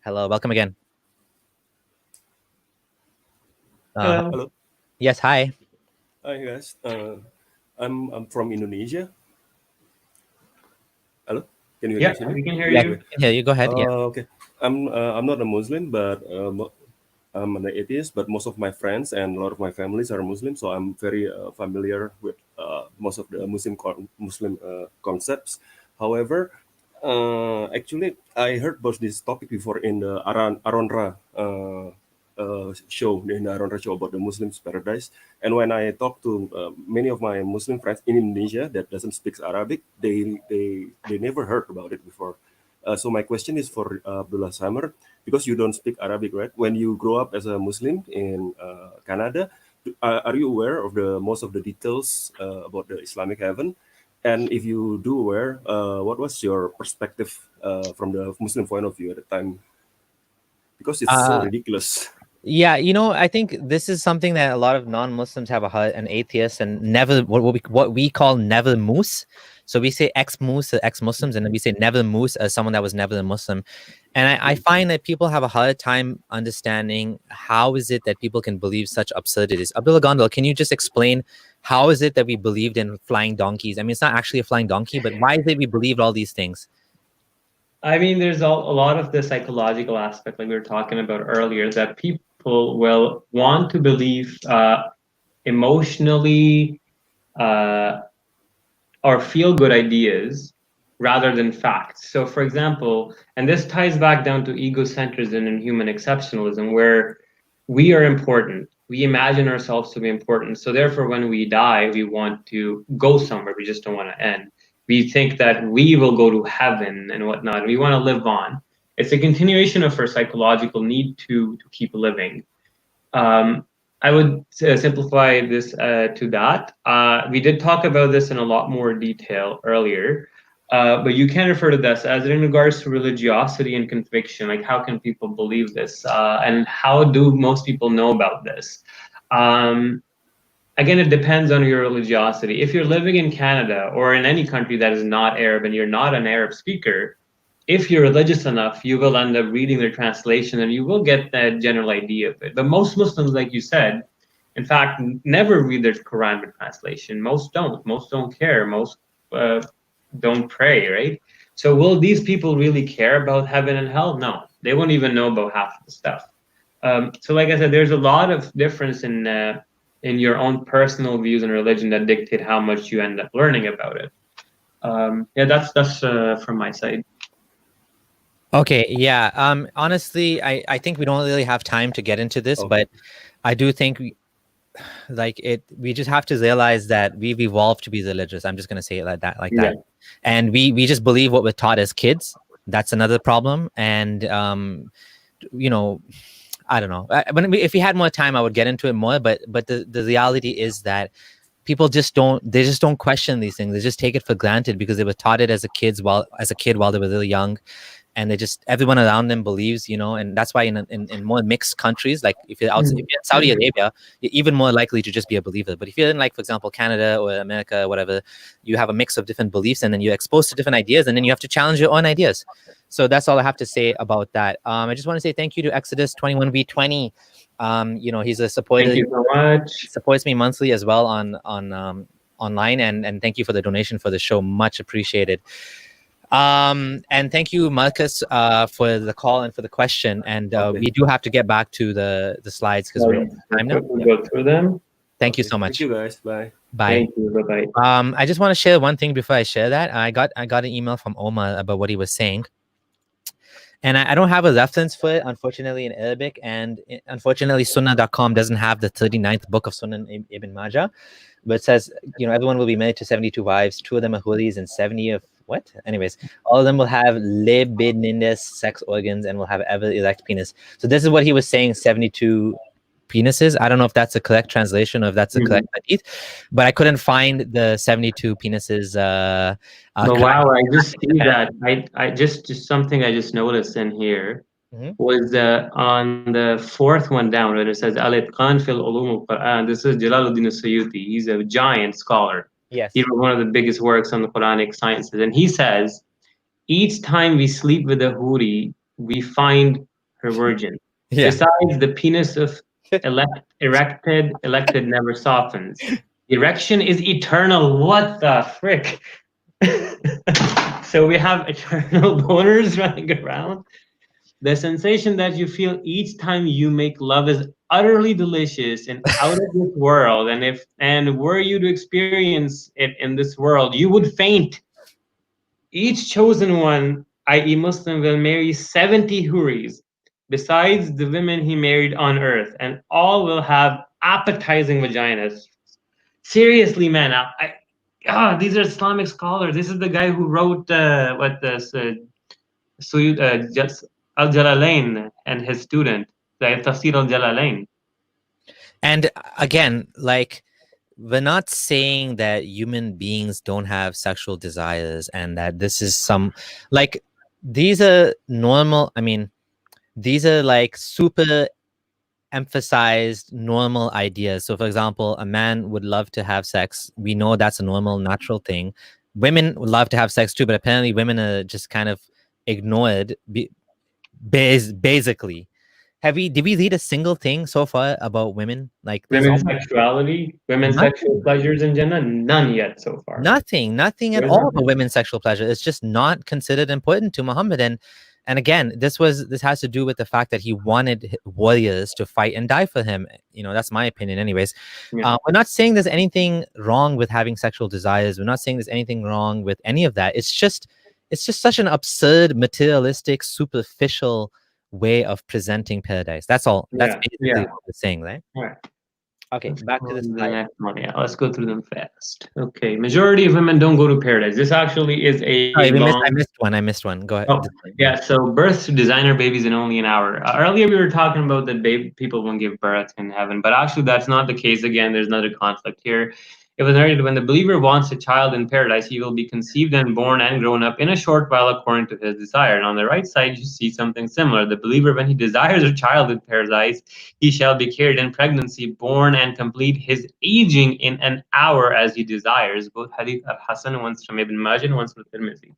Hello, welcome again. Hello. Yes, hi. Hi guys. I'm from Indonesia. Hello. Can you hear me? We can hear you. you. We can hear you. Go ahead. Okay. I'm not a Muslim, but I'm an atheist. But most of my friends and a lot of my families are Muslim, so I'm very familiar with most of the Muslim concepts. However, Actually, I heard about this topic before in the Aronra show, in the Aronra show about the Muslims' paradise. And when I talk to many of my Muslim friends in Indonesia that doesn't speak Arabic, they never heard about it before. So my question is for Abdullah Samer, because you don't speak Arabic, right? When you grow up as a Muslim in Canada, are you aware of the most of the details about the Islamic heaven? And if you do aware, what was your perspective from the Muslim point of view at the time? Because it's so ridiculous. Yeah, I think this is something that a lot of non-Muslims have an atheist and never what we call never Mus. So we say ex-Mus, ex-Muslims, and then we say never Mus as someone that was never a Muslim. And I find that people have a hard time understanding how is it that people can believe such absurdities. Abdullah Gondal, can you just explain how is it that we believed in flying donkeys? I mean, it's not actually a flying donkey, but why is it we believed all these things? I mean, there's a lot of the psychological aspect, like we were talking about earlier, that people will want to believe emotionally or feel good ideas rather than facts. So, for example, and this ties back down to egocentrism and human exceptionalism, where we are important. We imagine ourselves to be important. So therefore, when we die, we want to go somewhere. We just don't want to end. We think that we will go to heaven and whatnot. We want to live on. It's a continuation of our psychological need to keep living. I would simplify this to that. We did talk about this in a lot more detail earlier, but you can refer to this as in regards to religiosity and conviction. Like, how can people believe this? And how do most people know about this? Again, it depends on your religiosity. If you're living in Canada or in any country that is not Arab and you're not an Arab speaker, if you're religious enough, you will end up reading their translation and you will get that general idea of it. But most Muslims, like you said, in fact, never read their Quran with translation. Most don't. Most don't care. Most don't pray, right? So will these people really care about heaven and hell? No, they won't even know about half of the stuff. So like I said, there's a lot of difference in your own personal views and religion that dictate how much you end up learning about it. Yeah, that's from my side. Okay, yeah. Honestly, I think we don't really have time to get into this, but I do think we just have to realize that we've evolved to be religious. I'm just gonna say it like that. And we just believe what we're taught as kids. That's another problem. And I don't know. If we had more time, I would get into it more. But the reality is that people just don't question these things. They just take it for granted because they were taught it as a kid while they were really young, and everyone around them believes, and that's why in more mixed countries, like if you're in Saudi Arabia, you're even more likely to just be a believer. But if you're in, like, for example, Canada or America or whatever, you have a mix of different beliefs, and then you're exposed to different ideas, and then you have to challenge your own ideas. So that's all I have to say about that. I just want to say thank you to Exodus 21v20. He's a supporter. Thank you so much. Supports me monthly as well on online, and thank you for the donation for the show. Much appreciated. And thank you, Marcus, for the call and for the question. And we do have to get back to the slides because we're out of time now. We'll go through them. Thank you so much. Thank you, guys. Bye. Bye. Thank you. Bye-bye. I just want to share one thing before I share that. I got an email from Omar about what he was saying. And I don't have a reference for it, unfortunately, in Arabic. And unfortunately, Sunnah.com doesn't have the 39th book of Sunan Ibn Majah. But it says, everyone will be married to 72 wives. 2 of them are houris and 70 of what? Anyways, all of them will have libidinous sex organs and will have ever erect penis. So this is what he was saying, 72 penises. I don't know if that's a correct translation or if that's a correct hadith, but I couldn't find the 72 penises. Wow, I just see that. I just something I just noticed in here was on the 4th one down where it says Al-Itqan fil Ulum al-Quran. This is Jalaluddin al-Suyuti. He's a giant scholar. Yes. He wrote one of the biggest works on the Quranic sciences. And he says, each time we sleep with a houri, we find her virgin. Yeah. Besides the penis of elected never softens. Erection is eternal. What the frick? So we have eternal boners running around. The sensation that you feel each time you make love is utterly delicious and out of this world. And were you to experience it in this world, you would faint. each chosen one, i.e. Muslim, will marry 70 houris, besides the women he married on earth, and all will have appetizing vaginas. Seriously, man, these are Islamic scholars. This is the guy who wrote Al-Jalalain and his student, the Tafsir Al-Jalalain. And again, like, we're not saying that human beings don't have sexual desires and that this is some, like, these are normal. I mean, these are like super emphasized normal ideas. So for example, a man would love to have sex. We know that's a normal, natural thing. Women would love to have sex too, but apparently women are just kind of ignored basically. Did we read a single thing so far about women? Like women's sexuality, women's sexual pleasures in Jannah? None yet so far. Nothing at all about women's sexual pleasure. It's just not considered important to Muhammad. And again, this has to do with the fact that he wanted warriors to fight and die for him. You know, that's my opinion anyways. Yeah. We're not saying there's anything wrong with having sexual desires. We're not saying there's anything wrong with any of that. It's just such an absurd, materialistic, superficial way of presenting paradise. That's all. That's basically what we're saying, right? Right. Okay, back to the next one. Yeah, let's go through them fast. Okay, majority of women don't go to paradise. This actually is a I missed one. Go ahead. Oh, yeah, so birth to designer babies in only an hour. Earlier we were talking about that people won't give birth in heaven, but actually that's not the case. Again, there's another conflict here. It was narrated, when the believer wants a child in paradise, he will be conceived and born and grown up in a short while according to his desire. And on the right side, you see something similar. The believer, when he desires a child in paradise, he shall be carried in pregnancy, born, and complete his aging in an hour as he desires. Both hadith of Hassan, once from Ibn Majah and once from Tirmidhi.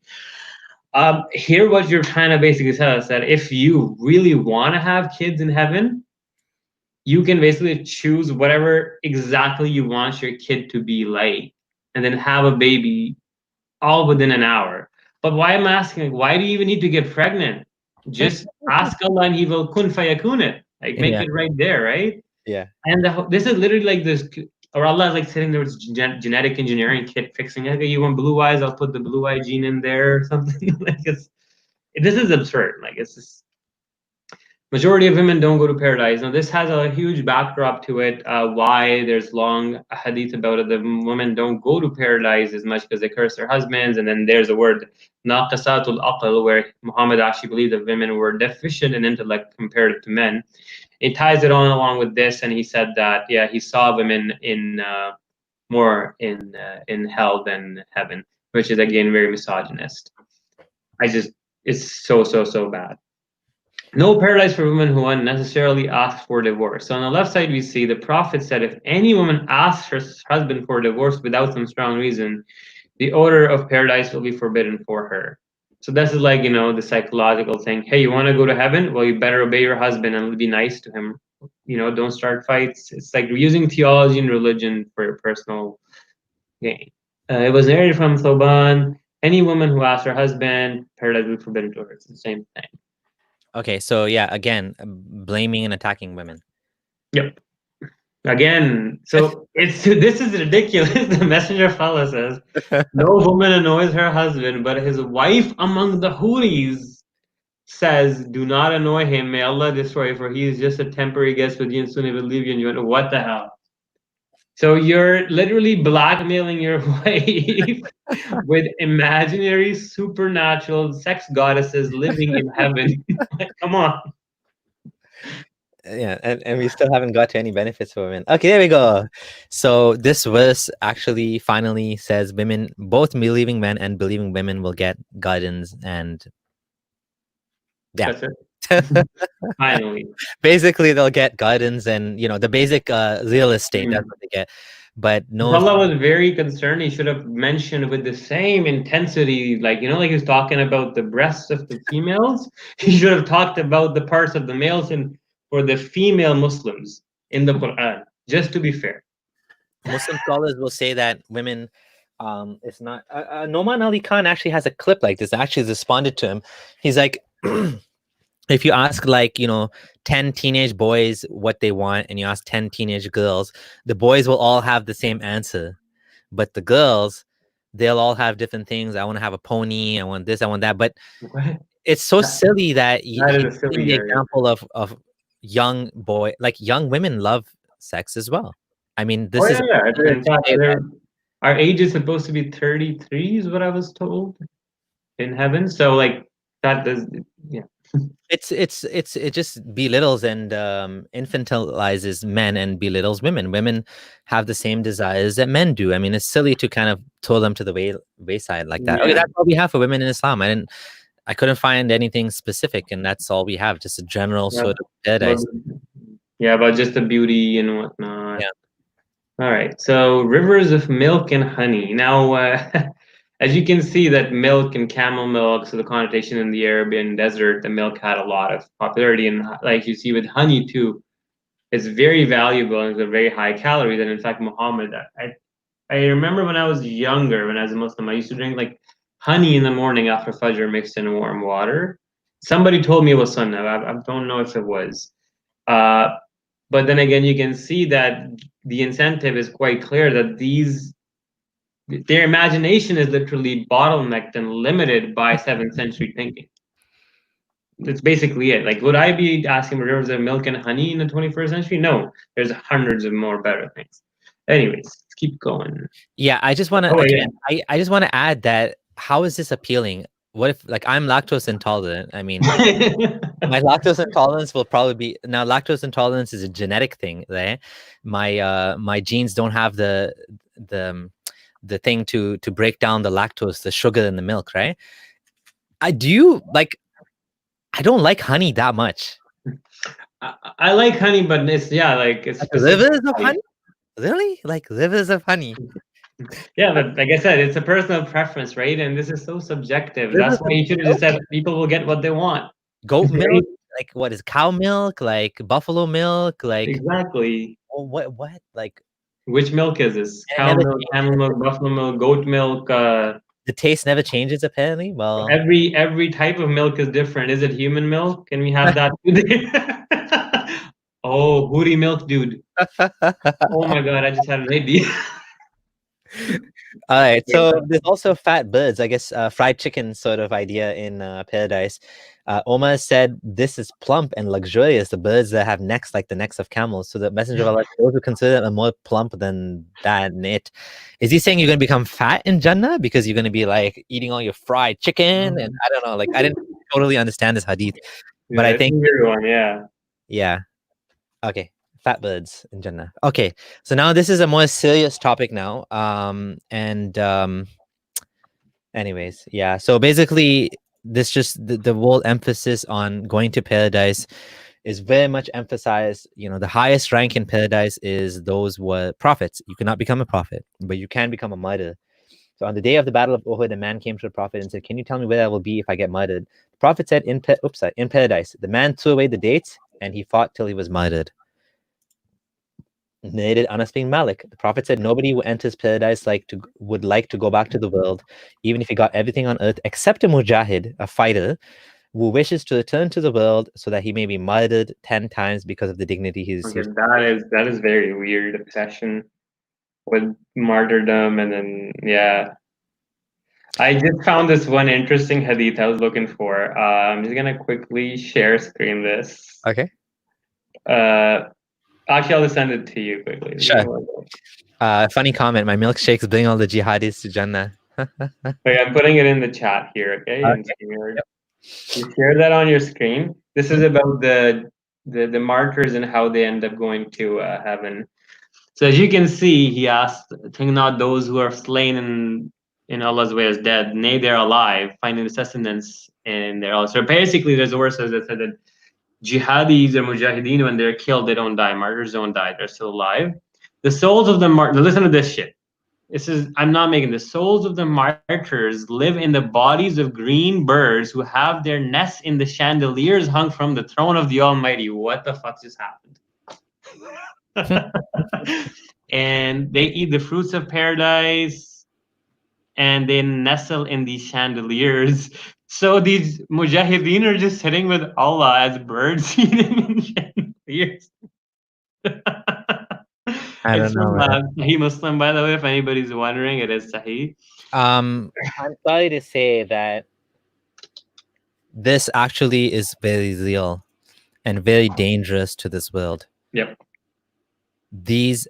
Here, what you're trying to basically tell us, that if you really want to have kids in heaven, you can basically choose whatever exactly you want your kid to be like, and then have a baby all within an hour. But why I'm asking, why do you even need to get pregnant? Just ask Allah and He will kun fayakun it. Like, make it right there, right? Yeah. And this is literally like this, or Allah is like sitting there with genetic engineering kit fixing it. Okay, you want blue eyes? I'll put the blue eye gene in there or something. Like, this is absurd. Like, it's just. Majority of women don't go to paradise. Now, this has a huge backdrop to it. Why there's long hadith about it. The women don't go to paradise as much because they curse their husbands. And then there's a word, naqisatul aql, where Muhammad actually believed that women were deficient in intellect compared to men. It ties it on along with this, and he said that he saw women more in hell than heaven, which is again very misogynist. It's so bad. No paradise for women who unnecessarily ask for divorce. So on the left side, we see the Prophet said, if any woman asks her husband for divorce without some strong reason, the odor of paradise will be forbidden for her. So this is like, the psychological thing. Hey, you want to go to heaven? Well, you better obey your husband and be nice to him. Don't start fights. It's like using theology and religion for your personal gain. It was narrated from Thoban. Any woman who asks her husband, paradise will be forbidden to her. It's the same thing. Okay, so again, blaming and attacking women. Yep. Again, so this is ridiculous. The Messenger of Allah says, no woman annoys her husband, but his wife among the houris says, do not annoy him. May Allah destroy, for he is just a temporary guest with you and soon he will leave you. And you went, what the hell? So you're literally blackmailing your wife with imaginary supernatural sex goddesses living in heaven. Come on. Yeah, and we still haven't got to any benefits for women. Okay, there we go. So this verse actually finally says women, both believing men and believing women, will get gardens, and That's it. Finally, basically they'll get gardens and the basic real estate. That's what they get. But no, Allah was very concerned. He should have mentioned with the same intensity, like he's talking about the breasts of the females. He should have talked about the parts of the males and for the female Muslims in the Quran. Just to be fair, Muslim scholars will say that women. It's not. Noman Ali Khan actually has a clip like this. Actually responded to him. He's like. If you ask 10 teenage boys what they want and you ask 10 teenage girls, the boys will all have the same answer. But the girls they'll all have different things. I want to have a pony. I want this. I want that. But What? it's so silly that he's That is a giving silly the area. example of young boy, like young women love sex as well. I mean, this Oh is yeah, yeah. to say that Our age is supposed to be 33, is what I was told in heaven. So like that does, yeah. it just belittles and infantilizes men and belittles women. Women have the same desires that men do. I mean, it's silly to kind of throw them to the wayside like that. Okay, Yeah. that's all we have for women in Islam. I couldn't find anything specific, and that's all we have. Just a general Yeah. sort of paradise. Yeah, about just the beauty and whatnot. Yeah. All right. So rivers of milk and honey. Now, as you can see, that milk and camel milk, so the connotation in the Arabian desert, the milk had a lot of popularity, and like you see with honey too, it's very valuable and it's a very high calories. And in fact, Muhammad, I remember when I was younger, when I was a Muslim, I used to drink like honey in the morning after Fajr mixed in warm water. Somebody told me it was sunnah. I don't know if it was. But then again, you can see that the incentive is quite clear that their imagination is literally bottlenecked and limited by 7th century thinking. That's basically it. Like, would I be asking for rivers of milk and honey in the 21st century? No, there's hundreds of more better things. Anyways, let's keep going. Yeah, I just want to I just want to add that how is this appealing? What if like I'm lactose intolerant? I mean, my lactose intolerance will probably be now. Lactose intolerance is a genetic thing, right? My genes don't have the thing to break down the lactose, the sugar in the milk, right? I don't like honey that much. I like honey, but it's like it's rivers of honey. Really, like rivers of honey. Yeah, but like I said, it's a personal preference, right? And this is so subjective. That's why you should have just said people will get what they want. Goat milk, like what is cow milk, like buffalo milk, like exactly. Oh, what like? Which milk is this? Cow milk, camel milk, buffalo milk, goat milk. The taste never changes apparently. Well, every type of milk is different. Is it human milk? Can we have that? Oh, booty milk, dude. Oh my god, I just had an idea. All right, so there's also fat birds, I guess, fried chicken sort of idea in paradise. Omar said this is plump and luxurious, the birds that have necks like the necks of camels. So the messenger of Allah, those who consider them more plump than that and it. Is he saying you're going to become fat in Jannah because you're going to be like eating all your fried chicken? And I don't know, like I didn't totally understand this hadith, but I think everyone, yeah. Okay. Fat birds in Jannah. Okay, so now this is a more serious topic now. Anyways, yeah. So basically, this just the whole emphasis on going to paradise is very much emphasized. You know, the highest rank in paradise is those who are prophets. You cannot become a prophet, but you can become a martyr. So on the day of the Battle of Uhud, a man came to the prophet and said, "Can you tell me where I will be if I get murdered?" The prophet said, "In paradise." The man threw away the dates and he fought till he was murdered. Narrated Anas bin Malik. The prophet said, "Nobody who enters paradise would like to go back to the world, even if he got everything on earth, except a mujahid, a fighter, who wishes to return to the world so that he may be murdered 10 times because of the dignity he receives." Okay, that is very weird obsession with martyrdom, and then I just found this one interesting hadith I was looking for. I'm just gonna quickly share screen this. Okay. Actually, I'll just send it to you quickly. Sure. Funny comment. My milkshakes bring all the jihadis to Jannah. Okay, I'm putting it in the chat here. Okay. You share that on your screen. This is about the martyrs and how they end up going to heaven. So as you can see, he asked, "Think not those who are slain in Allah's way as dead, nay, they're alive, finding sustenance in their Allah." So basically, there's a verse that said that jihadis or mujahideen, when they're killed, they don't die. Martyrs don't die; they're still alive. The souls of the martyrs. Listen to this shit. I'm not making this. Souls of the martyrs live in the bodies of green birds who have their nests in the chandeliers hung from the throne of the Almighty. What the fuck just happened? And they eat the fruits of paradise, and they nestle in these chandeliers. So these mujahideen are just sitting with Allah as birds eating in chandeliers. I don't know. Sahih Muslim, by the way, if anybody's wondering, it is Sahih. I'm sorry to say that this actually is very real and very dangerous to this world. Yep. These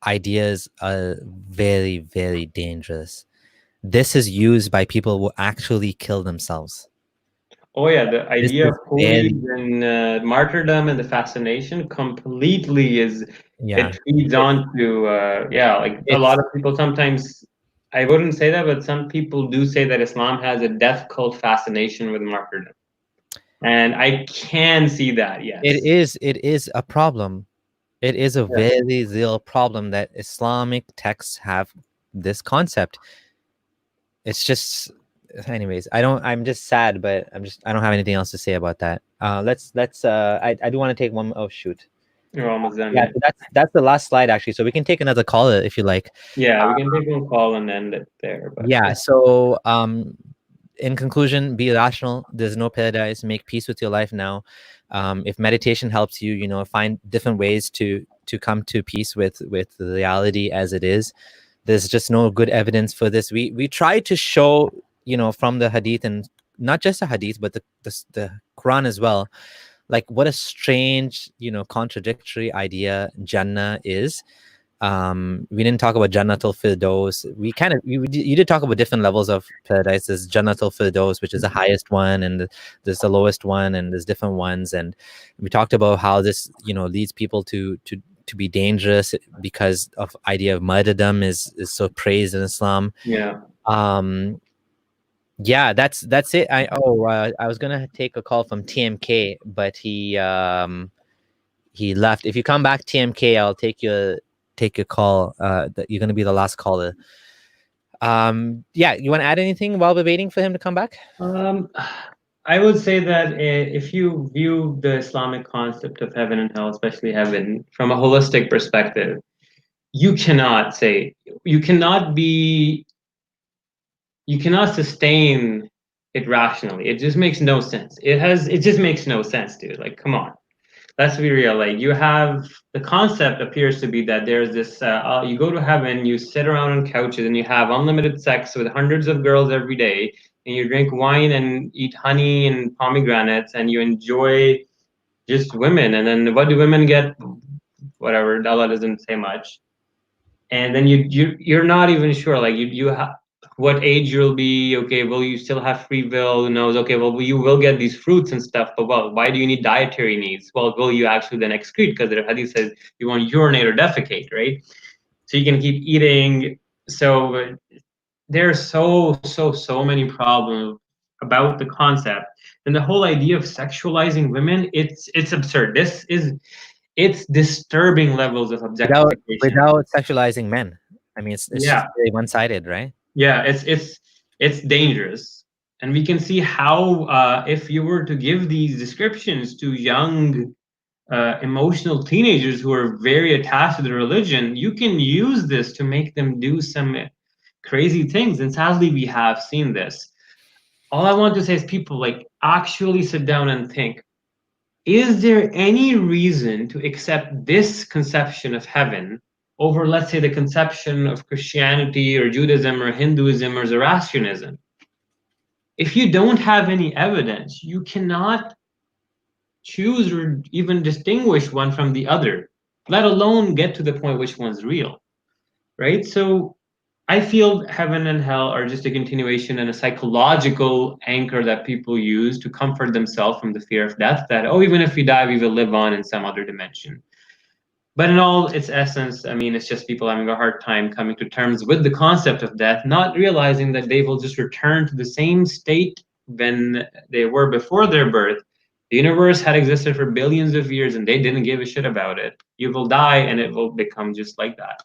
ideas are very, very dangerous. This is used by people who actually kill themselves. Oh yeah, the This idea is of houris and martyrdom and the fascination completely Yeah. it feeds on to like a lot of people sometimes, I wouldn't say that, but some people do say that Islam has a death cult fascination with martyrdom. And I can see that, yes. It is a problem. It is a very real problem that Islamic texts have this concept. It's just, anyways, I'm just sad, but I don't have anything else to say about that. I do want to take one. Oh shoot. You're almost done. Yeah, so that's the last slide actually. So we can take another caller if you like. Yeah, we can take one call and end it there. But Yeah. So in conclusion, be rational. There's no paradise. Make peace with your life now. If meditation helps you, find different ways to come to peace with the reality as it is. There's just no good evidence for this. We try to show, from the hadith, and not just the hadith, but the Quran as well, like what a strange, contradictory idea Jannah is. We didn't talk about Jannatul Firdaus. You did talk about different levels of paradise. There's Jannatul Firdaus, which is the highest one, and there's the lowest one, and there's different ones. And we talked about how this, leads people to be dangerous because of idea of martyrdom is so praised in Islam. Yeah. Yeah, that's it. I was gonna take a call from TMK, but he left. If you come back, TMK, I'll take your call. That you're gonna be the last caller. Yeah, you want to add anything while we're waiting for him to come back? I would say that if you view the Islamic concept of heaven and hell, especially heaven, from a holistic perspective, you cannot sustain it rationally. It just makes no sense. It just makes no sense, dude. Like, come on. Let's be real. Like, you have the concept appears to be that there's this you go to heaven, you sit around on couches and you have unlimited sex with hundreds of girls every day, and you drink wine and eat honey and pomegranates, and you enjoy just women. And then what do women get? Whatever, Allah doesn't say much. And then you're not even sure, like you have what age you'll be. Okay, will you still have free will? Who knows? Okay, well, you will get these fruits and stuff, but well, why do you need dietary needs? Well, will you actually then excrete? Because the hadith says you want to urinate or defecate, right? So you can keep eating. So there's so many problems about the concept, and the whole idea of sexualizing women, it's absurd. It's disturbing levels of objectification without sexualizing men. I mean, it's Yeah. just very one-sided, right? Yeah, it's dangerous, and we can see how if you were to give these descriptions to young emotional teenagers who are very attached to the religion, you can use this to make them do some crazy things. And sadly, we have seen this. All I want to say is, people, like, actually sit down and think, is there any reason to accept this conception of heaven over, let's say, the conception of Christianity or Judaism or Hinduism or Zoroastrianism? If you don't have any evidence, you cannot choose or even distinguish one from the other, let alone get to the point which one's real, right? So I feel heaven and hell are just a continuation and a psychological anchor that people use to comfort themselves from the fear of death, that, oh, even if we die, we will live on in some other dimension. But in all its essence, I mean, it's just people having a hard time coming to terms with the concept of death, not realizing that they will just return to the same state when they were before their birth. The universe had existed for billions of years and they didn't give a shit about it. You will die and it will become just like that.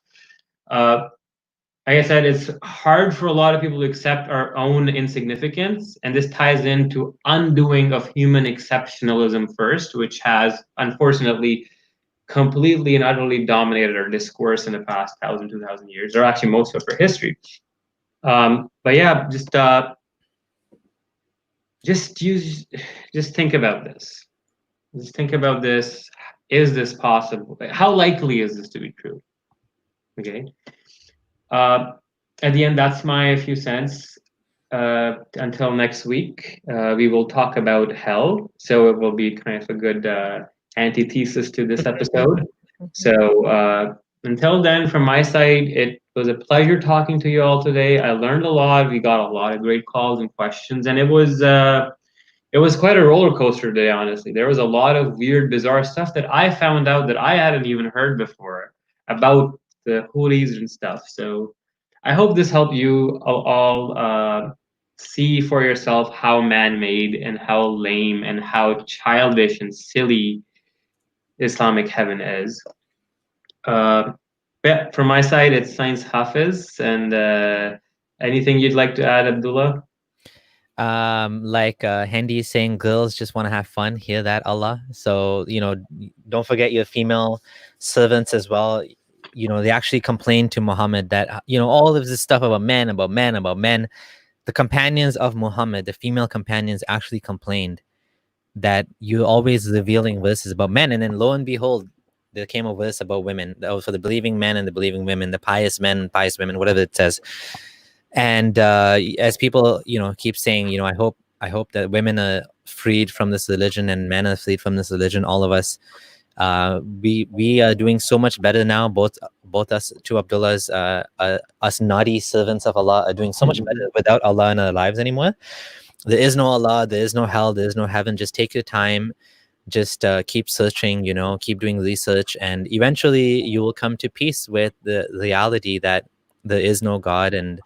Like I said, it's hard for a lot of people to accept our own insignificance, and this ties into undoing of human exceptionalism first, which has unfortunately completely and utterly dominated our discourse in the past 1,000, 2,000 years, or actually most of our history. But yeah, just think about this. Just think about this. Is this possible? How likely is this to be true? Okay. at the end, that's my few cents. Until next week, we will talk about hell. So it will be kind of a good antithesis to this episode. So until then, from my side, it was a pleasure talking to you all today. I learned a lot. We got a lot of great calls and questions, and it was quite a roller coaster today, honestly. There was a lot of weird, bizarre stuff that I found out that I hadn't even heard before about the houris and stuff. So I hope this helped you all see for yourself how man-made and how lame and how childish and silly Islamic heaven is. Yeah, from my side, it's Science Hafiz. And anything you'd like to add, Abdullah? Like Handy is saying, girls just want to have fun. Hear that, Allah? So, don't forget your female servants as well. They actually complained to Muhammad that, all of this stuff about men. The companions of Muhammad, the female companions, actually complained that you're always revealing verses about men. And then lo and behold, there came a verse about women. That was for the believing men and the believing women, the pious men and pious women, whatever it says. And as people, keep saying, I hope that women are freed from this religion and men are freed from this religion. All of us, we are doing so much better now. Both us, two Abdullahs, us naughty servants of Allah, are doing so much better without Allah in our lives anymore. There is no Allah, there is no hell, there is no heaven. Just take your time. Just keep searching, keep doing research, and eventually you will come to peace with the reality that there is no God, and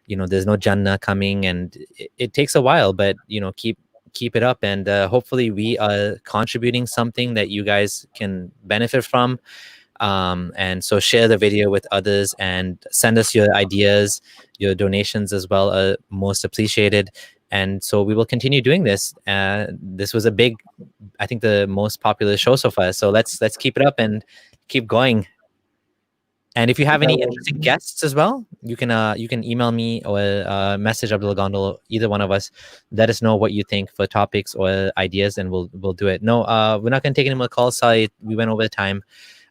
there's no Jannah coming, and it takes a while, but keep it up, and hopefully we are contributing something that you guys can benefit from. And so share the video with others and send us your ideas. Your donations as well are most appreciated. And so we will continue doing this. This was I think the most popular show so far. So let's keep it up and keep going. And if you have any interesting guests as well, you can email me or message Abdullah Gondal, either one of us. Let us know what you think for topics or ideas, and we'll do it. No, we're not going to take any more calls. Sorry, we went over the time.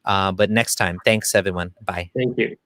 But next time, thanks everyone. Bye. Thank you.